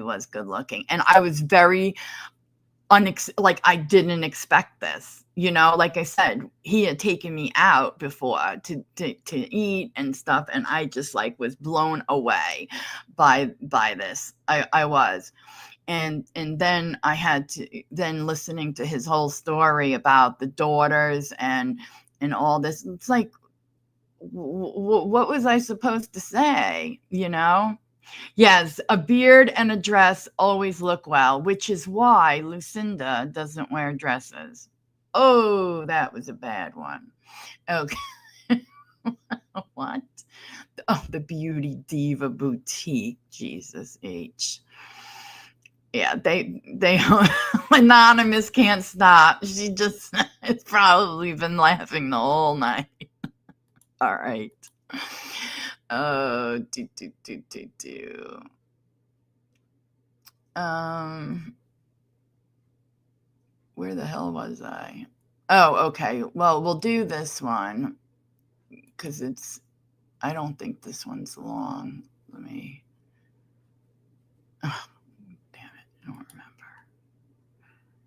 was good looking, and I was very like I didn't expect this. You know, like I said, he had taken me out before to eat and stuff, and I just like was blown away by this. I was. And then I had to listening to his whole story about the daughters and all this. It's like, what was I supposed to say? You know? Yes, a beard and a dress always look well, which is why Lucinda doesn't wear dresses. Oh, that was a bad one. Okay. What? Oh, the Beauty Diva Boutique. Jesus H. Yeah, they Anonymous can't stop. She just has probably been laughing the whole night. All right. Oh, where the hell was I? Oh, okay. Well, we'll do this one because I don't think this one's long. Let me. Oh, damn it. I don't remember.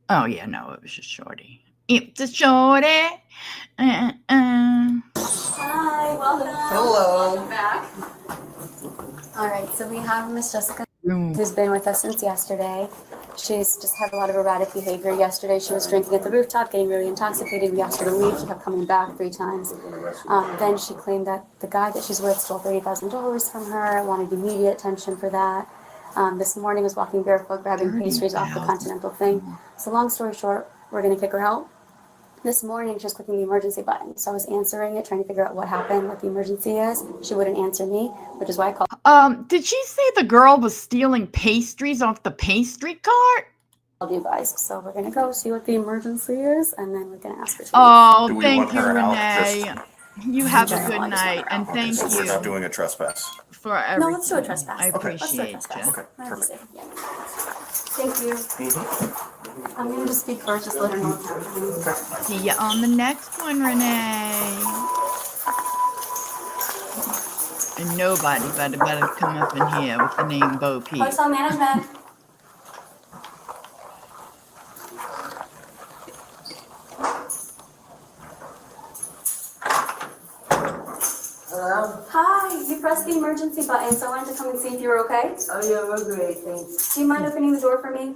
Oh, yeah, no, it was just Shorty. It's a Shorty.
Hi, welcome.
Hello.
Welcome back. All right, so we have Miss Jessica, who's been with us since yesterday. She's just had a lot of erratic behavior. Yesterday, she was drinking at the rooftop, getting really intoxicated. We asked her to leave. She kept coming back 3 times. Then she claimed that the guy that she's with stole $30,000 from her, wanted immediate attention for that. This morning was walking barefoot, grabbing pastries off the Continental thing. So long story short, we're going to kick her out. This morning, she was clicking the emergency button. So I was answering it, trying to figure out what happened, what the emergency is. She wouldn't answer me, which is why I called.
Did she say the girl was stealing pastries off the pastry cart?
You guys. So we're going to go see what the emergency is, and then we're going to ask her to
Oh, thank you, Renee. You have a good night, and thank you.
We're not doing a trespass.
For everything.
No, let's do a trespass.
I appreciate you.
Okay, perfect.
Yeah. Thank you. I'm going to just speak first, just let her know what's happening.
See you on the next one, Renee. And nobody better come up in here with the name Bo Peep.
Hotel management.
Hello?
Hi, you pressed the emergency button, so I wanted to come and see if you were okay.
Oh, yeah, we're great, thanks.
Do you mind opening the door for me?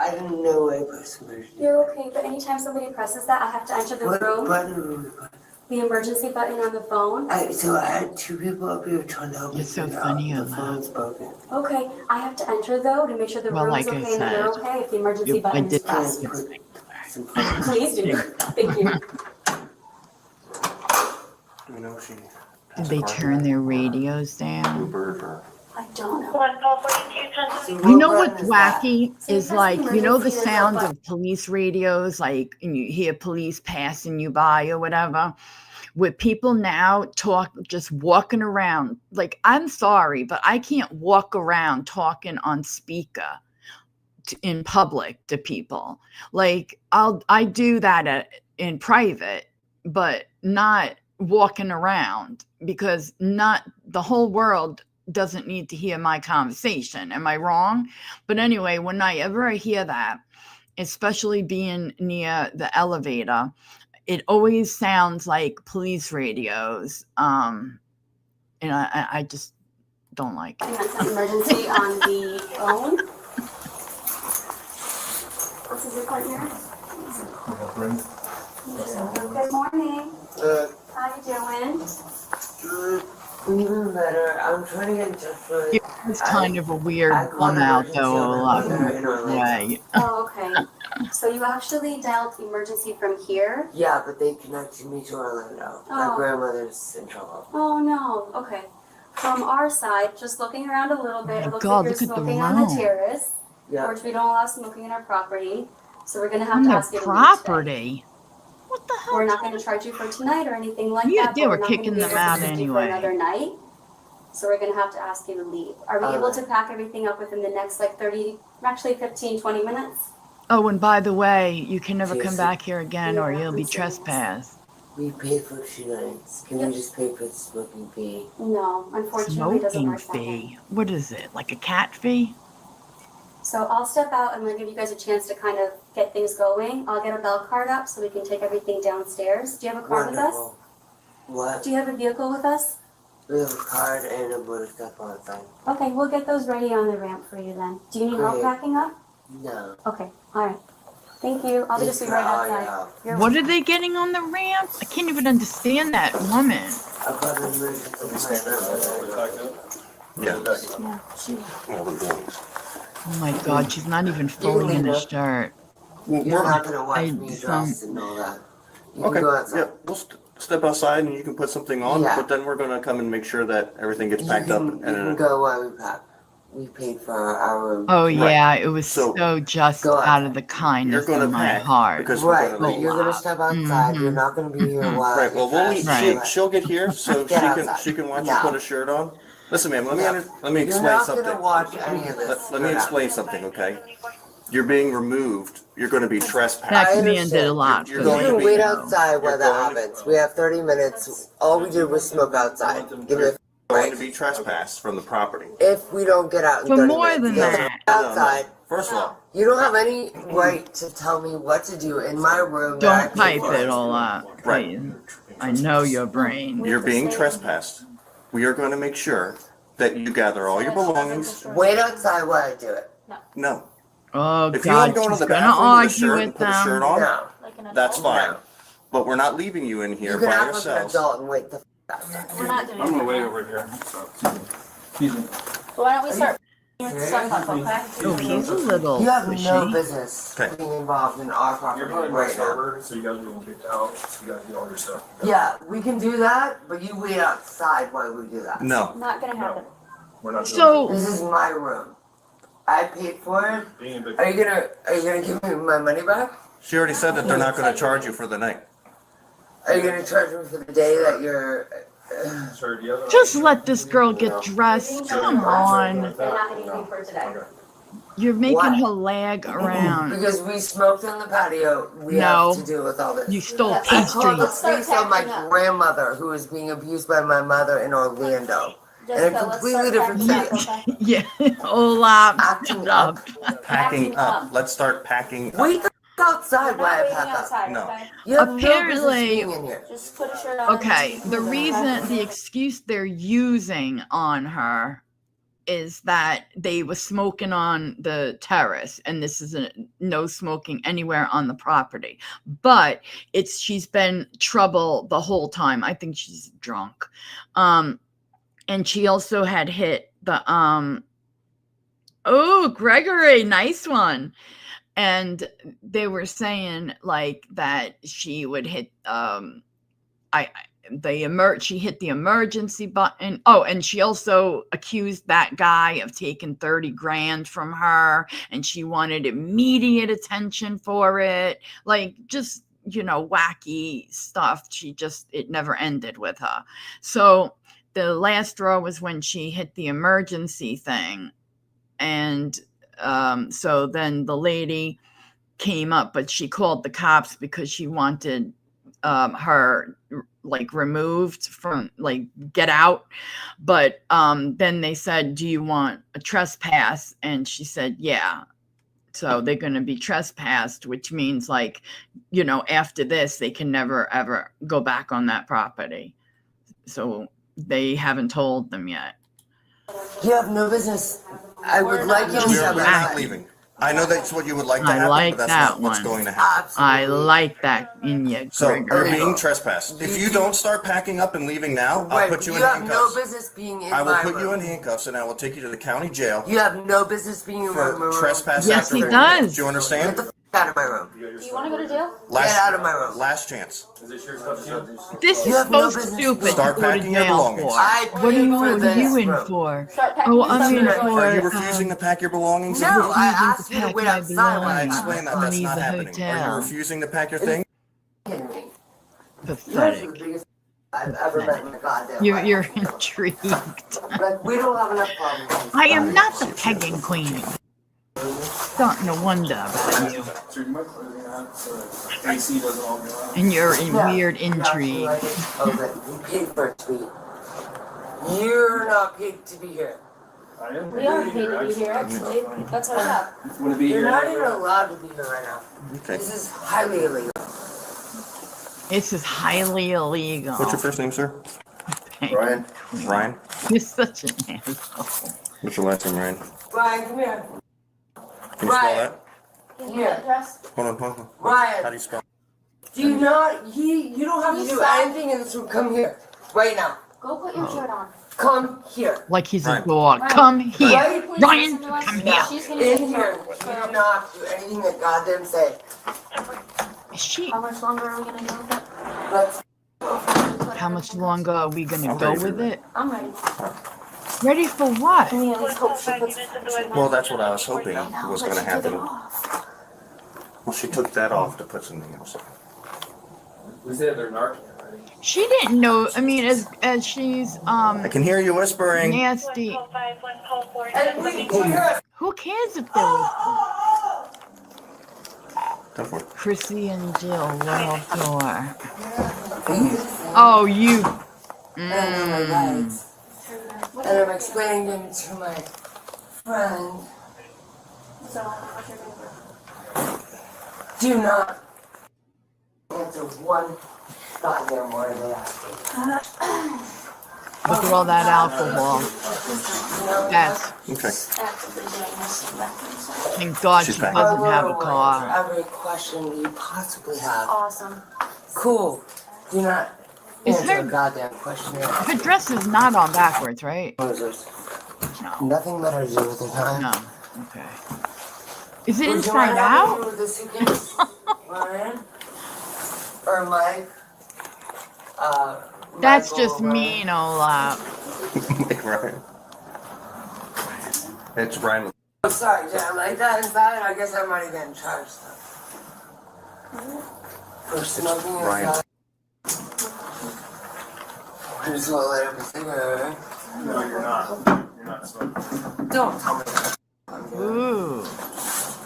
I didn't know I pressed emergency.
You're okay, but anytime somebody presses that, I have to enter the room.
What button?
The emergency button on the phone.
So I had 2 people up here trying to help me.
You're so
figure
funny,
out the
Emma.
phone's broken.
Okay, I have to enter though to make sure the
Well,
room is
like I
okay and that you're
said,
okay if the emergency button is pressed. Please do. Thank you.
Do we know if she
Did they turn their radios down?
Ubered or?
I don't know.
You know what's wacky is like, you know the sound of police radios, like and you hear police passing you by or whatever. with people now just walking around. Like, I'm sorry, but I can't walk around talking on speaker in public to people. Like, I do that in private, but not walking around, because not the whole world doesn't need to hear my conversation. Am I wrong? But anyway, whenever I hear that, especially being near the elevator, it always sounds like police radios. And I just don't like it.
Emergency on the phone. This is your partner. Good morning. How you doing?
Good. Even better. I'm trying to get in touch with.
It's kind of a weird one out, though, a lot of way.
Oh, okay. So you actually dialed emergency from here?
Yeah, but they connected me to Orlando. My
Oh.
grandmother's in trouble.
Oh no. Okay. From our side, just looking around a little bit, it looks
God,
like you're
look at the
smoking on the
room.
terrace,
Yeah.
which we don't allow smoking in our property. So we're gonna have
On
to
the
ask you to leave today.
property. What the hell?
We're not going to charge you for tonight or anything like
Yeah,
that.
they
but
were
we're not gonna
kicking
be
them
able to
out
keep you
anyway.
For another night. So we're going to have to ask you to leave. Are we able to pack everything up within the next like 15, 20 minutes?
Oh, and by the way, you can never come
Jason.
back here again, or
Yeah,
you'll be
I'm serious.
trespassed.
We paid for 2 nights. Can we just pay for the smoking fee?
No, unfortunately, it doesn't
Smoking
work that way.
fee. What is it? Like a cat fee?
So I'll step out. I'm going to give you guys a chance to kind of get things going. I'll get a bell card up so we can take everything downstairs. Do you have a car with us?
Wonderful. What?
Do you have a vehicle with us?
We have a card and a motorcycle outside.
Okay, we'll get those ready on the ramp for you then. Do you need help
Great.
packing up?
No.
Okay, all right. Thank you. I'll just be right outside. You're
What are they getting on the ramp? I can't even understand that woman.
I've got an emergency.
Yeah.
Yeah,
Oh my God, she's not even fully in the shirt.
You're not gonna watch
I-
me
some-
dressed and all that. You
Okay,
can go outside.
yeah, we'll step outside and you can put something on,
Yeah.
but then we're gonna come and make sure that everything gets
You
packed up.
can, you can go while we pack. We paid for our room.
Oh yeah, it was
So,
so just
go
out of the kindness
You're gonna
of my
pack
heart.
because we're
Right,
gonna
but
leave.
you're gonna step outside. You're
Mhm.
not gonna be here while.
Right, well,
Right.
she'll get here so
Get outside.
she can watch
No.
you put a shirt on. Listen, ma'am, let me
You're
explain
not
something.
gonna watch any of this.
Let me explain something, okay? You're being removed. You're going to be trespassed.
That
I
man did a
understand.
lot
You're
for
You
going to
can
be-
wait outside while
You're
that
going to-
happens. We have 30 minutes. All we did was smoke outside. Give me a
going to
break.
be trespassed from the property.
If we don't get out in
For
30
more
minutes,
than
you have to
that.
wait outside.
First of all,
You don't have any right to tell me what to do in my room. that I
Don't
paid
type
for.
it all up,
Right.
please. I know your brain.
you're being trespassed. We are going to make sure that you gather all your belongings.
Wait outside while I do it.
No.
Oh
If you want
God,
to go to
she's
the
gonna
bathroom with a
argue
shirt and
with
put a shirt
them.
on,
No.
that's fine.
No.
But we're not leaving you in here
You can
by
act like an
yourselves.
adult and wait the f outside.
We're not doing
I'm gonna
that.
wait over here.
Why don't we start with some up, okay?
Oh, he's a little
You have no
pushy.
business
Okay.
being involved in our
You're
property
probably my
right now.
server, so you guys are getting kicked out, so you guys get all your stuff.
Yeah, we can do that, but you wait outside while we do that.
No.
Not gonna happen.
We're not doing
So
This is my room. I paid for it.
it. Being a big-
Are you gonna give me my money back?
She already said that they're not going to charge you for the night.
Are you gonna charge me for the day that you're?
Sir, do you have a-
just let this girl get dressed. Come on.
They're not anything for today.
You're making
What?
her lag around.
Because we smoked on the patio. We
No.
have to deal with all this.
You stole
I
pastry.
called the police on my grandmother who was being abused by my mother in Orlando. And a completely different city.
Yeah, Olaf,
Acting
shut up.
Packing up. Let's start packing up.
Wait the f- outside
We're
while
not
I
waiting
pack up.
outside,
No.
okay?
You have no business
Apparently-
being in here.
Just put a shirt on.
Okay, the excuse they're using on her is that they were smoking on the terrace, and this is no smoking anywhere on the property. But she's been trouble the whole time. I think she's drunk. And she also had hit the oh, Gregory, nice one. And they were saying like that she would hit she hit the emergency button. Oh, and she also accused that guy of taking 30 grand from her, and she wanted immediate attention for it. Like, just wacky stuff. It never ended with her. So the last straw was when she hit the emergency thing. And so then the lady came up, but she called the cops because she wanted her removed from get out. But then they said, do you want a trespass? And she said, yeah. So they're going to be trespassed, which means after this, they can never, ever go back on that property. So they haven't told them yet.
You have no business. I would like you to
We're
have
not leaving. I know that's what you would like to happen,
like
but that's
that
not what's
one.
going to happen.
I like that in you,
So
Gregory.
you're being trespassed. If you don't start packing up and leaving now, I'll
Right,
put you in
you have
handcuffs.
no business being in
I will
my
put you in
room.
handcuffs and I will take you to the county jail
You have no business being in my
for
room.
trespass.
Yes, he
after
does.
Do you understand?
Get the f out of my room.
Do you want to go to jail?
Get out of my room.
Last chance.
This
You
is
have no
so
business
stupid to
Start
go to
packing your
jail
belongings.
for.
I
What are
paid
you,
for
what are you
this
in
room.
for?
Start packing
Oh,
your
I'm
stuff
in
and go.
Are you
for
refusing to pack your belongings?
No, I asked you to
pack
wait
my
outside when
I
I
explained that
and
that's
leave
not
the
happening. Are you
hotel.
refusing to pack your thing?
kidding me. Yours is the
Pathetic.
biggest I've ever met in my goddamn life.
You're intrigued.
Like, we don't have enough problems.
I am not the pegging queen. Starting to wonder about you
So you might put it in that so that AC doesn't all go out.
and your
Yeah,
weird
you have to
intrigue.
like it. Okay, you paid for it to be. You're not paid to be here.
I am
We are paid to be here, actually. That's our job.
Want to be
You're
here?
not even allowed to be here right now.
Okay.
This is highly illegal.
This is highly illegal.
What's your first name, sir?
Thank
Ryan.
you.
Ryan.
You're such an asshole.
What's your last name, Ryan?
Ryan, come here.
Can you spell
Ryan.
that?
Here.
Hold on. How do
Ryan,
you spell?
do not, you don't have to do anything in this room. Come here. Right now.
Go put your shirt on.
Come here.
Like he's a
Ryan.
dog.
Ryan.
Come here.
Ryan,
please
Ryan,
listen to us?
come
Yeah.
here.
She's gonna
In
take
here.
her.
You do not do anything that goddamn say.
Is she?
How much longer are we gonna go with it?
Let's
How much longer are we gonna
I'm
go
ready for
with it?
I'm ready.
Ready for what?
Can we at least hope she puts
Well, that's what I was hoping
now,
was
but
going to
she took it
happen.
off.
Well, she took that off to put something else on.
We said they're Narcan, right?
She didn't know. I mean, as she's
I can hear you whispering.
nasty.
and we hear
Who cares if there was
Go for it.
Chrissy and Jill little door? Oh, you.
and I know my rights. And I'm explaining them to my friend.
So, what's your favorite?
Do not answer one goddamn word they ask you.
Look at all that alcohol. That's.
Okay.
Thank God
She's
she
back.
doesn't have a
I will
car.
answer every question you possibly have.
Awesome.
Cool. Do not
Is
answer
her-
a goddamn question.
Her dress is not on backwards, right? No.
Nothing better to do with your time.
No. Okay. Is it
Would you
inside
mind helping
out?
me with the suitcase, Ryan? Or Mike?
That's
Michael,
just
Ryan?
mean, Olaf.
Like Ryan. It's Ryan.
I'm sorry, did I like that inside? I guess I might have gotten charged. For smoking
Ryan.
inside. I just want to light up a cigarette.
No, you're not. You're not smoking.
Don't tell me.
Ooh.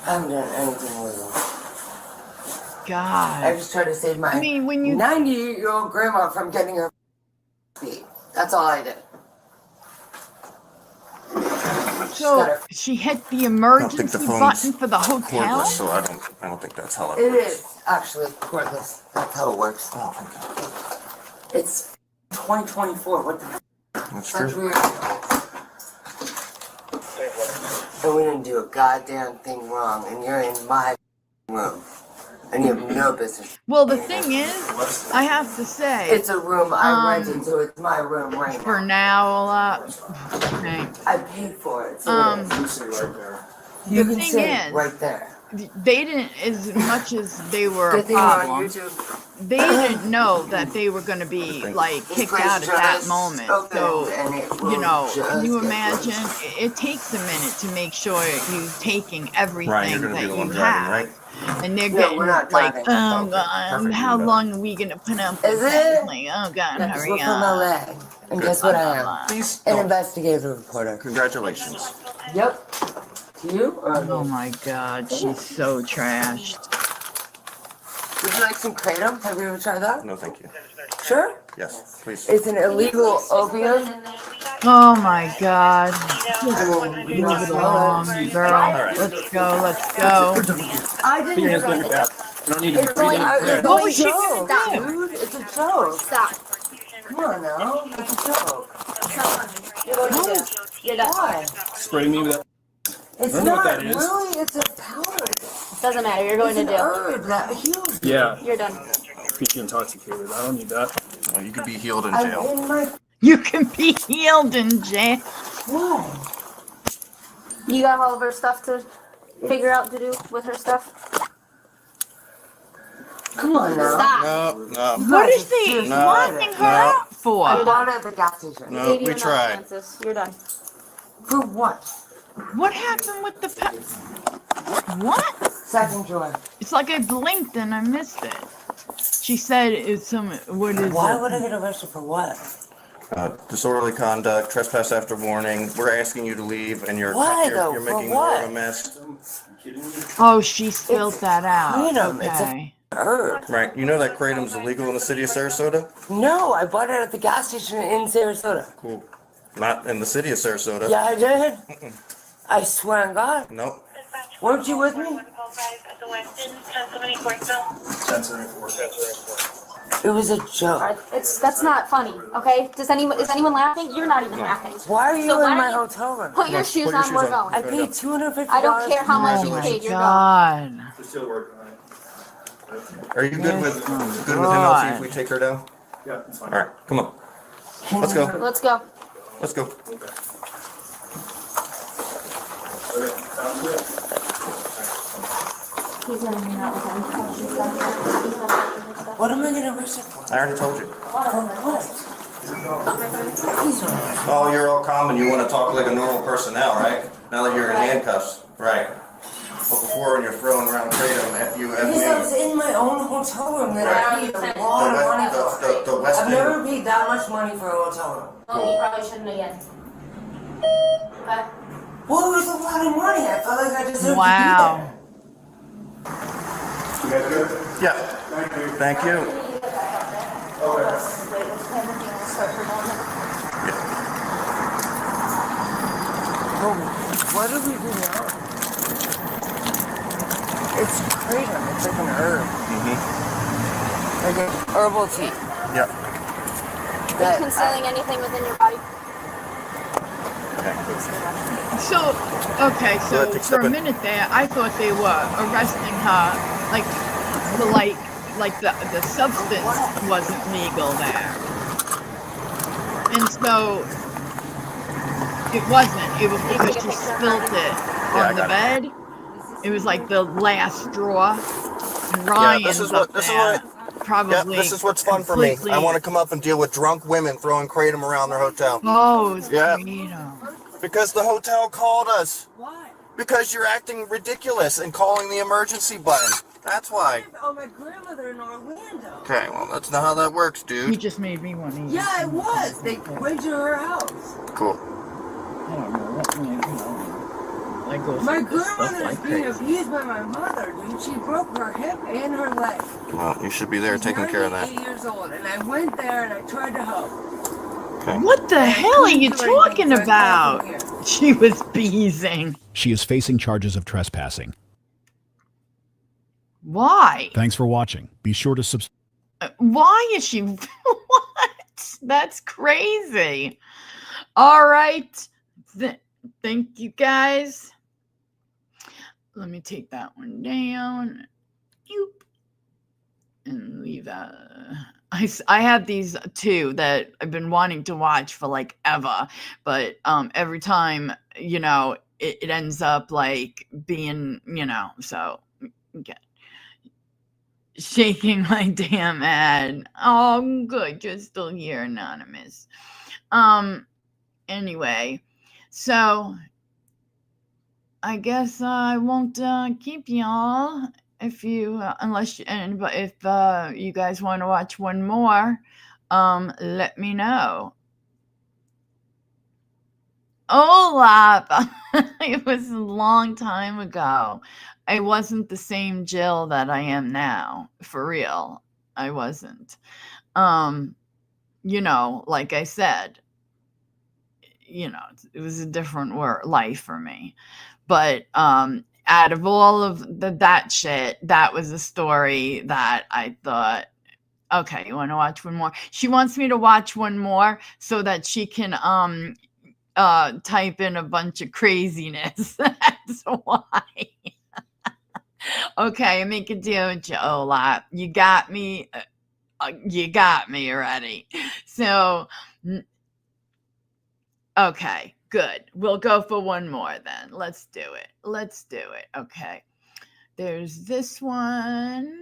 I haven't done anything illegal. I
God.
just tried to save my
I mean, when you
90-year-old grandma from getting her beat. That's all I did.
so she hit the
I don't think
emergency
the phone's
button for the hotel.
cordless, so I don't think that's how it
It
works.
is actually cordless. That's how it works.
Oh, okay.
It's 2024. What the f?
That's
That's
true.
weird. And we didn't do a goddamn thing wrong, and you're in my room. And you have no business.
Well, the thing is, I have to say,
It's a room I rented, so it's my room right
for
now.
now, okay.
I paid for it, so it is.
You sit right there.
You
the
can
thing
sit
is-
right there.
They didn't, as much as they were a
Good thing we're on
problem,
YouTube.
they didn't know that they were going to be like
This
kicked
place
out at that
just
moment.
opened,
So,
and it will
you know,
just
can you
get
imagine?
worse.
It takes a minute to make sure you're taking
Ryan,
everything
you're going to
that
be the one
you
driving,
have.
right?
and they're
No,
getting
we're not
like,
driving.
oh
Okay,
God,
perfect.
how long are we gonna put up with
Is
this?
it?
Like, oh God,
Yeah, 'cause
hurry
we're from
up.
LA. And
Good.
guess what I am?
Please
An
don't.
investigative reporter.
Congratulations.
Yep. To you or
Oh
me?
my God, she's so trashed.
Would you like some kratom? Have you ever tried that?
No, thank you.
Sure.
Yes, please.
It's an illegal opium.
Oh my God. Just
You
move
don't
it
smell
along,
it.
girl.
All right.
Let's go, let's go.
I didn't
Put your hands
know.
behind your back. You don't need to
It's
breathe
like,
in the
it's
What
a
was she
joke,
gonna do?
dude. It's a joke.
Stop.
Come on now. It's a joke.
You're going
What
to
was-
jail. You're done.
Why?
Spray me with that.
It's
I don't know what
not
that is.
really. It's a powder.
Doesn't matter. You're going
It's
to
an
jail.
herb that heals.
Yeah.
You're done.
Keep you intoxicated. I don't need that.
Well, you could be healed in
I'm
jail.
in my.
You can be healed in jail.
Why?
You got all of her stuff to figure out to do with her stuff?
Come on now.
Stop.
No, no,
What
guys
is
are
he
seriously
locking
right.
her out
I
for?
bought it at the gas station.
no,
Gave you
we
enough
tried.
chances. You're done.
For what?
What happened with the what?
Second drawer.
It's like I blinked and I missed it. She said it's some, what is
Why
it?
would I get arrested for what?
Disorderly conduct, trespass after warning. We're asking you to leave, and you're
Why, though?
you're
For
making more
what?
of a mess.
Oh, she spilled that out.
Kratom. It's a
Okay.
herb.
Right. You know that kratom's illegal in the city of Sarasota?
No, I bought it at the gas station in Sarasota.
Cool. Not in the city of Sarasota.
Yeah, I did. I swear on God.
Nope.
Weren't you with me? It was a joke.
That's not funny, okay? Is anyone laughing? You're not even laughing.
Why are you
So why
in my
don't you
hotel room?
Put your shoes on, we're going.
I paid $250.
I don't care how much
Oh
you
my
paid, you're going.
God.
We're still working on it.
Are you good with
Yes, oh
him, LC, if
God.
we take her down?
Yeah, it's fine.
All right. Come on. Let's go.
Let's go.
Let's go.
Okay, sounds good.
He's gonna hang out with him.
What am I getting arrested for?
I already told you.
What?
Oh, you're all calm and you want to talk like a normal person now, right? Now that you're in handcuffs, right? But before, when you're throwing around kratom,
Because I was in my own hotel room that I paid a lot of money for.
the West
I've
End.
never paid that much money for a hotel room.
No, you probably shouldn't again. Okay?
Well, it was a lot of money. I felt like I deserved
Wow.
Yeah. Thank you.
What do we do now? It's kratom. It's like an herb. Like an herbal tea.
Yeah.
Are you
That
concealing anything within your body?
So, okay,
Go
so
ahead, take a
for
step
a
in.
minute there, I thought they were arresting her, like, the the substance wasn't legal there. And so, it wasn't. It was because she spilled it
I
on the
got
bed. It was like the last straw. And
Yeah,
Ryan's
this is
up
what
there, probably.
Yep, this is what's fun for me. I
completely-
want to come up and deal with drunk women throwing kratom around their hotel.
Oh, it's
Yeah.
freedom.
Because the hotel called us.
Why?
Because you're acting ridiculous and calling the emergency button. That's why.
Oh, my grandmother in Orlando.
Okay, well, that's not how that works,
You
dude.
just made me want to eat.
Yeah, it was. They went to her house.
Cool.
I don't know what I go
My
through this stuff
grandmother
like
is being
crazy.
abused by my mother, dude. She broke her hip and her leg.
Well, you should be there taking care of that.
98 years old, and I went there and I tried to help.
Okay.
What the hell are you talking
so I called
about?
from here.
She was beezing.
She is facing charges of trespassing.
Why?
Thanks for watching. Be sure to subscribe.
Why is she? What? That's crazy. All right. Thank you guys. Let me take that one down. Yoop. And leave that. I have these two that I've been wanting to watch for like ever, but every time, you know, it ends up like being, you know, so okay. Shaking my damn head. Oh, good. You're still here, Anonymous. Anyway, so I guess I won't keep y'all if you unless you, and but if you guys want to watch one more, let me know. Hola. It was a long time ago. I wasn't the same Jill that I am now. For real. I wasn't. You know, like I said, you know, it was a different life for me. But out of all of that shit, that was a story that I thought, okay, you want to watch one more? She wants me to watch one more so that she can type in a bunch of craziness. That's why. Okay, make a deal with you, Ola. You got me. You got me already. So, okay, good. We'll go for one more then. Let's do it. Let's do it. Okay. There's this one.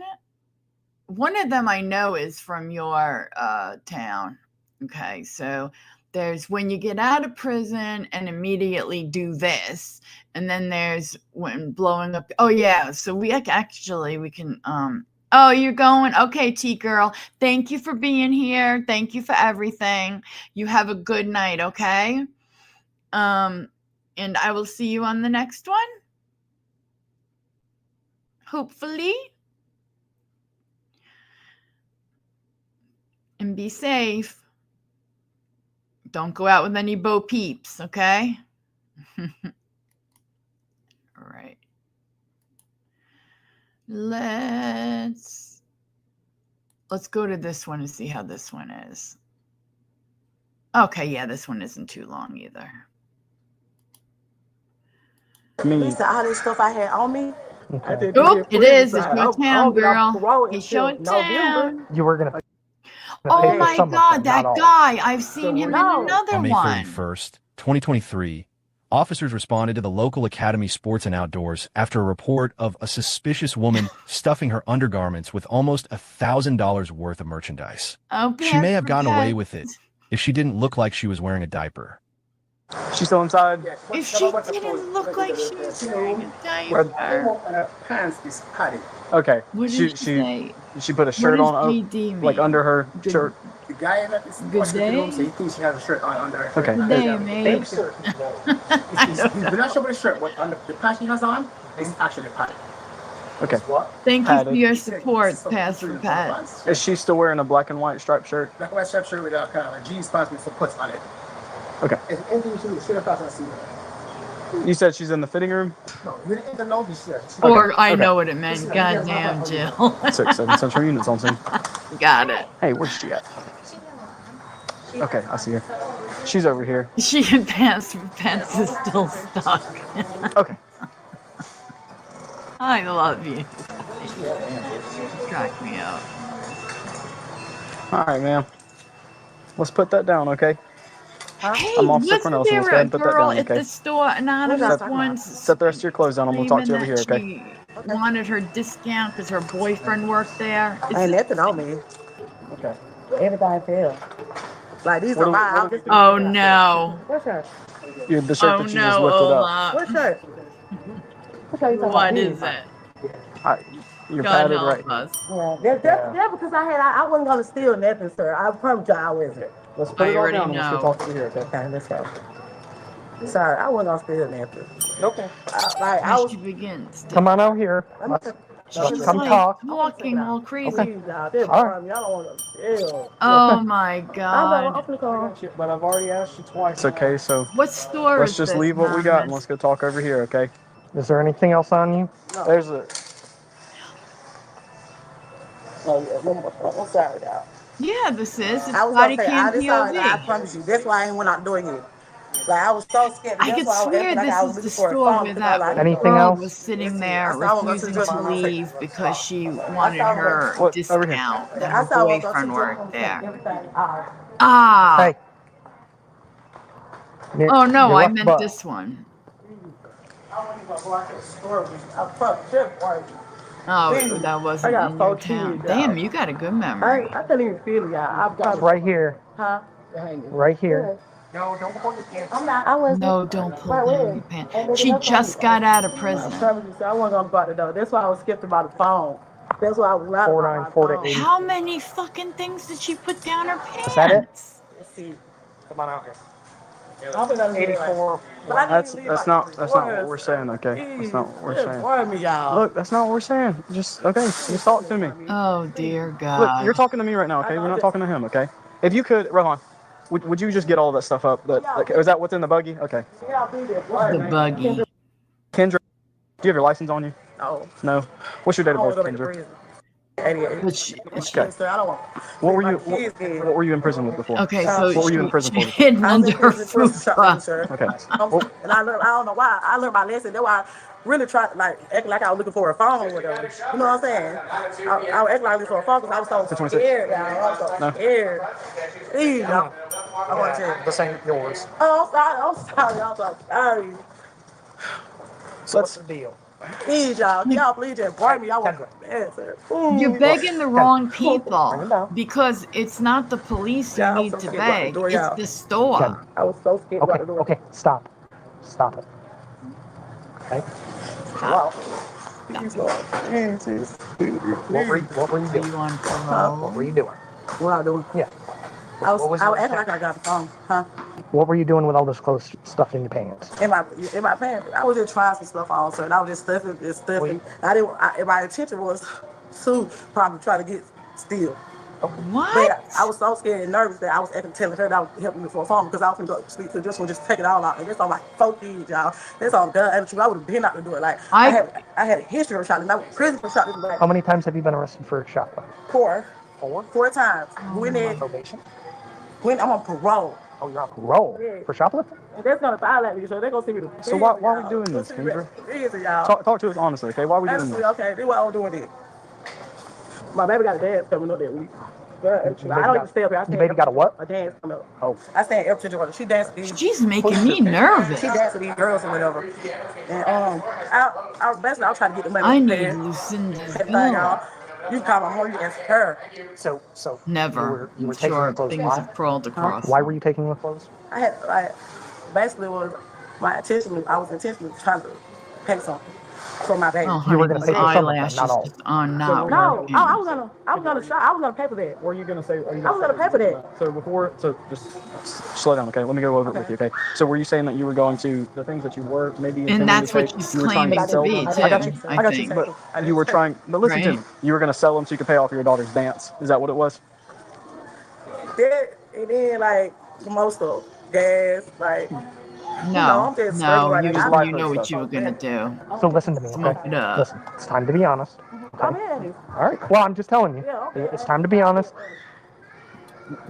One of them I know is from your town. Okay, so there's when you get out of prison and immediately do this. And then there's when blowing up. Oh, yeah. So we can. Oh, you're going? Okay, T-Girl. Thank you for being here. Thank you for everything. You have a good night, okay? And I will see you on the next one. Hopefully. And be safe. Don't go out with any Bo Peeps, okay? All right. Let's go to this one and see how this one is. Okay, yeah, this one isn't too long either.
Listen, all this stuff I had on me.
Okay. Oop, it is. It's your town, girl. It's your town.
You were going to
Oh my God, that guy. I've seen him in another
On May
one.
31st, 2023, officers responded to the local Academy Sports and Outdoors after a report of a suspicious woman stuffing her undergarments with almost $1,000 worth of merchandise.
Oh,
She may have gotten away with it if she didn't look like she was wearing a diaper.
She's still inside?
If she didn't look like she was wearing a diaper.
Pants is padded. Okay.
What did she say?
She put a shirt
What
on,
does GD mean?
like under her shirt.
The guy in is
Good day?
room, so he thinks she has a shirt on under her.
Okay.
Good day, mate.
He's not sure what the shirt, what under the pants she has on is actually padded.
Okay.
Thank you for
Padded.
your support, Pass for Pat.
Is she still wearing a black and white striped shirt?
Black and white striped shirt with a kind of like jeans pants with some puts on it.
Okay.
If anything you see with the shirt across, I see that.
You said she's in the fitting room?
No, you didn't enter no, she's there.
Or I know what it meant. Goddamn, Jill.
6, 7 Central units on scene.
Got it.
Hey, where's she at? Okay, I see her. She's over here.
She Pants is still stuck.
Okay.
I love you. Crack me up.
All right, ma'am. Let's put that down, okay?
Hey,
I'm Officer
wasn't
Cornell, so let's
there
go ahead
a
and put that
girl
down,
at
okay?
the store, anonymous once,
Set the rest of your clothes down and we'll talk to you over here, okay?
she wanted her discount because her boyfriend worked there?
Ain't nothing on me.
Okay.
Everything fell. Like these
What
are
do we-
mine.
what do
Oh no.
What shirt?
The shirt
Oh
that you
no,
just lifted up.
Ola.
What shirt?
What is it?
You're
God
padded
help
right.
us.
Yeah, that's because I wasn't gonna steal nothing, sir. I promise you I wasn't.
Let's put
I
it all
already
down and let's
know.
go talk over here, okay?
Okay, let's go. Sorry, I wasn't gonna steal nothing.
Okay.
I
Where
was.
she begins.
Come on out here.
She's
come
like
talk.
walking all crazy.
Okay.
Y'all don't want to steal.
Oh my
I'm
God.
open the car.
But I've already asked you twice. It's okay, so
What store
let's
is
just
this,
leave what we got and
Anonymous?
let's go talk over here, okay? Is there anything else on you?
No.
There's a...
Oh, yeah, I'm sorry, y'all.
Yeah, this is. It's
I was
Body
gonna say,
Cam
I
POV.
promise you. That's why I ain't went out doing it. Like I was so scared.
I
That's
could
why I was
swear
acting like
this
I was
is the
looking for a
store
phone
where
because I
that
was
Anything
girl
else?
was sitting
That's it.
there
I saw I was
refusing
gonna
to
sit
leave because she wanted
saw
her
What? Over here.
discount and
I
her
saw I was gonna
boyfriend
sit
worked there.
everything. All right.
Ah.
Hey.
Oh no,
Your
I
left
meant
butt.
this one.
I wasn't even going to the store. I fucked shit for you.
Oh,
Please.
that
I
wasn't
got
in your
14,
town.
y'all.
Damn, you got a good memory.
I couldn't even feel it, y'all. I
It's
probably.
right here.
Huh?
Right here.
No, don't pull your pants.
I'm not. I wasn't.
No, don't pull
Right
down
with.
your pants.
And then
She
that's why
just got out of
I
prison.
promise you, so I wasn't gonna go out the door. That's why I was skipped about the phone. That's why I was loud about my
494 to
phone.
80.
How many fucking things did she put down her
Is that it?
pants?
Let's see.
Come on out here.
I'm gonna
84. That's not what we're saying, okay? That's not what we're saying.
Pardon me, y'all.
Look, that's not what we're saying. Just okay, just talk to me.
Oh dear
Look,
God.
you're talking to me right now, okay? We're not talking to him, okay? If you could, Rohan, would you just get all that stuff up? Is that what's in the buggy? Okay.
The buggy.
Kendra, do you have your license on you?
No.
No. What's your date of birth, Kendra?
88.
Okay. What were you in prison with before?
Okay, so
what were you in prison for?
hidden under her food box.
Okay.
And I learned, I don't know why, I learned my lesson. That's why I really tried to like act like I was looking for a phone or whatever. You know what I'm saying? I was acting like I was looking for a phone because I was so scared, y'all. I was so scared. Please, y'all. I want to tell you.
This ain't yours.
Oh, I'm sorry. I'm so sorry.
So what's the deal?
Please, y'all please just burn me. I want to answer.
You're begging the wrong people because it's not the police you need to beg. It's the store.
I was so scared.
Okay, stop. Stop it. Okay.
Wow.
What were you doing?
Are you on parole?
What were you doing?
What I doing?
Yeah.
I was acting like I got the phone. Huh?
What were you doing with all this clothes stuffed in your pants?
In my pants. I was just trying some stuff on, sir. And I was just stuffing. My intention was to probably try to get steal.
What?
But I was so scared and nervous that I was telling her that I was helping me for a phone because I was going to go speak to this one, just take it all out. And this on like 4 kids, y'all. That's on done. And I would have been out to do it. Like I had a history of shoplifting. I was in prison for shoplifting.
How many times have you been arrested for shoplifting?
4.
4?
4 times.
On probation?
When I'm on parole.
Oh, you're on parole for shoplifting?
And that's gonna violate me, so they're gonna see me.
So why are we doing this, Kendra? Talk to us honestly, okay? Why are we doing this?
Okay, this is what I was doing it. My baby got a dance coming up that week. I don't even stay up here.
Your baby got a what?
A dance coming up.
Oh.
I stay in Elton, Georgia. She danced with these.
She's making me nervous.
She danced with these girls or whatever. And I basically I was trying to get the money.
I need Lucinda's bill.
You call my mom, you ask her.
So
never.
You were
I'm
taking
sure
the clothes.
things have crawled across.
Why were you taking the clothes?
I had basically was my intention. I was intentionally trying to pay something for my baby.
Oh, honey,
You were gonna
those
pay for some of them,
eyelashes
not all.
just are not
No,
working.
I was gonna pay for that.
Were you gonna say?
I was gonna pay for that.
So just slow down, okay? Let me go over it with you, okay? So were you saying that you were going to the things that you were maybe?
And that's what
take,
she's
you were trying
claiming
to sell
to be
them?
too.
I got you.
think.
But you were trying. But listen to me. You were gonna sell them so you could pay off your daughter's dance. Is that what it was?
That and then like most of gas, like.
No,
I'm just
no,
right
you
now.
know what you were gonna do.
So listen to me,
Smoke
okay?
it up.
Listen, it's time to be honest. Okay?
I'm in it.
All right. Well, I'm just telling you.
Yeah, okay.
It's time to be honest.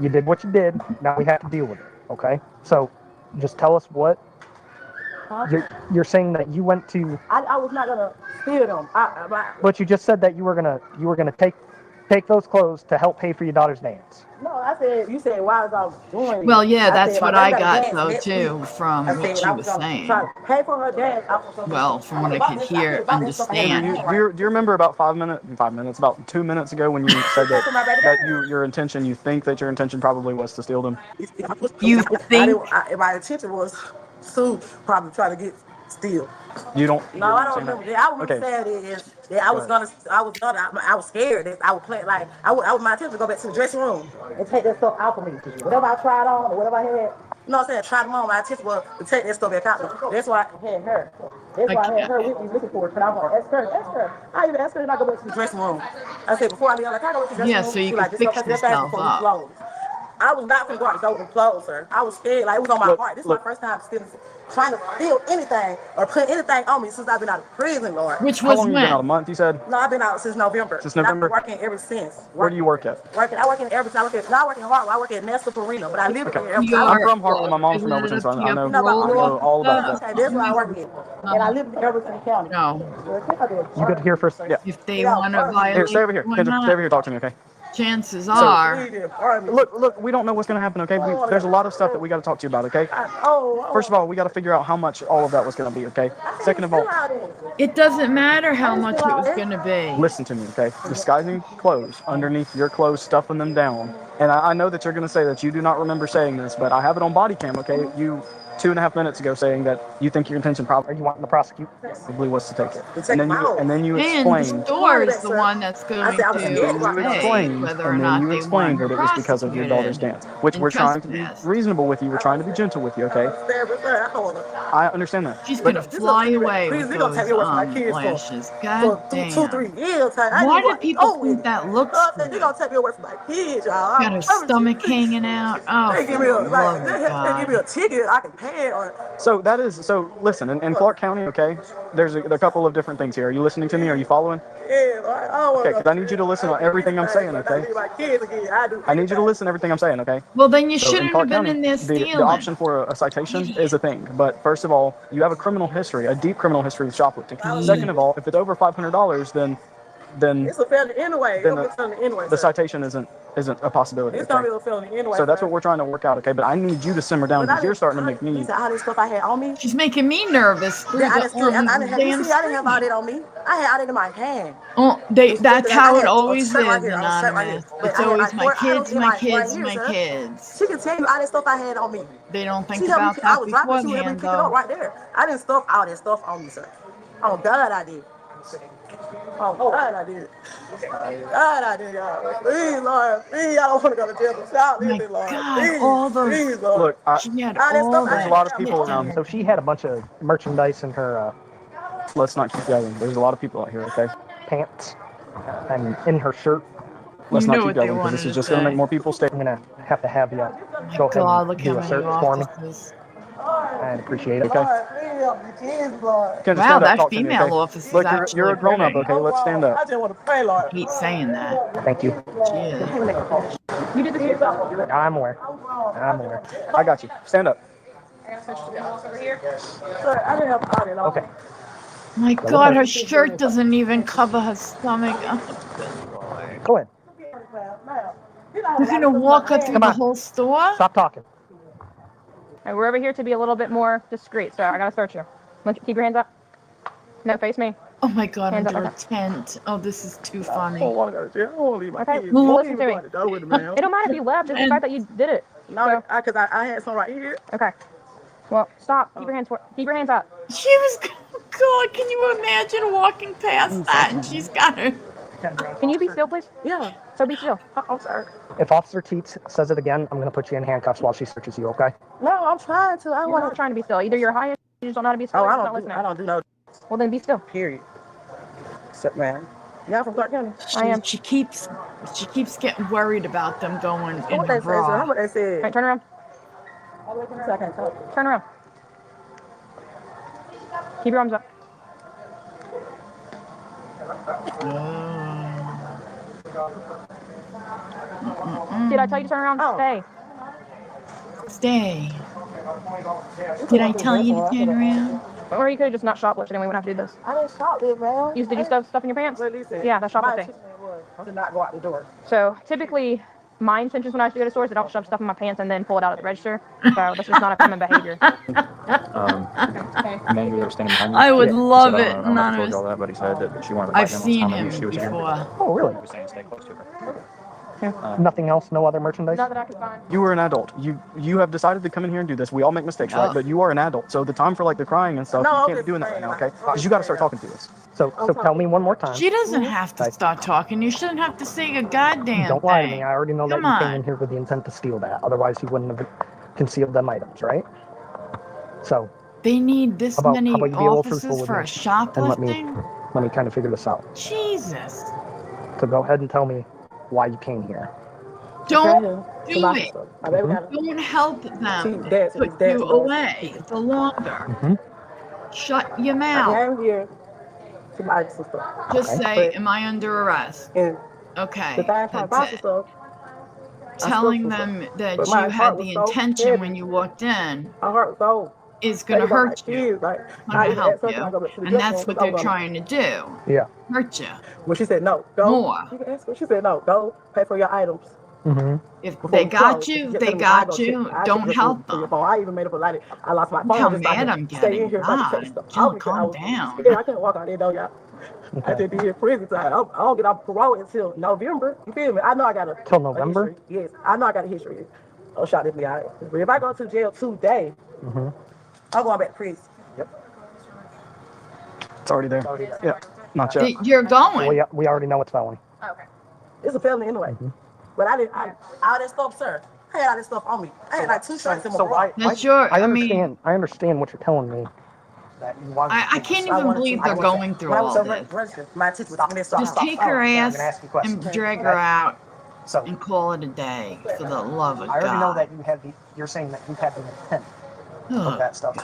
You did what you did. Now we have to deal with it. Okay. So, just tell us what.
Huh?
You're saying that you went to.
I was not gonna steal them.
But you just said that you were gonna take those clothes to help pay for your daughter's dance.
No, I said you said why was I doing it?
Well, yeah, that's
said,
what
my
I
baby
got
dance
though
next
too
week.
from
I
what
said
she
I
was saying.
trying to pay for her dance.
Well, from what I could hear, understand.
Do you remember about 5 minutes, about 2 minutes ago when you said that your intention, you think that your intention probably was to steal them?
You think?
My intention was to probably try to get steal.
You don't.
No, I don't remember that. I remember saying is that I was scared that I would play like my intention to go back to the dressing room and take that stuff out for me. Whatever I tried on or whatever I had, you know what I'm saying, try them on. My intention was to take that stuff back out. That's why I had her. That's why I had her with me looking for it. But I'm gonna ask her. I even asked her and I go back to the dressing room. I said before I leave, I go to the dressing room.
Yeah, so you can fix yourself up.
I was not gonna go out and go with clothes, sir. I was scared. Like it was on my heart. This is my first time trying to steal anything or put anything on me since I've been out of prison, Lord.
Which
How
was
long
when?
you been out? A month, you said?
No, I've been out since November.
Since November?
I've been working ever since.
Where do you work at?
I work in everything. I work in Hartwell. I work at Nesta Arena, but I live in
Okay.
every
I'm from Hartwell. My mom's from Overton, so I know all about that.
Okay, that's where I work in. And I live in Everton County.
No.
You good here first? Yeah.
If they want to violate,
Here, stay over here. Kendra, stay over here. Talk to me, okay?
Chances are.
Look, we don't know what's going to happen, okay? There's a lot of stuff that we got to talk to you about, okay? First of all, we got to figure out how much all of that was going to be, okay? Second of all,
it doesn't matter how much it was going to be.
listen to me, okay? Disguising clothes underneath your clothes, stuffing them down, And I know that you're going to say that you do not remember saying this, but I have it on body cam, okay? You 2.5 minutes ago saying that you think your intention probably you want to prosecute probably was to take it. And then you
And the
explained.
store is the one that's going to say whether or not they want
that it was because of your daughter's dance, which we're trying to be reasonable with you. We're trying to be gentle with you, okay? I understand that.
She's going to fly away with those lashes. God damn.
2-3 years.
Why do people think that looks good?
They're going to take me away from my kids, y'all.
Got her stomach hanging out. Oh,
they give me a ticket. I can pay it.
So listen, in Clark County, okay, there's a couple of different things here. Are you listening to me? Are you following?
Yeah,
okay, because I need you to listen to everything I'm saying, okay? I need you to listen to everything I'm saying, okay?
Well, then you shouldn't have been in there stealing.
The option for a citation is a thing, but first of all, you have a criminal history, a deep criminal history of shoplifting. Second of all, if it's over $500, then
it's a felony anyway.
The citation isn't a possibility.
It's gonna be a felony anyway.
So that's what we're trying to work out, okay? But I need you to simmer down because you're starting to make me.
All this stuff I had on me.
She's making me nervous.
I didn't have all that on me. I had all that in my hand.
Oh, that's how it always is, Anonymous. It's always my kids, my kids, my kids.
She can tell you all that stuff I had on me.
They don't think about that beforehand, though.
Right there. I didn't stuff all that stuff on me, sir. Oh God, I did. Oh God, I did. God, I did, y'all. Please, Lord. Please, I don't want to go to jail. Stop this, Lord. Please,
all those.
Please, Lord.
Look,
there's
a lot of people around.
So she had a bunch of merchandise in her.
Let's not keep going. There's a lot of people out here, okay?
Pants and in her shirt.
Let's not keep going because this is just going to make more people stay.
I'm going to have you go ahead and do a search for me. I'd appreciate it.
Okay.
Wow, that female officer is
actually you're a grown-up, okay? Let's stand up.
I just want to pray, Lord.
Keep saying that.
Thank you.
You did this.
I'm aware.
I got you. Stand up.
Sir, I didn't have all that on.
Okay.
My God, her shirt doesn't even cover her stomach. Oh, good Lord.
Go ahead.
You're going to walk her through the whole store?
Stop talking.
Right, we're over here to be a little bit more discreet, so I gotta search you. Keep your hands up. No, face me.
Oh my God,
hands
under
up.
a tent. Oh, this is too funny.
I don't want to go to jail. I don't want to leave my kids.
Well, listen to me.
It don't
matter if you left, it's the fact that you did it.
No, because I had some right here.
Okay. Well, stop. Keep your hands up.
She was, God, can you imagine walking past that and she's got her.
Can you be still, please?
Yeah.
So be still.
I'm sorry.
If Officer Teets says it again, I'm going to put you in handcuffs while she searches you, okay?
No, I'm trying to.
I'm not trying to be still. Either you're high, you just don't know how to be still.
Oh,
or
I
you're not listening.
don't do no.
Well, then be still.
Period. Except, man. Y'all from Clark County?
I am. She keeps getting worried about them going in her bra.
What they said.
All right, turn around.
So I can't talk.
Turn around. Keep your arms up. Did I tell you to turn around?
Oh.
Stay. Did I tell you to turn around?
Or you could have just not shoplifted and we wouldn't have to do this.
I didn't shoplift, man.
Did you stuff in your pants? Yeah, that's shoplifting.
I did not go out the door.
So typically, my intentions when I used to go to stores, I don't shove stuff in my pants and then pull it out at the register. So that's just not a common behavior.
Man, you were standing behind me.
I would love it.
I don't know if I told you all that, but he said that she wanted to
I've seen him
she was here.
before.
Oh, really?
He was saying stay close to her.
Nothing else? No other merchandise?
Not that I could find.
You were an adult. You have decided to come in here and do this. We all make mistakes, right? But you are an adult. So the time for like the crying and stuff, you can't be doing that right now, okay? Because you got to start talking to us.
So tell me one more time.
She doesn't have to start talking. You shouldn't have to say a goddamn
Don't lie to
thing.
me. I already know that
Come
you came
on.
in here with the intent to steal that. Otherwise, you wouldn't have concealed them items, right? So
They need this many
how about you be a little truthful
officers
with
for
me
a shoplifting?
and let me kind of figure this out.
Jesus.
So go ahead and tell me why you came here.
Don't do it. Don't help them put you away for longer. Shut your mouth.
I am here to buy some stuff.
Just say, am I under arrest? Okay, that's it. Telling them that you had the intention when you walked in is going to hurt you, going to help you, and that's what they're trying to do.
Yeah.
Hurt you.
Well, she said no. Go.
More.
You can ask her. She said no. Go pay for your items.
If they got you, they got you. Don't help them.
I even made up a lot of. I lost my phone.
How mad I'm getting. God, Jill, calm down.
Yeah, I can't walk out there though, y'all. I just did prison time. I don't get off parole until November. You feel me? I know I got
Till November?
history. Yes, I know I got a history. Oh, shot this guy. But if I go to jail today, I'm going back to prison.
It's already there. Yeah, not yet.
You're going.
We already know it's felony.
Okay. It's a felony anyway. But all that stuff, sir. I had all this stuff on me. I had like 2 shirts in my bra.
I mean,
I understand what you're telling me. That you want
I can't even believe they're going through all this. Just take her ass and drag her out and call it a day, for the love of God.
I already know that you're saying that you had the intent of that stuff.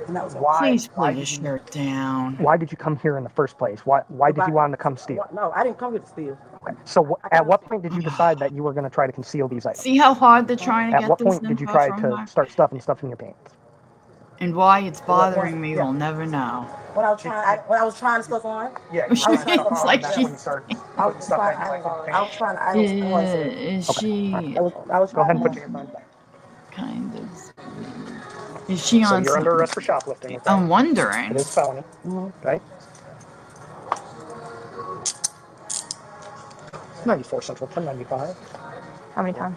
And that was
Please pull your shirt down.
Why did you come here in the first place? Why did you want to come steal?
No, I didn't come here to steal.
Okay. So at what point did you decide that you were going to try to conceal these items?
See how hard they're trying to
At
get
what
this
point did you
info
try
from
to
her?
start stuffing stuff in your pants?
And why it's bothering me, we'll never know.
When I was trying to stuff on.
Yeah,
It's like she's.
I was trying to
Is she?
I was
Go ahead and put your hands on back.
Kind of. Is she
So
on?
you're under arrest for shoplifting. Okay?
I'm wondering.
It is felony. Okay. 94 Central 1095.
How many times?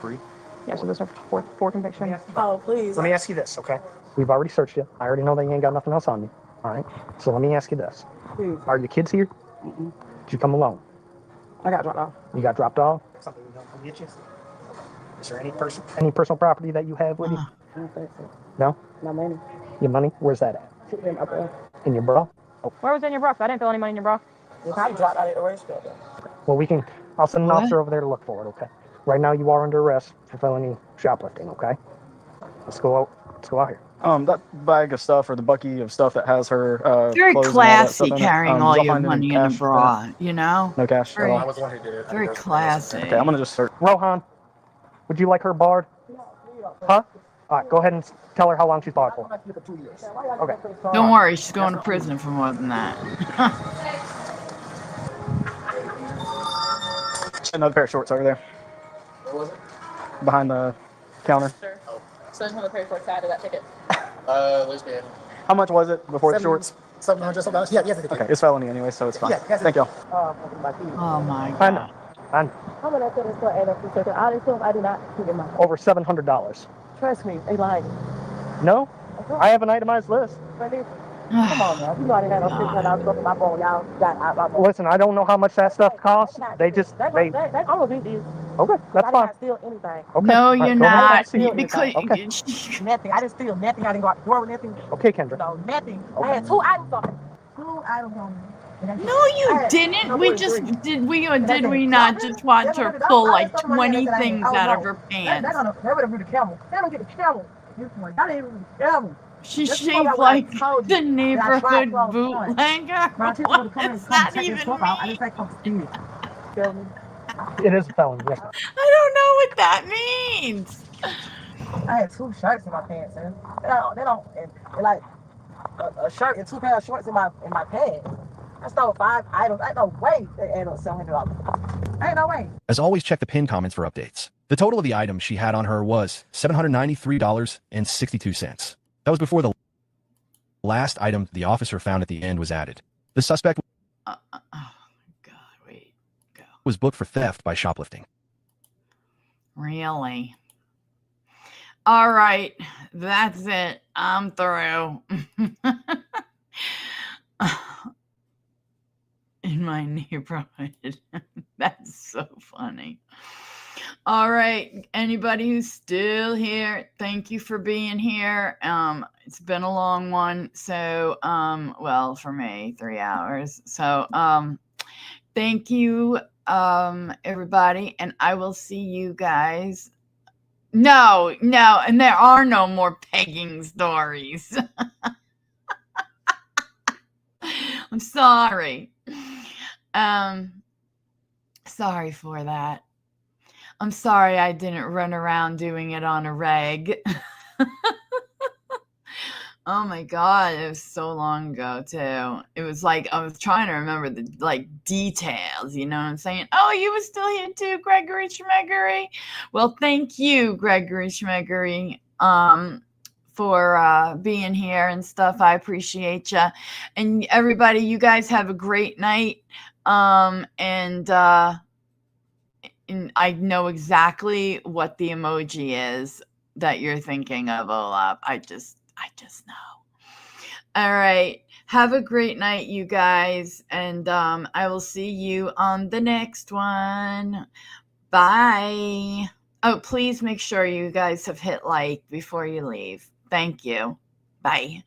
3.
Yeah, so those are four convictions.
Oh, please.
Let me ask you this, okay? We've already searched you. I already know they ain't got nothing else on you. All right. So let me ask you this: Are your kids here? Did you come alone?
I got dropped off.
You got dropped off? Something we don't get you. Is there any personal property that you have with you?
I don't think so.
No.
My money.
Your money? Where's that at?
In my bra.
In your bra? Oh.
Where was it in your bra? 'Cause I didn't feel any money in your bra.
I dropped out at the restaurant.
Well, I'll send an officer over there to look for it, okay? Right now you are under arrest for felony shoplifting, okay? Let's go out here.
That bag of stuff or the bucky of stuff that has her
Very
clothes
classy
and all that stuff in it,
carrying
did
all
y'all
your
find any
money in a
cash
bra, you know?
No cash
Very,
at all?
I was the one who did it.
very classy.
Okay, I'm gonna just search.
Rohan, would you like her barred? Huh? All right, go ahead and tell her how long she's barred for. Okay.
Don't worry, she's going to prison for more than that.
Another pair of shorts over there.
What was it?
Behind the counter.
Sure. So I just want to pay for a side of that ticket.
Let's be
How much was it before the shorts?
$700 something. Yeah, yes.
Okay, it's felony anyway, so it's fine.
Yes.
Thank y'all.
Oh my God.
Fine.
How much I said it's for $800? All this stuff I do not keep in my.
Over $700.
Trust me, they lying.
No? I have an itemized list.
Come on, man. You know I didn't have no $600 stuff in my phone. Y'all got out my phone.
Listen, I don't know how much that stuff costs. They
I'm gonna beat these.
Okay, that's
I
fine.
didn't steal anything.
Okay.
No,
All right,
you're
go ahead.
not.
See you.
Because
Okay.
Nothing. I didn't steal nothing. I didn't go out the door with nothing.
Okay, Kendra.
No, nothing. I had 2 items on me. 2 items on me.
no, you didn't. We just did. We or did we not just watch her pull like 20 things out of her pants?
That would have been the camel. They don't get the camel. This one. That ain't even the camel.
She
This is
shaved
what I
like
told
the
you.
neighborhood
When I tried
bootlegger.
My teacher would have come in
What's
and come
that
check
even
this stuff out. I
mean?
didn't say come steal. Feel me?
It is a felony, yes, ma'am.
I don't know what that means.
I had 2 shirts in my pants, man. They don't and like a shirt and 2 pair of shorts in my pants. I stole 5 items. Ain't no way they add up $700. Ain't no way.
As always, check the pinned comments for updates. The total of the items she had on her was $793.62. That was before the last item the officer found at the end was added. The suspect was booked for theft by shoplifting.
Really? All right, that's it. I'm through. In my neighborhood. That's so funny. All right, anybody who's still here, thank you for being here. It's been a long one, so well, for me, 3 hours. So thank you, everybody, and I will see you guys. No, and there are no more pegging stories. I'm sorry. Sorry for that. I'm sorry I didn't run around doing it on a reg. Oh my God, it was so long ago too. It was like I was trying to remember the details, you know what I'm saying? Oh, you were still here too, Gregory Schmeggery. Well, thank you, Gregory Schmeggery, for being here and stuff. I appreciate you. And everybody, you guys have a great night. And I know exactly what the emoji is that you're thinking of, Olaf. I just know. All right. Have a great night, you guys. And I will see you on the next one. Bye. Oh, please make sure you guys have hit like before you leave. Thank you. Bye.